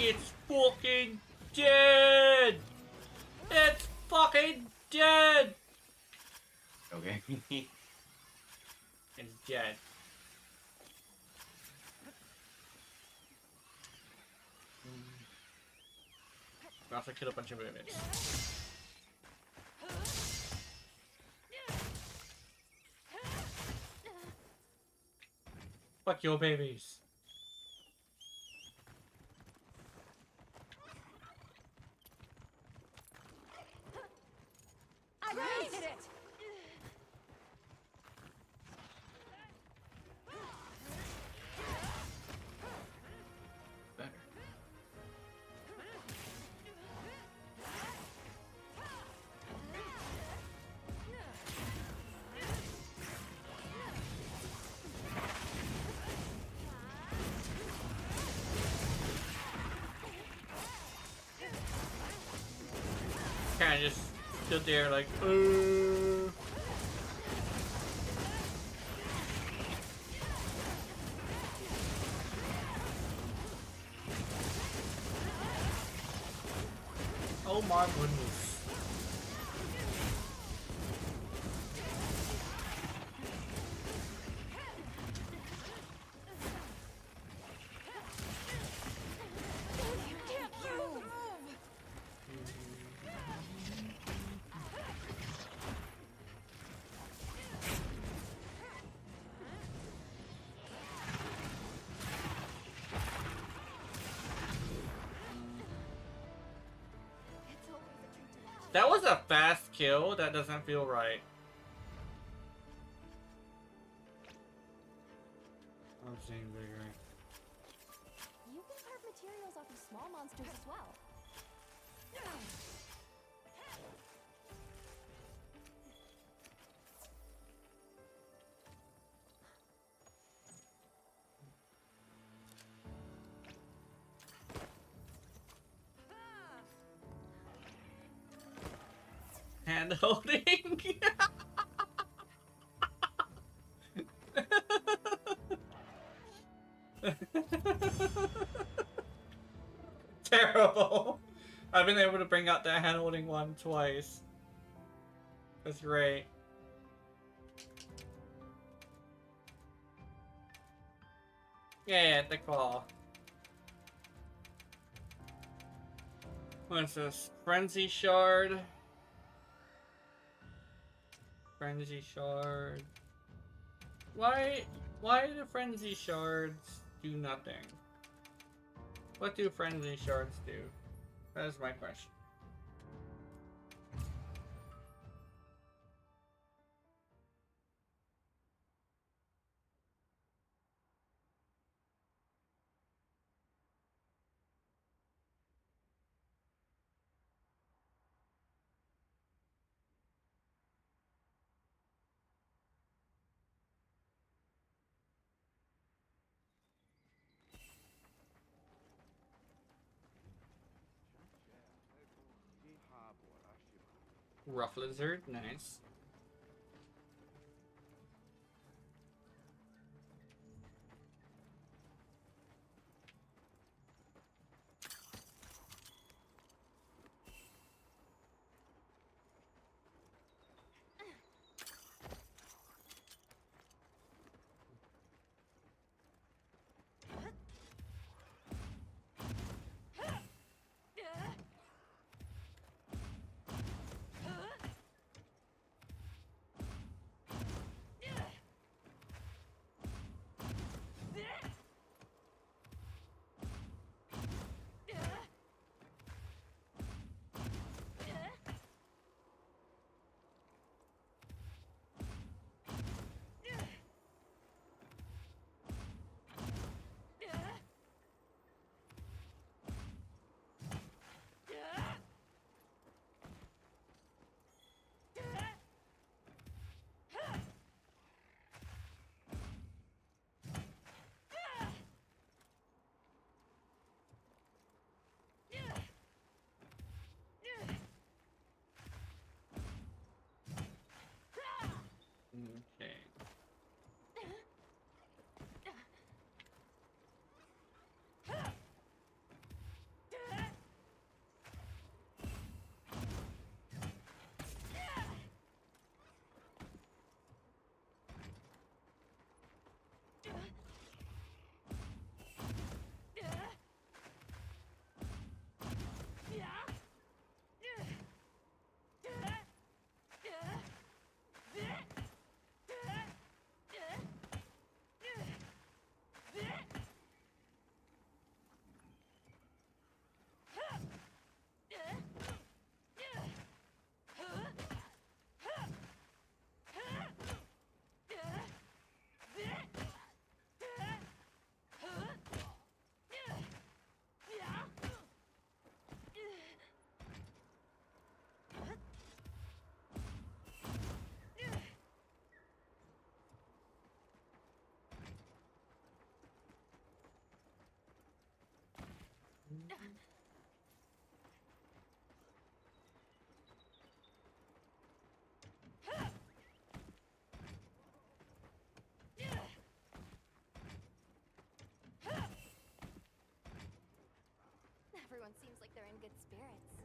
It's fucking dead! It's fucking dead! Okay. It's dead. I also killed a bunch of mimics. Fuck your babies. I raised it! Better. Kinda just stood there like, Oh my goodness. It's always a treat to watch. That was a fast kill. That doesn't feel right. I'm seeing bigger. You can carve materials off of small monsters as well. Hand holding. Terrible. I've been able to bring out that hand holding one twice. That's great. Yeah, the claw. What's this? Frenzy shard. Frenzy shard. Why do frenzy shards do nothing? What do frenzy shards do? That is my question. Rough lizard, nice. Okay. Everyone seems like they're in good spirits.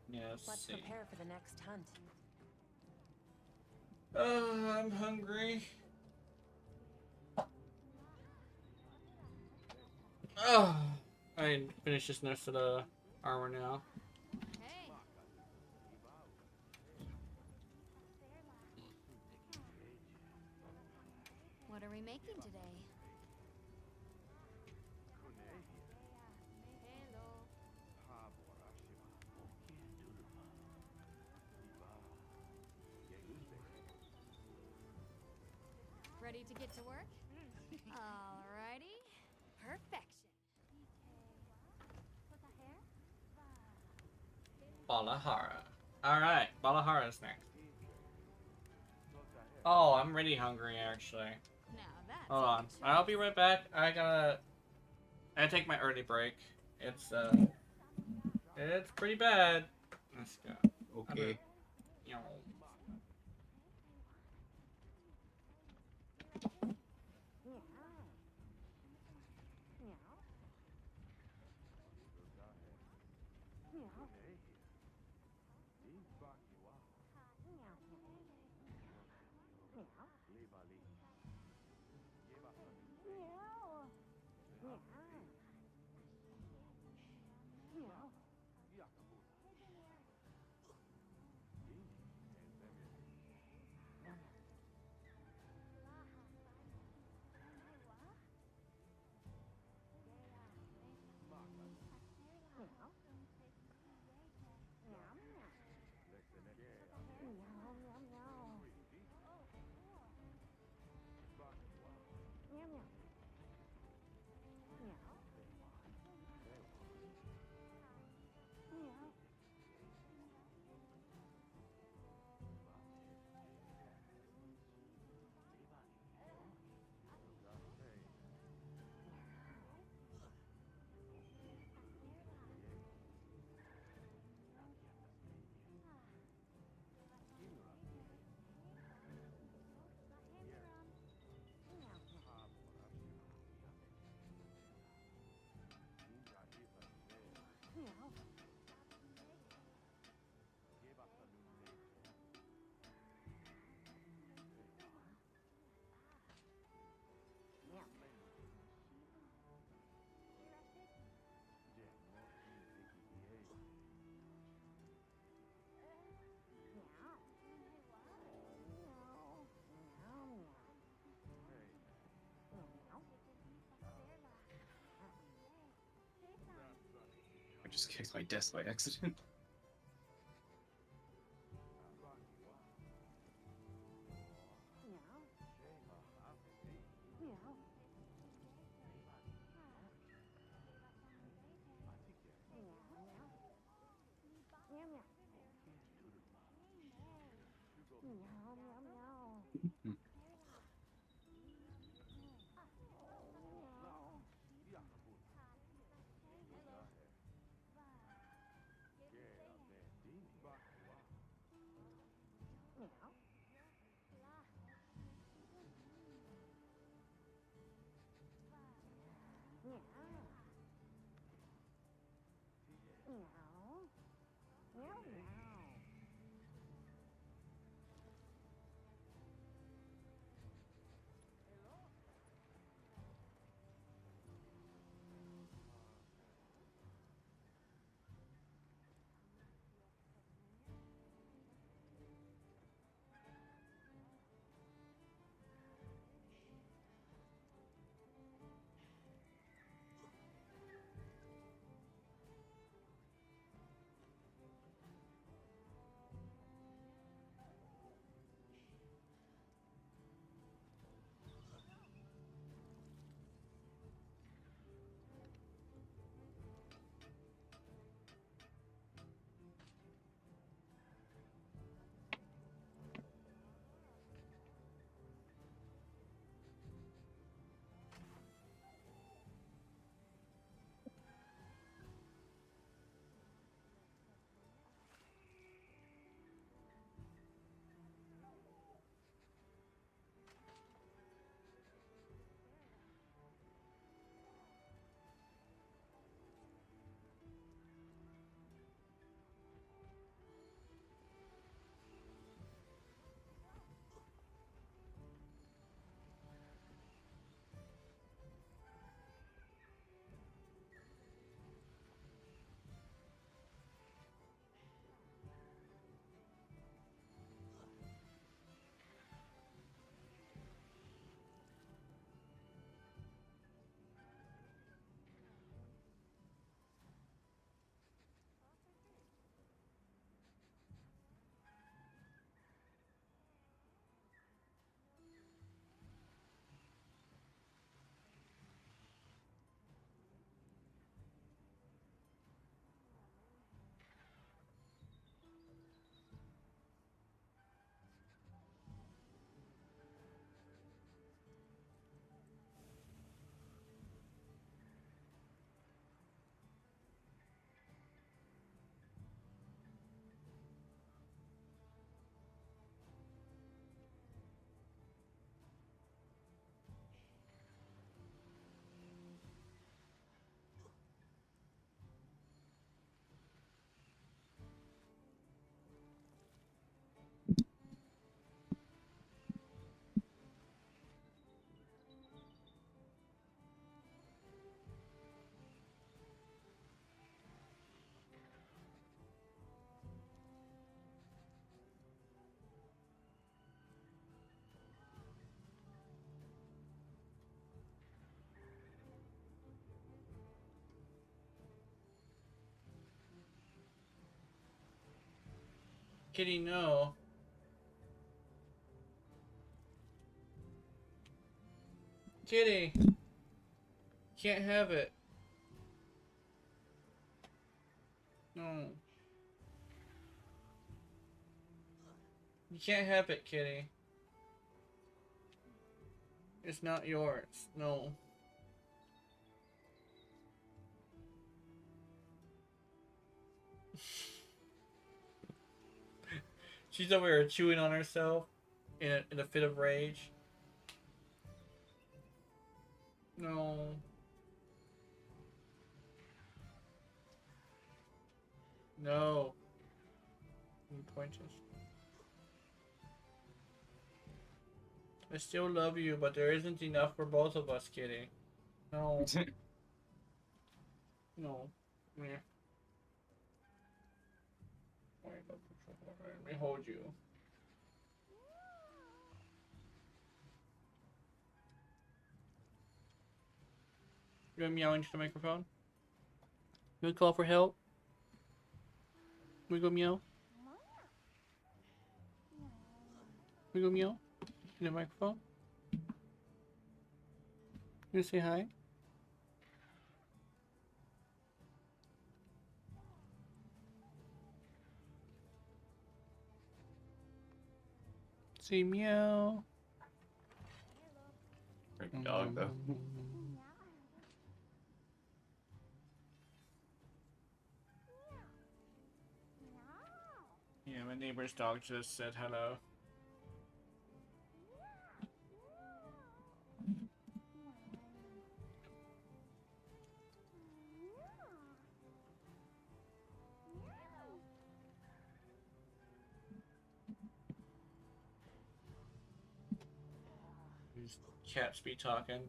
Yes. Let's prepare for the next hunt. I'm hungry. Oh, I finished this next to the armor now. Hey. What are we making today? Ready to get to work? Alrighty. Perfection. Balahara. Alright, Balahara's next. Oh, I'm really hungry actually. Now that's Hold a on. good I'll choice. be right back. I take my early break. It's pretty bad. Let's go. Okay. You know. just kicked my desk by accident. Kitty, no. Kitty! Can't have it. No. You can't have it, Kitty. It's not yours. No. She's over here chewing on herself in a fit of rage. No. No. Pointless. I still love you, but there isn't enough for both of us, Kitty. No. No. Meh. Let me hold you. You're meowing to the microphone? You would call for help? we go meow? We go meow? In the microphone? You say hi? Say meow. Freaking dog though. Yeah, my neighbor's dog just said hello. These cats be talking.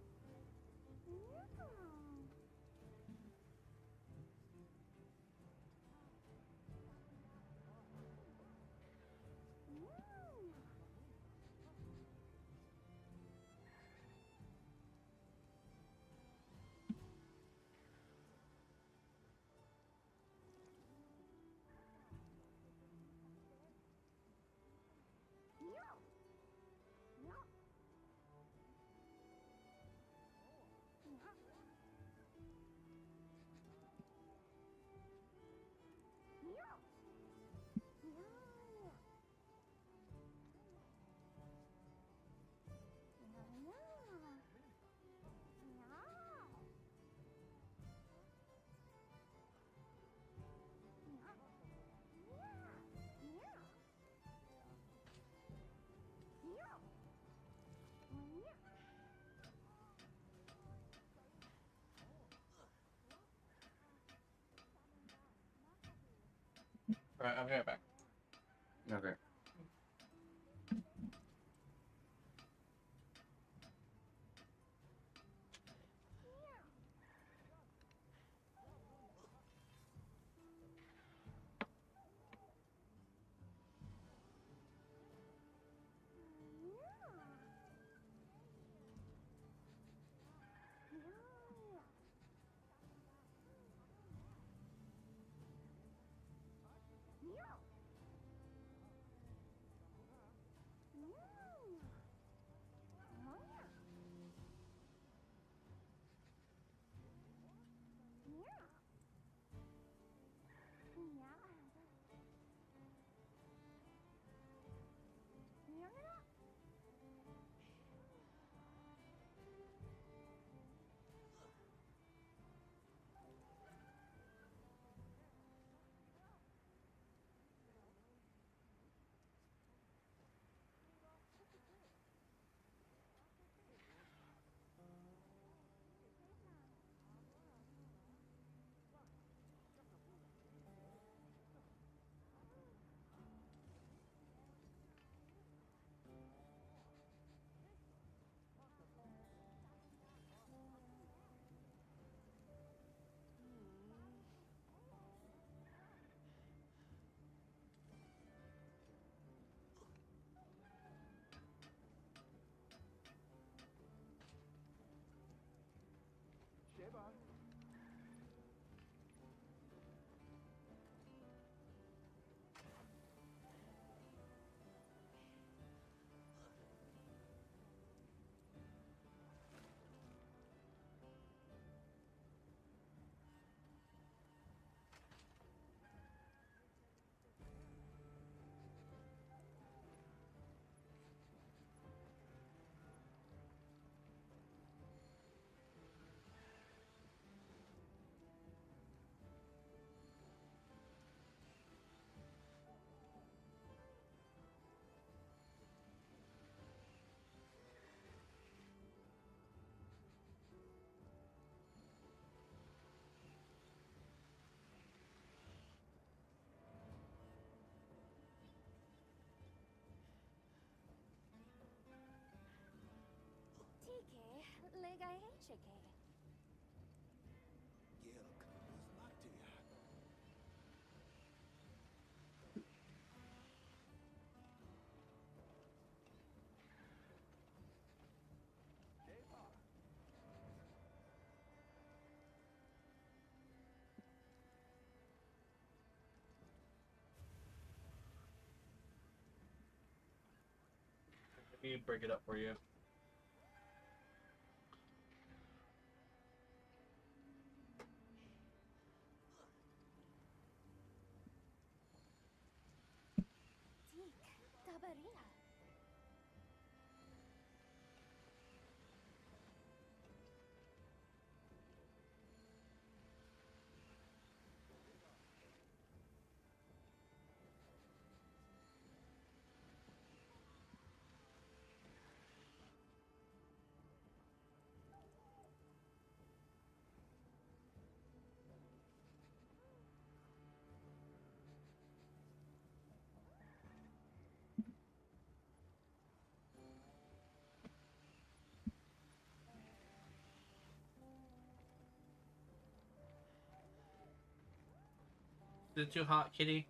Right, I'll be right back. Okay. TK, legaye chike. Let me break it up for you. Teak, Tabaria. Is it too hot, kitty?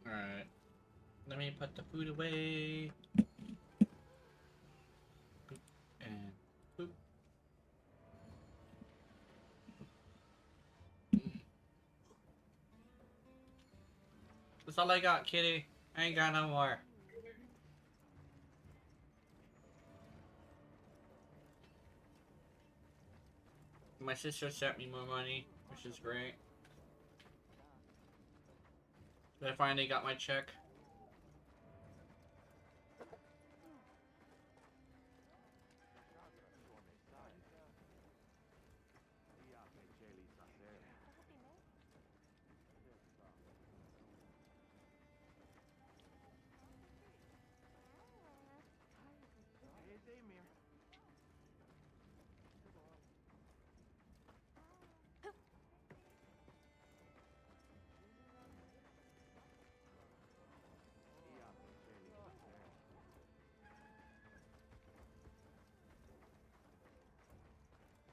Alright. Let me put the food away. Boop. And boop. That's all I got, kitty. I ain't got no more. My sister sent me more money, which is great. I finally got my check.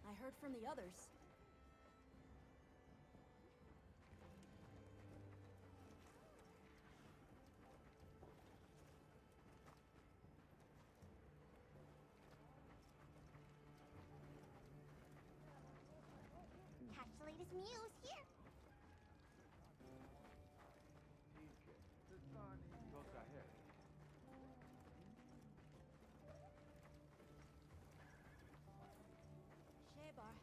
I heard from the others. Catch the latest news here. Shebar.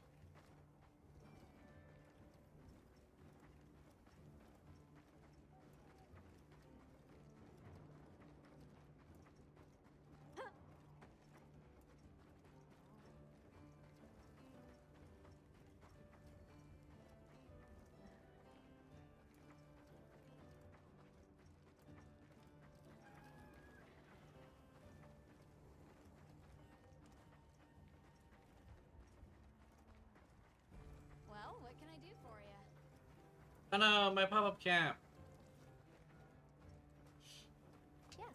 Well, what can I do for you? Oh no, my pop-up camp. Yes.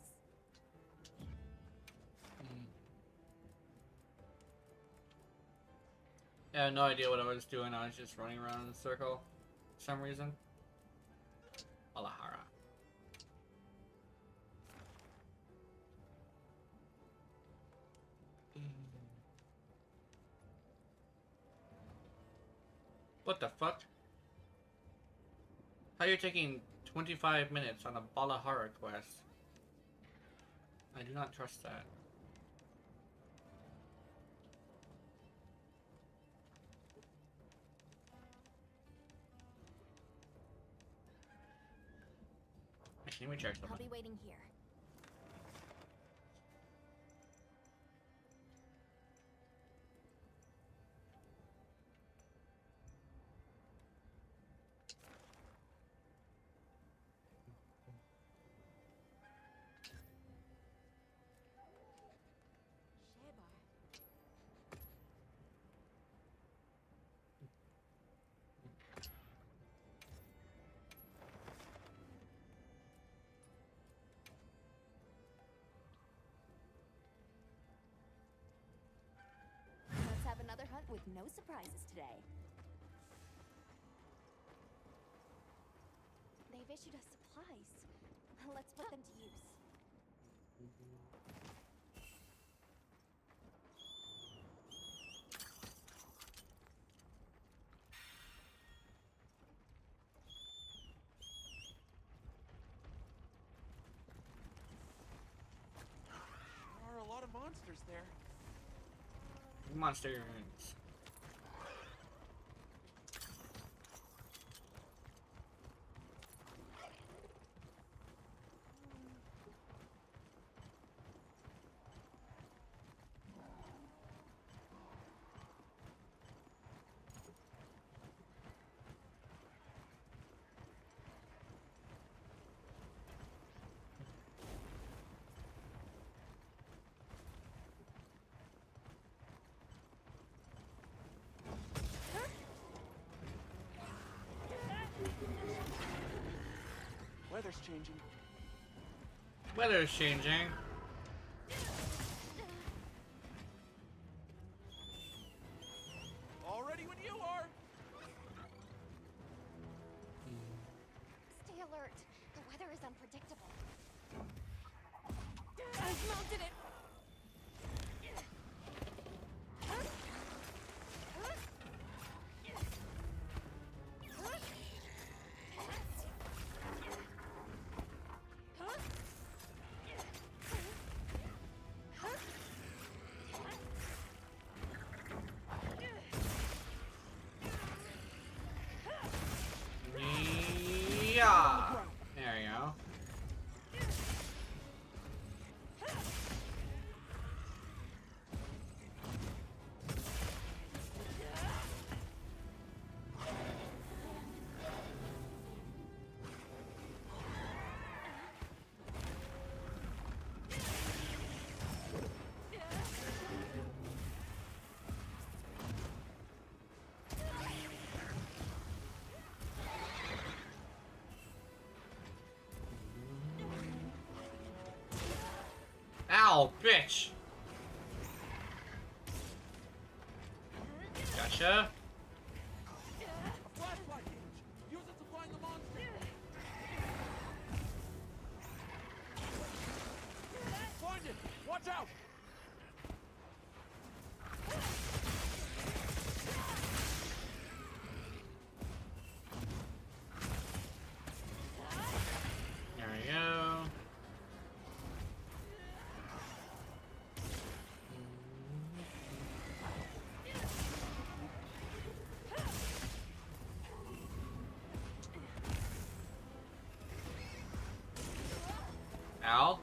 I have no idea what I was doing. I was just running around in a circle for some reason. Alahara. What the fuck? How are you taking 25 minutes on a Balahara quest? I do not trust that. Actually, let me check I'll something. be waiting here. with no surprises today. They've issued us supplies. Let's put them to use. There are a lot of monsters there. Monsters. Weather's changing. Weather's changing. All ready when you are. Stay alert. The weather is unpredictable. I've mounted it. Yeah. There you go. Ow, bitch! Gotcha. A flashlight. Use it to find the monster. Find it. Watch out. There we go. Ow.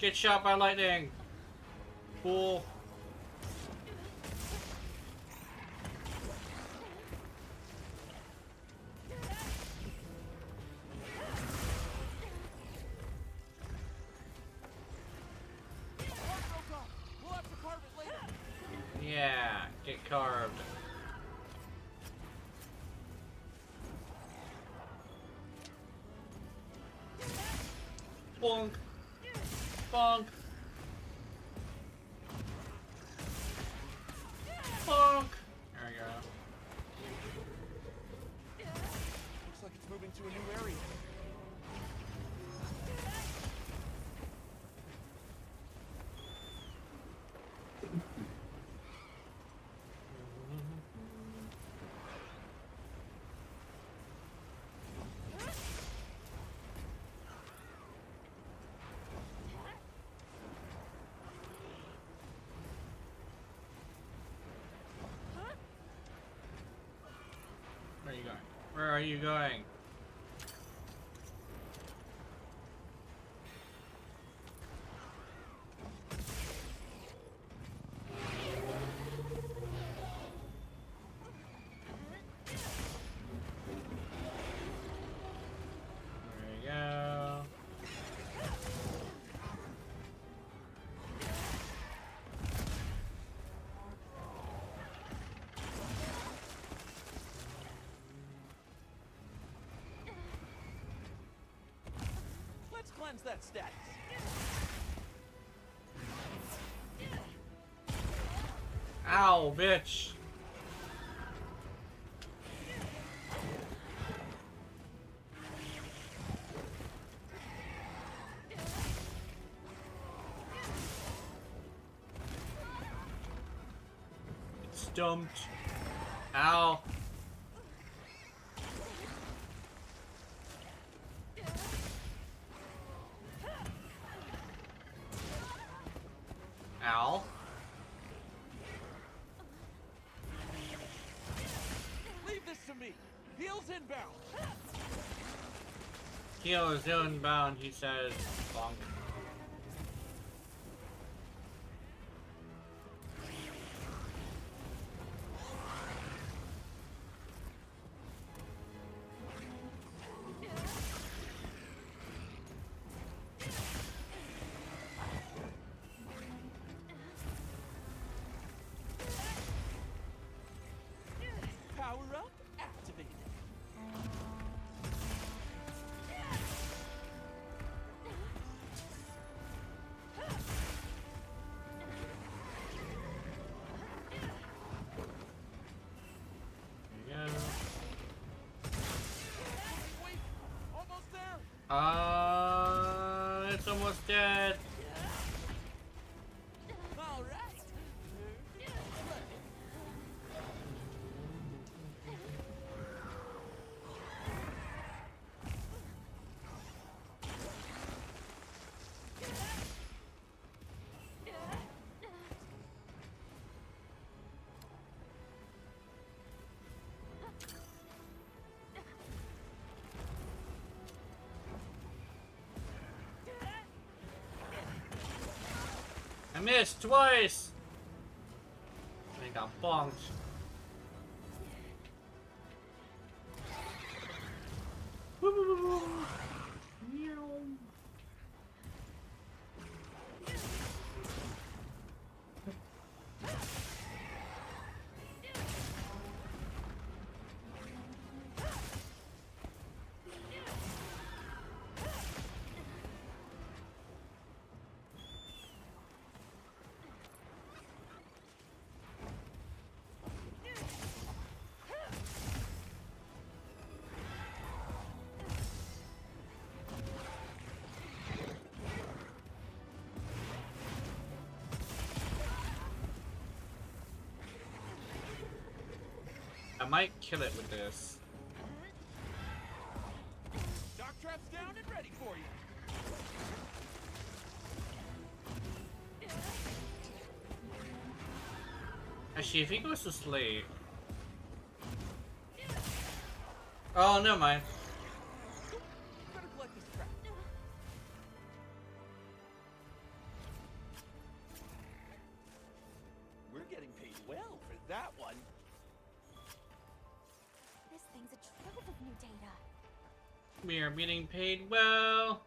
Get shot by lightning. Cool. We'll have to carve it later. Yeah, get carved. Bonk. Bonk. Bonk. There we go. Looks like it's moving to a new area. Where are you going? Where are you going? There we go. Let's cleanse that status. Ow, bitch. Stumped. Ow. Ow. Leave this to me. Heels inbound. Heal is inbound, he says. Bonk. Power up. Activated. There you Wait. Almost there. go. It's almost dead. All right. I missed twice. I got bonked. Woo, woo, woo, woo. Meow. I might kill it with this. Shock trap's down and ready for you. Actually, if he goes to sleep. Oh, never mind. Better collect this trap. We're getting paid well for that one. This thing's a trove of new data. We are getting paid well.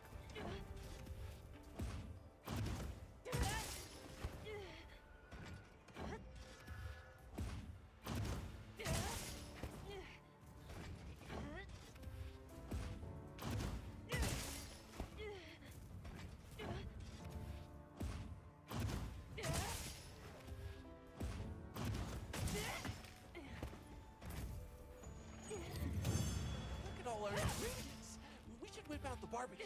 Look at all our ingredients. We should whip out the barbecue.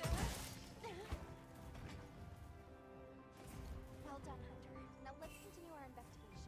Well done, Hunter. Now let's continue our investigation.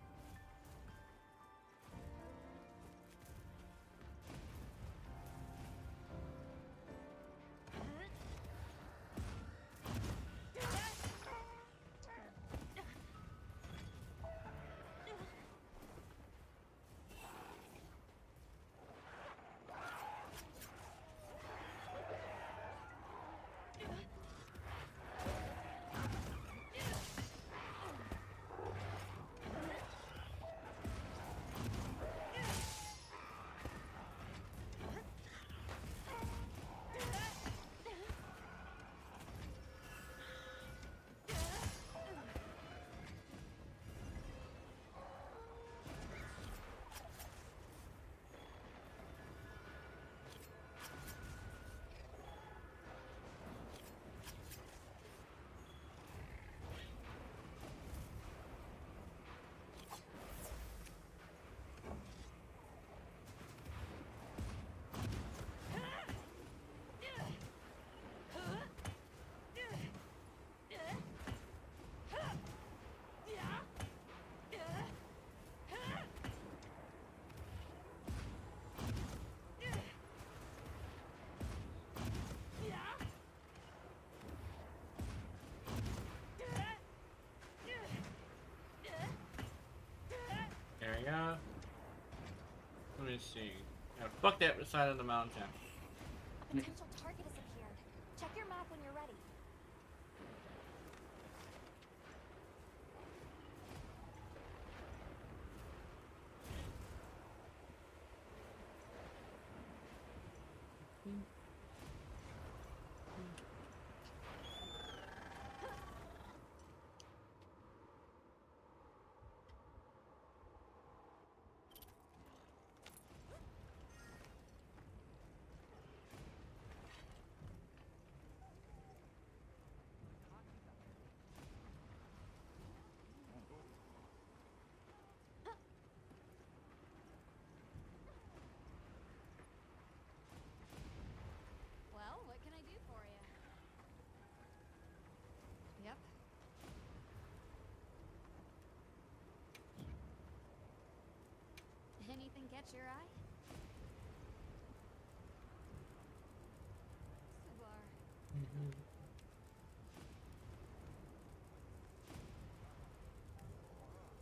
me see. Yeah, fuck that side of the mountain. A potential target has appeared. Check your map when you're ready. Well, what can I do for you? Yep. Anything catch your eye? Subar.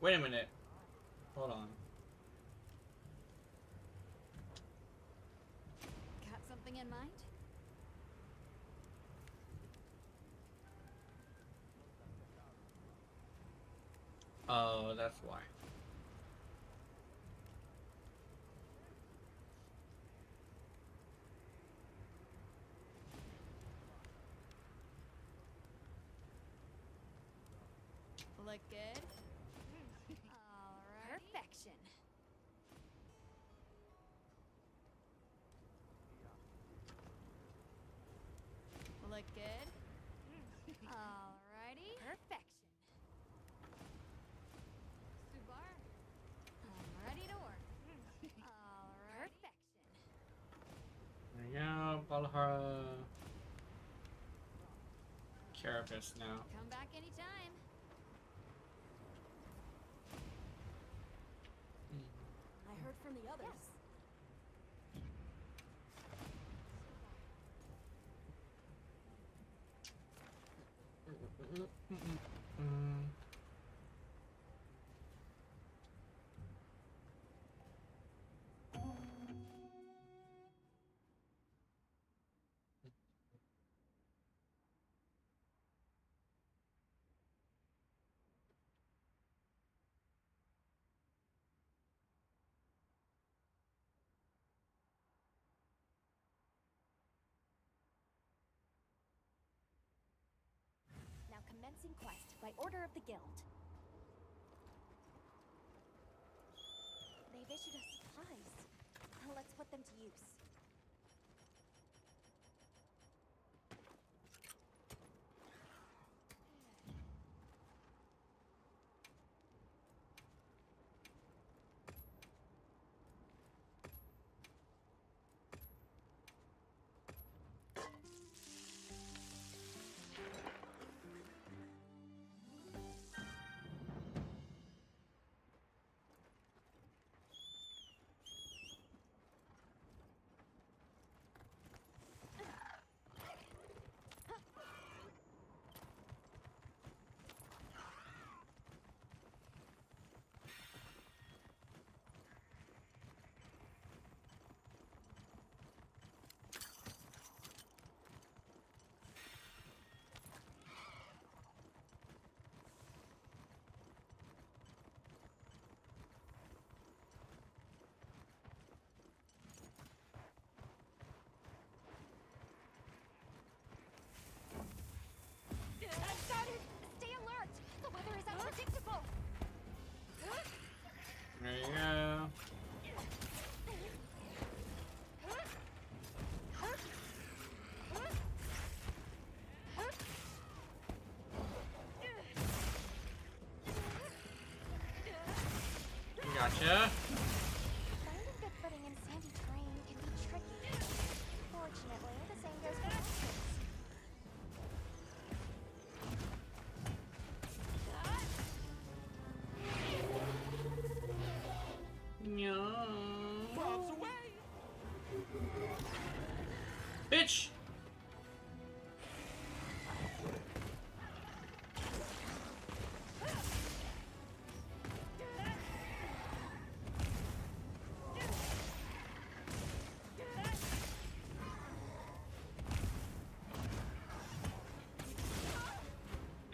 Wait a minute. Hold on. Got something in mind? Oh, that's why. Look good? Alright. Perfection. Look good? Alrighty. Perfection. Subar. I'm ready to work. Alright. Perfection. There we go, Balahara. Carapace now. Come back anytime. I heard from the others. Now commencing quest by order of the guild. They've issued us supplies. Let's put them to use. Stay alert! The weather is unpredictable! There you go. Gotcha. Finding good footing in sandy terrain can be tricky. Fortunately, the same goes for distance. Bombs away! Bitch!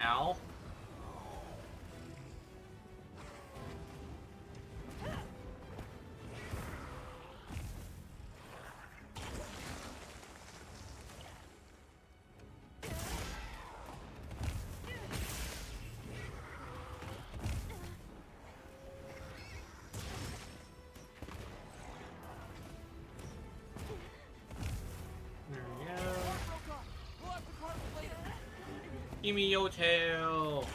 Ow. There we go. We'll have to part later. Give me your tail.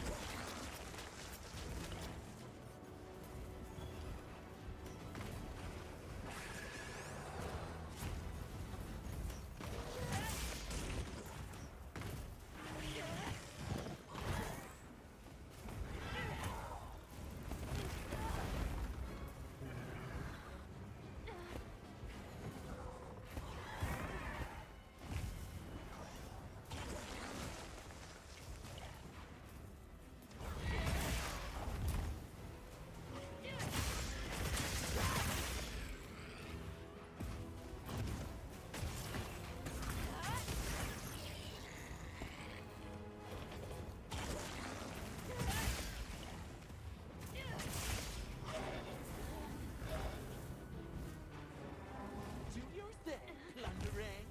Do your thing, plundering.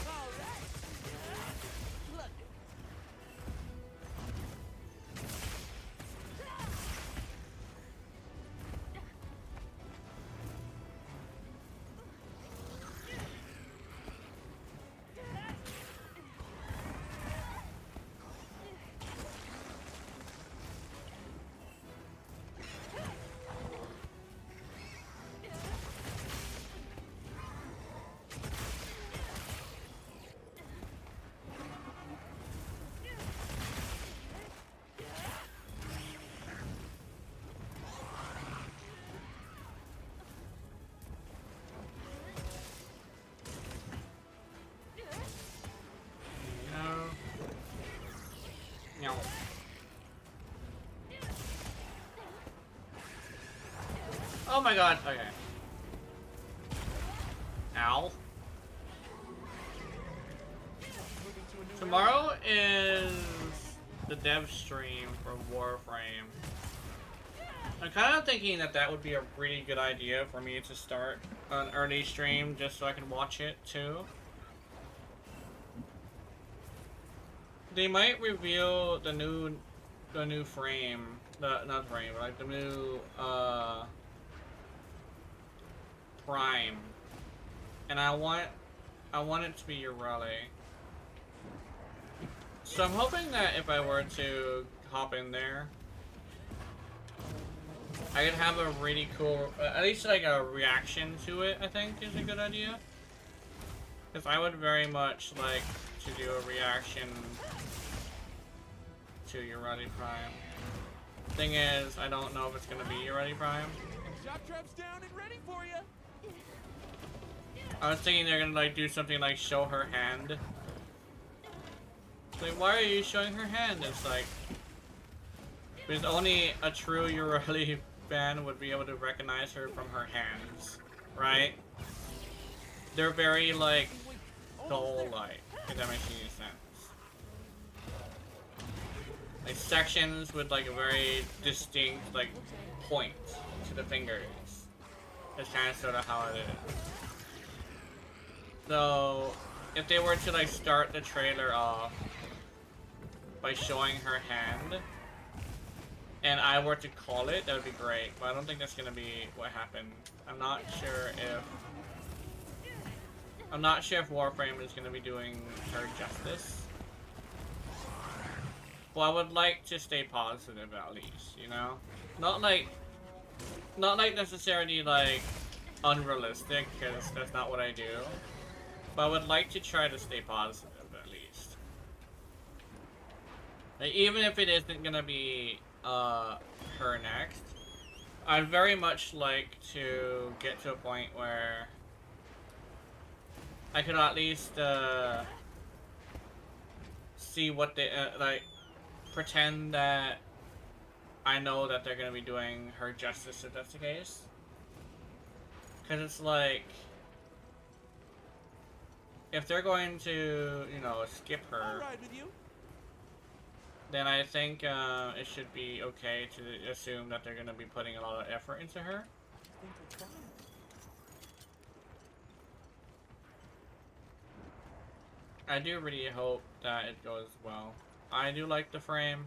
All right. Plunder. No. Oh my god, okay. Ow. Tomorrow is the dev stream for Warframe. I'm kind of thinking that that would be a really good idea for me to start an early stream just so I can watch it too. They might reveal the new frame, not frame, but like the new Prime, and I want it to be your rally. So I'm hoping that if I were to hop in there, I could have a really cool, at least like a reaction to it. I think is a good idea, because I would very much like to do a reaction to Urati Prime. Thing is, I don't know if it's gonna be Urati Prime. Shot trap's down and ready for you. I was thinking they're gonna like do something like show her hand. It's like, why are you showing her hand? It's like, because only a true Urati fan would be able to recognize her from her hands, right? They're very like doll-like, if that makes any sense. Like sections with like a very distinct like point to the fingers. That's kind of sort of how it is. So if they were to like start the trailer off by showing her hand, and I were to call it, that would be great. But I don't think that's gonna be what happened. I'm not sure if Warframe is gonna be doing her justice. Well, I would like to stay positive at least, you know? Not like necessarily like unrealistic, because that's not what I do. But I would like to try to stay positive at least. Like, even if it isn't gonna be her next, I'd very much like to get to a point where I could at least see what they like. Pretend that I know that they're gonna be doing her justice if that's the case. Cause it's like, if they're going to, you know, skip I'll her, ride with you. then I think it should be okay to assume that they're gonna be putting a lot of effort into her. Think we're trying. I do really hope that it goes well. I do like the frame.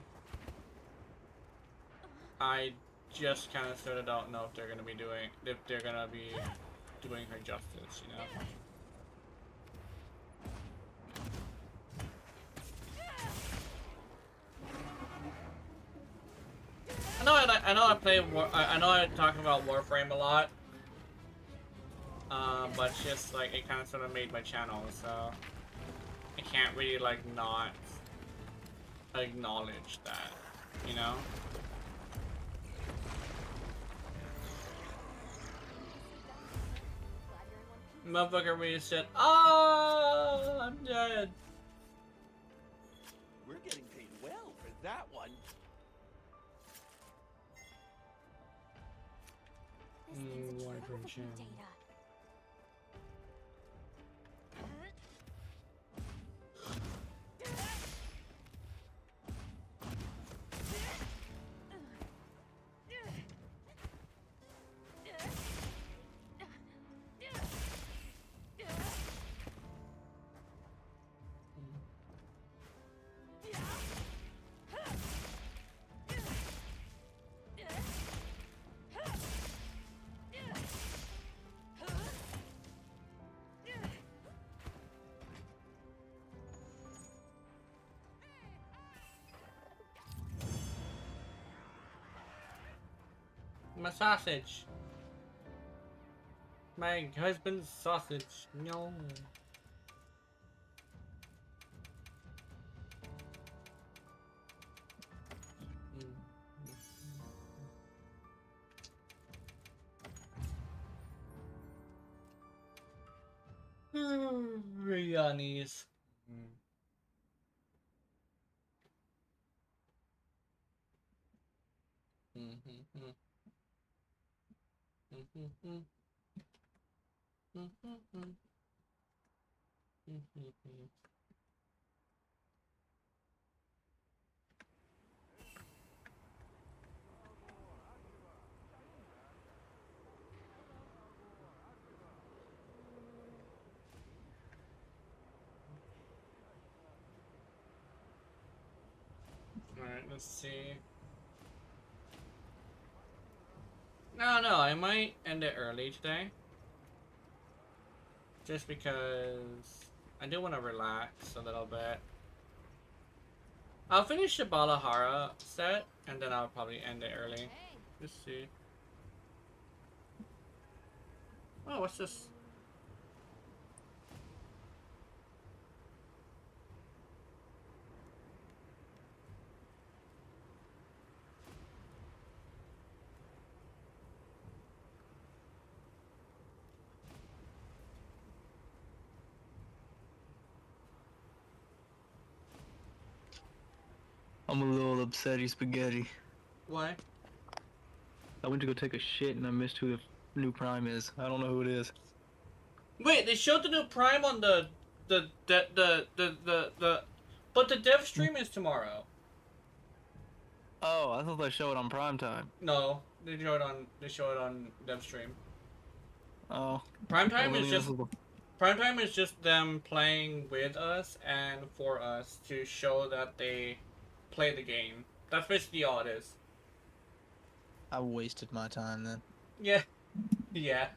I just kind of sort of don't know if they're gonna be doing her justice, you know. I know I play I know I talk about Warframe a lot. But it's just like it kind of sort of made my channel, so I can't really like not acknowledge that, you know. Motherfucker really said, "Oh, I'm dead." We're getting paid well for that one. This thing's a Warframe trove of channel. data. My sausage. My husband's sausage. No. Rihanni's. Alright, let's see. No, I might end it early today. Just because I do want to relax a little bit. I'll finish the Balahara set, and then I'll probably end it early. Let's see. Oh, what's this? I'm a little upsetty spaghetti. Why? I went to go take a shit and I missed who the new Prime is. I don't know who it is. Wait, they showed the new Prime on the but the dev stream is tomorrow. Oh, I thought they showed it on prime time. No, they show it on dev stream. Oh. Prime time is just them playing with us and for us to show that they play the game. That's basically all it is. I wasted my time then. Yeah. Yeah.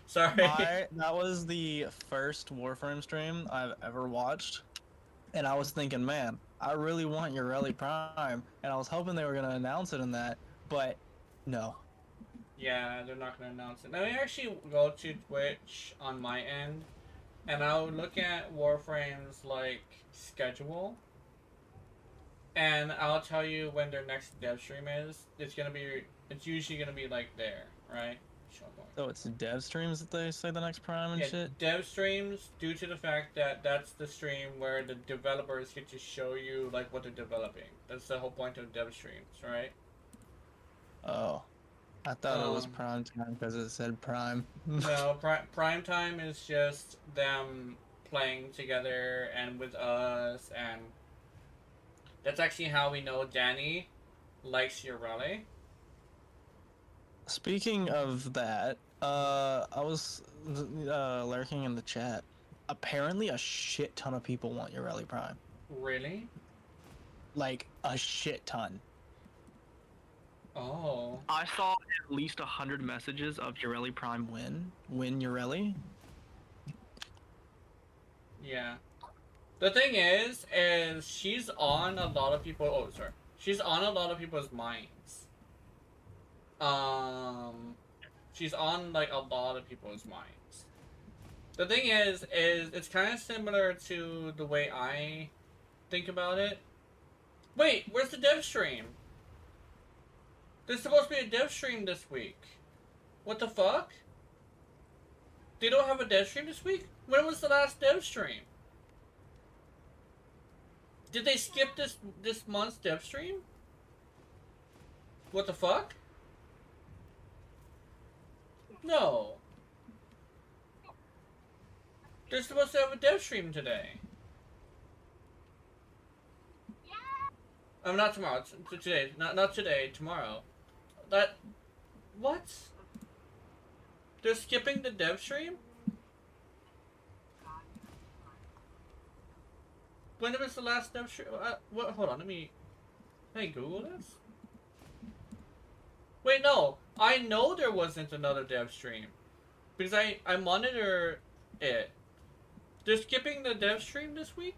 Sorry. That was the first Warframe stream I've ever watched. And I was thinking, man, I really want Ureli Prime. And I was hoping they were going to announce it in that. But, no. Yeah, they're not going to announce it. Let me actually go to Twitch on my end. And I'll look at Warframe's, like, schedule. And I'll tell you when their next dev stream is. It's usually going to be, like, there, right? So it's dev streams that they say the next Prime and yeah, shit? Dev streams, due to the fact that that's the stream where the developers get to show you like what they're developing. That's the whole point of dev streams, right? Oh. I thought it was Prime time because it said Prime. No, prime time is just them playing together and with us, and that's actually how we know Danny likes Urele. Speaking of that, I was lurking in the chat. Apparently, a shit ton of people want Urele Prime. Really? Like a shit ton. Oh. I saw at least 100 messages of Urele Prime win Urele. Yeah. The thing is she's on a lot of people. Oh, sorry. She's on a lot of people's minds. She's on like a lot of people's minds. The thing is it's kind of similar to the way I think about it. Wait, where's the dev stream? There's supposed to be a dev stream this week. What the fuck? They don't have a dev stream this week? When was the last dev stream? Did they skip this month's dev stream? What the fuck? No. They're supposed to have a dev stream today. Not tomorrow. Today. Not today. Tomorrow. What? They're skipping the dev stream? When was the last dev stream? What? Hold on. Let me Google this. Wait, no. I know there wasn't another dev stream because I monitor it. They're skipping the dev stream this week?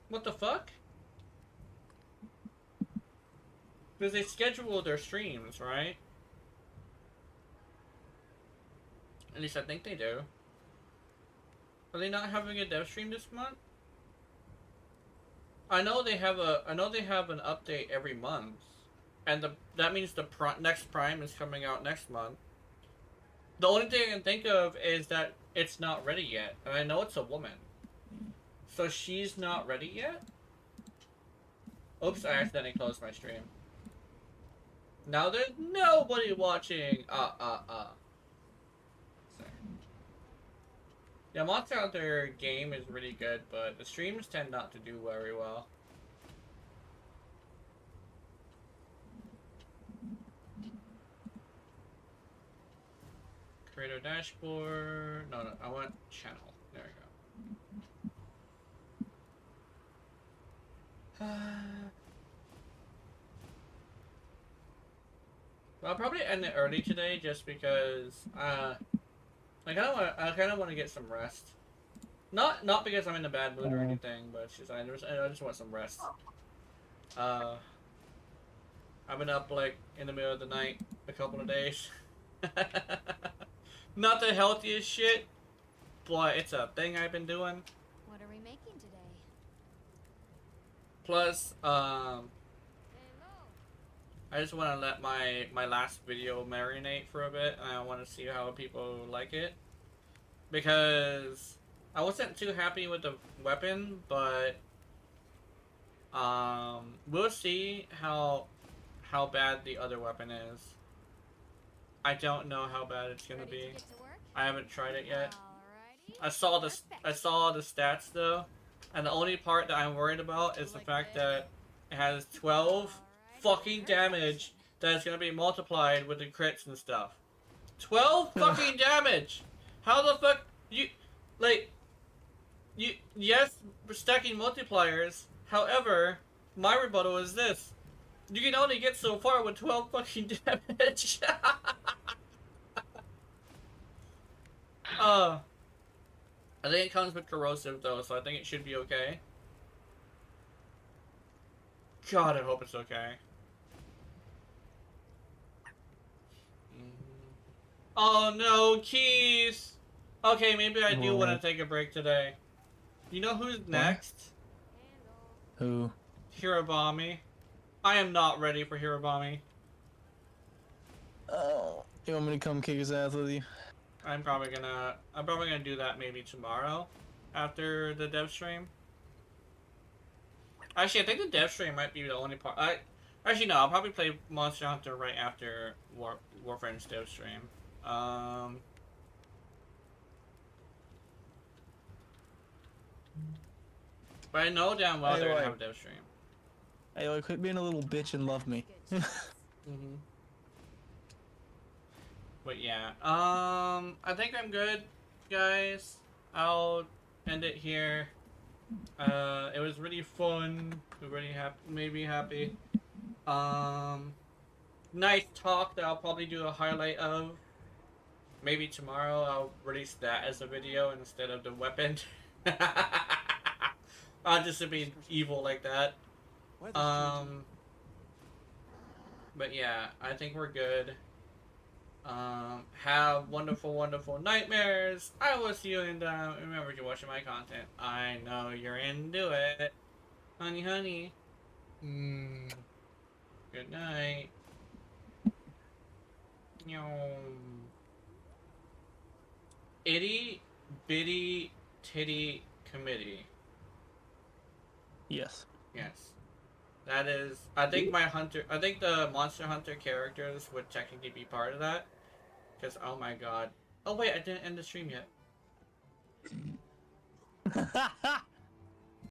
What the fuck? Because they schedule their streams, right? At least I think they do. Are they not having a dev stream this month? I know they have an update every month, and that means the next Prime is coming out next month. The only thing I can think of is that it's not ready yet, and I know it's a woman, so she's not ready yet. Oops! I accidentally closed my stream. Now there's nobody watching. Sorry. Yeah, Monster Hunter game is really good, but the streams tend not to do very well. Creator dashboard. No, I want channel. There we go. Well, I'll probably end it early today, just because I kind of want to get some rest. Not because I'm in a bad mood or anything, but it's just I just want some rest. I've been up like in the middle of the night a couple of days. Not the healthiest shit, but it's a thing I've been doing. What are we making today? Plus, I just want to let my last video marinate for a bit, and I want to see how people like it. Because I wasn't too happy with the weapon, but we'll see how bad the other weapon is. I don't know how bad it's gonna be. I haven't tried it yet. I saw the stats though, and the only part that I'm worried about is the fact that it has 12 fucking damage that is gonna be multiplied with the crits and stuff. 12 fucking damage. How the fuck yes, we're stacking multipliers. However, my rebuttal is this: you can only get so far with 12 fucking damage. I think it comes with corrosive though, so I think it should be okay. God, I hope it's okay. Oh no, Keys! Okay, maybe I do want to take a break today. You know who's next? Who? Hirobami. I am not ready for Hirobami. Oh, you want me to come kick his ass with you? I'm probably gonna do that maybe tomorrow after the dev stream. Actually, I think the dev stream might be the only part. Actually no, I'll probably play Monster Hunter right after Warframe's dev stream. But I know damn well Hey, they're gonna like- have a dev stream. Hey, like, quit being a little bitch and love me. Mm-hmm. But yeah, I think I'm good, guys. I'll end it here. It was really fun. We're really happy, made me happy. Nice talk that I'll probably do a highlight of. Maybe tomorrow I'll release that as a video instead of the weapon. I'll just be evil like that. Weather's changing. But yeah, I think we're good. Have wonderful, wonderful nightmares. I will see you in them. Remember to watch my content. I know you're into it. Honey, honey. Good night. Itty bitty titty committee. Yes. Yes. That is, I think the Monster Hunter characters would technically be part of that. Because, oh my god. Oh wait, I didn't end the stream yet.